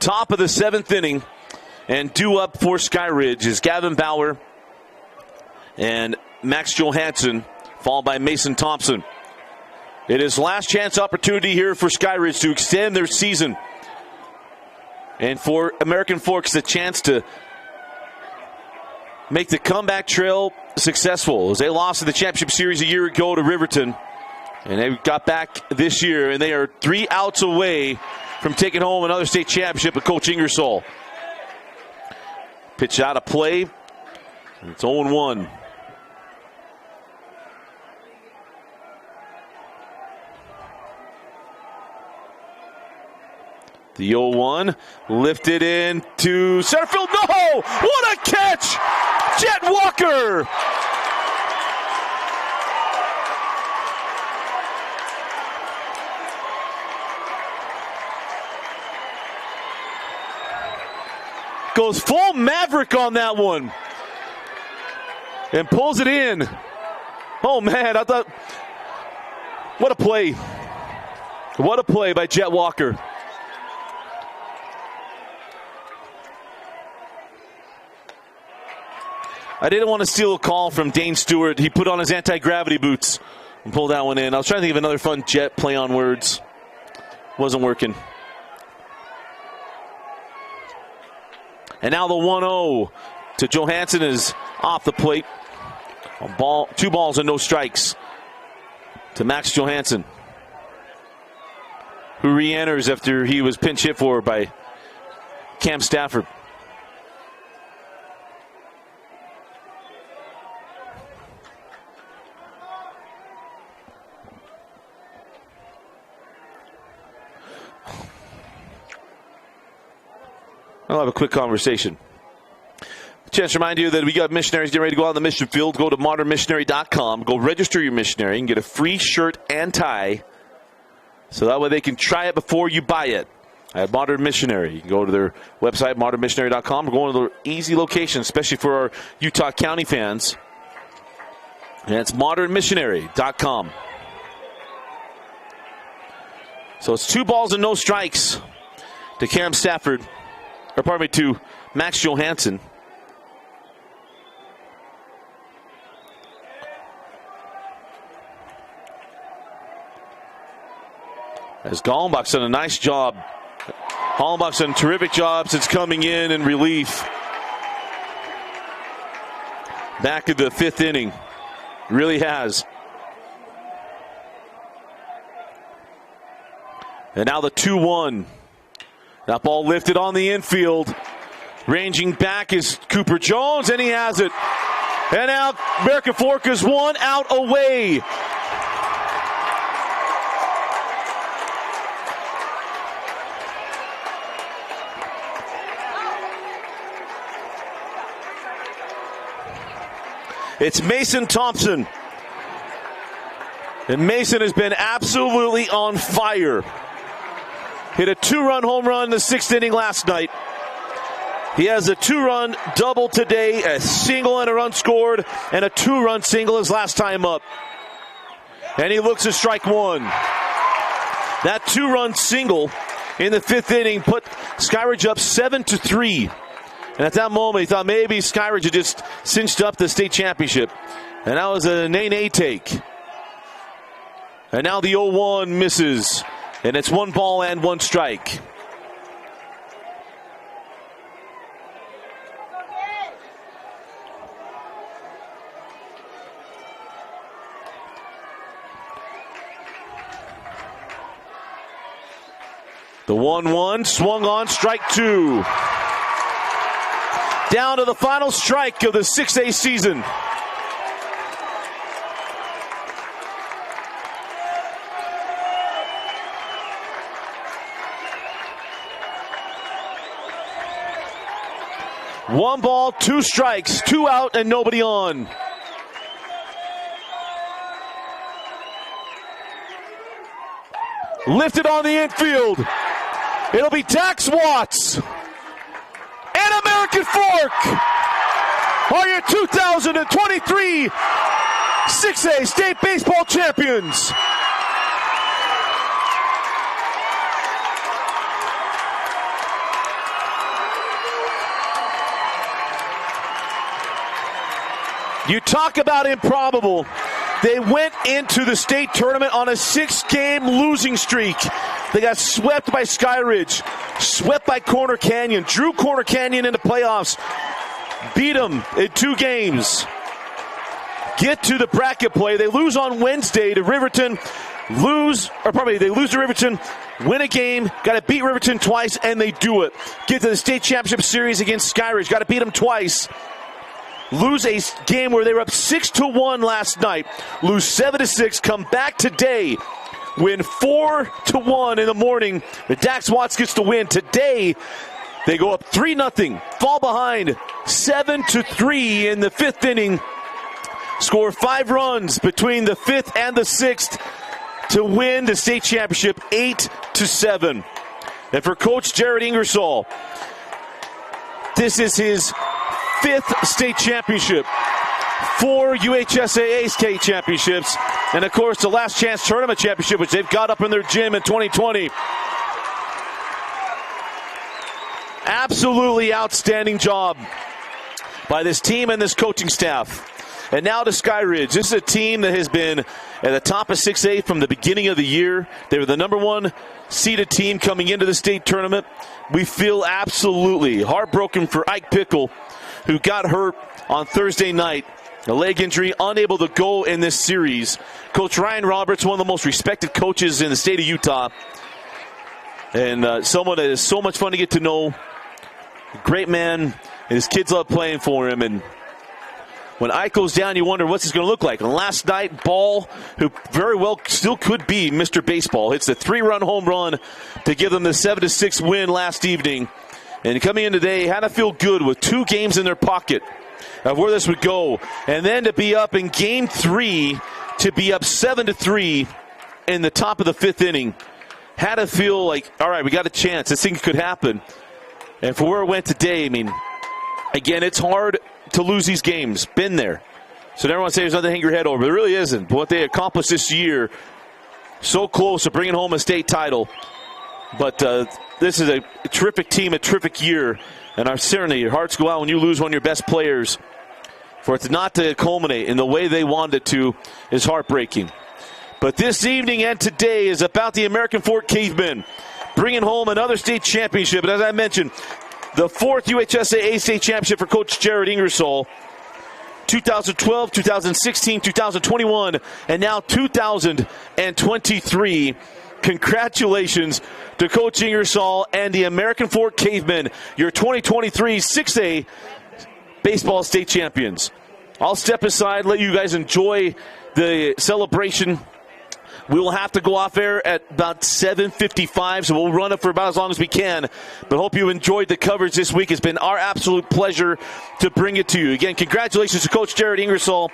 Top of the 7th inning, and due up for Skyridge is Gavin Bauer and Max Johansson, followed by Mason Thompson. It is last chance opportunity here for Skyridge to extend their season, and for American Forks the chance to make the comeback trail successful, as they lost in the championship series a year ago to Riverton, and they got back this year, and they are 3 outs away from taking home another state championship with Coach Ingersoll. Pitch out of play. It's 0-1. The 0-1 lifted into center field. No! What a catch! Jet Walker! Goes full Maverick on that one and pulls it in. Oh man, I thought, what a play. What a play by Jet Walker. I didn't want to steal a call from Dane Stewart. He put on his anti-gravity boots and pulled that one in. I was trying to think of another fun Jet play on words. Wasn't working. And now the 1-0 to Johansson is off the plate. A ball, 2 balls and no strikes to Max Johansson, who re-enters after he was pinch hit for by Cam Stafford. I'll have a quick conversation. Chance to remind you that we got missionaries getting ready to go out on the mission field. Go to modernmissionary.com. Go register your missionary and get a free shirt and tie, so that way they can try it before you buy it. At Modern Missionary, you can go to their website, modernmissionary.com. We're going to the easy location, especially for our Utah County fans. And it's modernmissionary.com. So it's 2 balls and no strikes to Cam Stafford. Or pardon me, to Max Johansson. As Gallenbach's done a nice job. Gallenbach's done a terrific job since coming in relief. Back in the 5th inning. Really has. And now the 2-1. That ball lifted on the infield. Ranging back is Cooper Jones, and he has it. And now American Fork is 1 out away. It's Mason Thompson. And Mason has been absolutely on fire. Hit a 2-run home run in the 6th inning last night. He has a 2-run double today, a single and a run scored, and a 2-run single his last time up. And he looks at strike 1. That 2-run single in the 5th inning put Skyridge up 7-3. And at that moment, he thought maybe Skyridge had just cinched up the state championship. And that was a nay-nay take. And now the 0-1 misses. And it's 1 ball and 1 strike. The 1-1 swung on, strike 2. Down to the final strike of the 6A season. One ball, 2 strikes, 2 out, and nobody on. Lifted on the infield. It'll be Dax Watts. And American Fork are your 2023 6A state baseball champions. You talk about improbable. They went into the state tournament on a 6-game losing streak. They got swept by Skyridge, swept by Corner Canyon, drew Corner Canyon into playoffs, beat them in 2 games. Get to the bracket play. They lose on Wednesday to Riverton. They lose to Riverton, win a game, got to beat Riverton twice, and they do it. Get to the state championship series against Skyridge, got to beat them twice. Lose a game where they were up 6-1 last night. Lose 7-6. Come back today. Win 4-1 in the morning. The Dax Watts gets the win. Today, they go up 3-0. Fall behind 7-3 in the 5th inning. Score 5 runs between the 5th and the 6th to win the state championship 8-7. And for Coach Jared Ingersoll, this is his 5th state championship, 4 UHSAA state championships, and of course the last chance tournament championship, which they've got up in their gym in 2020. Absolutely outstanding job by this team and this coaching staff. And now to Skyridge. This is a team that has been at the top of 6A from the beginning of the year. They were the number 1 seeded team coming into the state tournament. We feel absolutely heartbroken for Ike Pickle, who got hurt on Thursday night. A leg injury, unable to go in this series. Coach Ryan Roberts, one of the most respected coaches in the state of Utah. And someone that is so much fun to get to know. Great man. And his kids love playing for him. And when Ike goes down, you wonder what's this going to look like. And last night, Ball, who very well still could be Mr. Baseball, hits the 3-run home run to give them the 7-6 win last evening. And coming in today, had to feel good with 2 games in their pocket of where this would go. And then to be up in Game 3, to be up 7-3 in the top of the 5th inning. Had to feel like, all right, we got a chance. This thing could happen. And for where it went today, I mean, again, it's hard to lose these games. Been there. So everyone says there's nothing to hang your head over. There really isn't. But what they accomplished this year, so close to bringing home a state title. But this is a terrific team, a terrific year. And certainly your hearts go out when you lose one of your best players. For it not to culminate in the way they wanted it to is heartbreaking. But this evening and today is about the American Fork Cavemen, bringing home another state championship. And as I mentioned, the 4th UHSAA state championship for Coach Jared Ingersoll. 2012, 2016, 2021, and now 2023. congratulations to Coach Ingersoll and the American Fork Cavemen, your 2023 6A baseball state champions. I'll step aside, let you guys enjoy the celebration. We will have to go off air at about 7:55, so we'll run it for about as long as we can. But hope you enjoyed the coverage this week. It's been our absolute pleasure to bring it to you. Again, congratulations to Coach Jared Ingersoll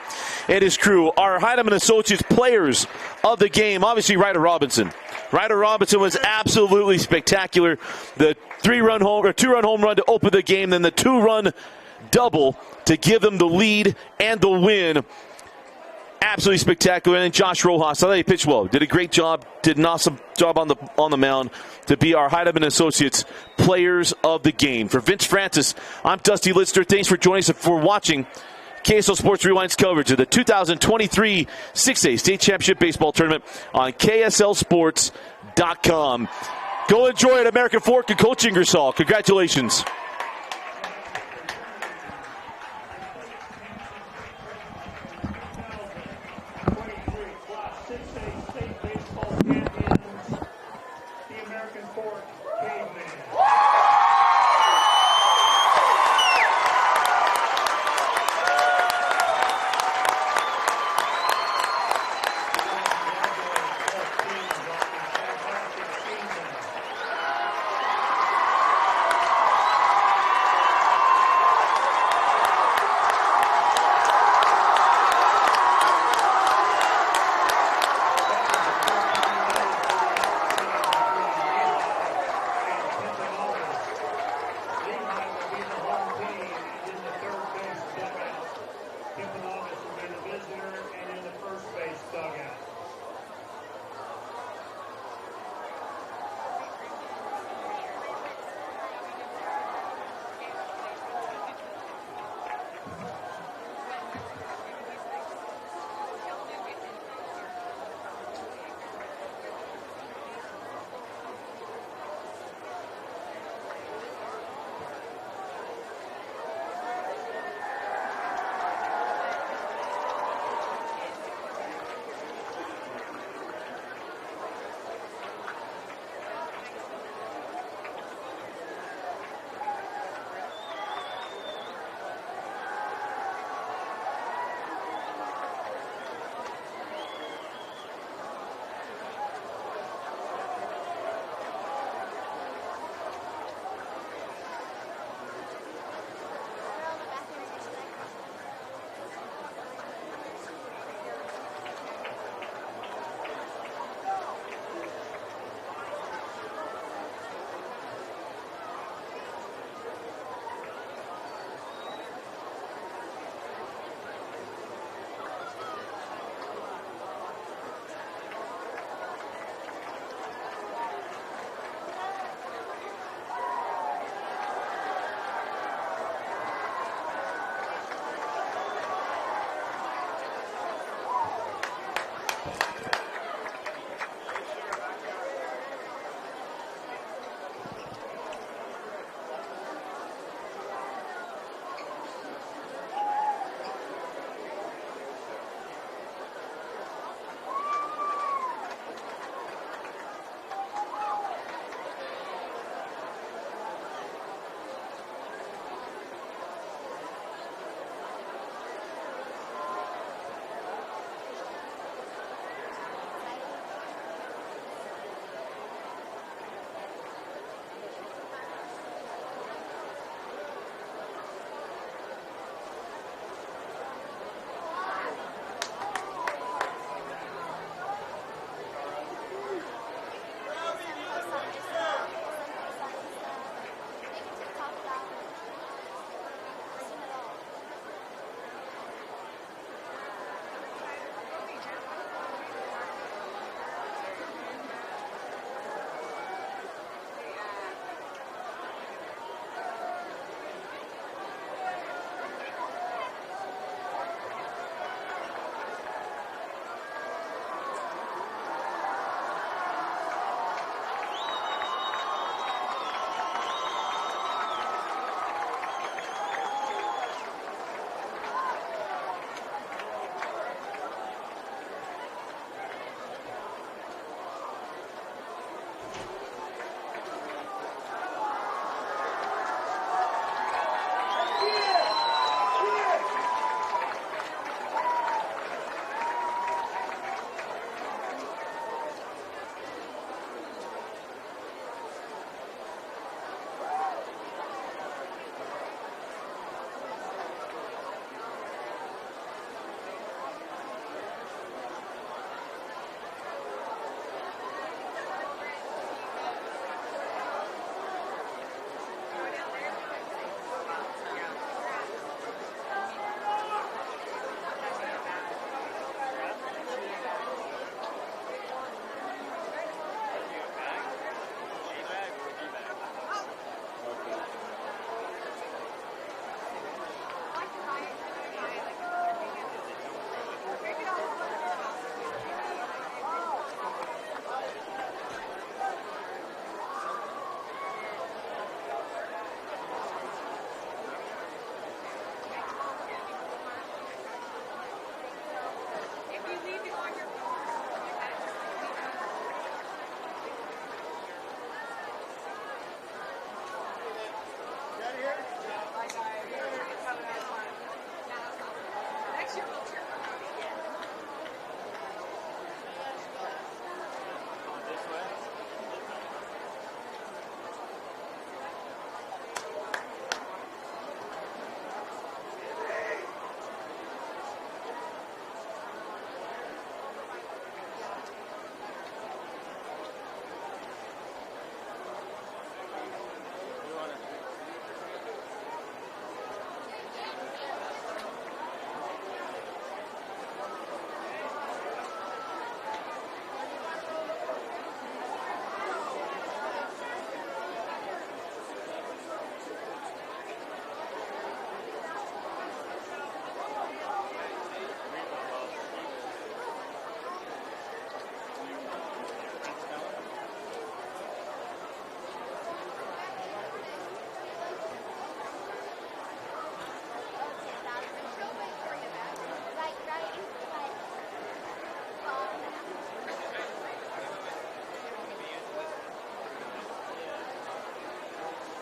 and his crew. Our Heidemann Associates players of the game, obviously Ryder Robinson. Ryder Robinson was absolutely spectacular. The two-run home run to open the game, then the 2-run double to give them the lead and the win. Absolutely spectacular. And then Josh Rojas, I thought he pitched well. Did a great job. Did an awesome job on the mound to be our Heidemann Associates players of the game. For Vince Francis, I'm Dusty Lister. Thanks for joining us and for watching KSL Sports Rewind's coverage of the 2023 6A State Championship Baseball Tournament on KSLSports.com. Go enjoy it, American Fork and Coach Ingersoll. Congratulations.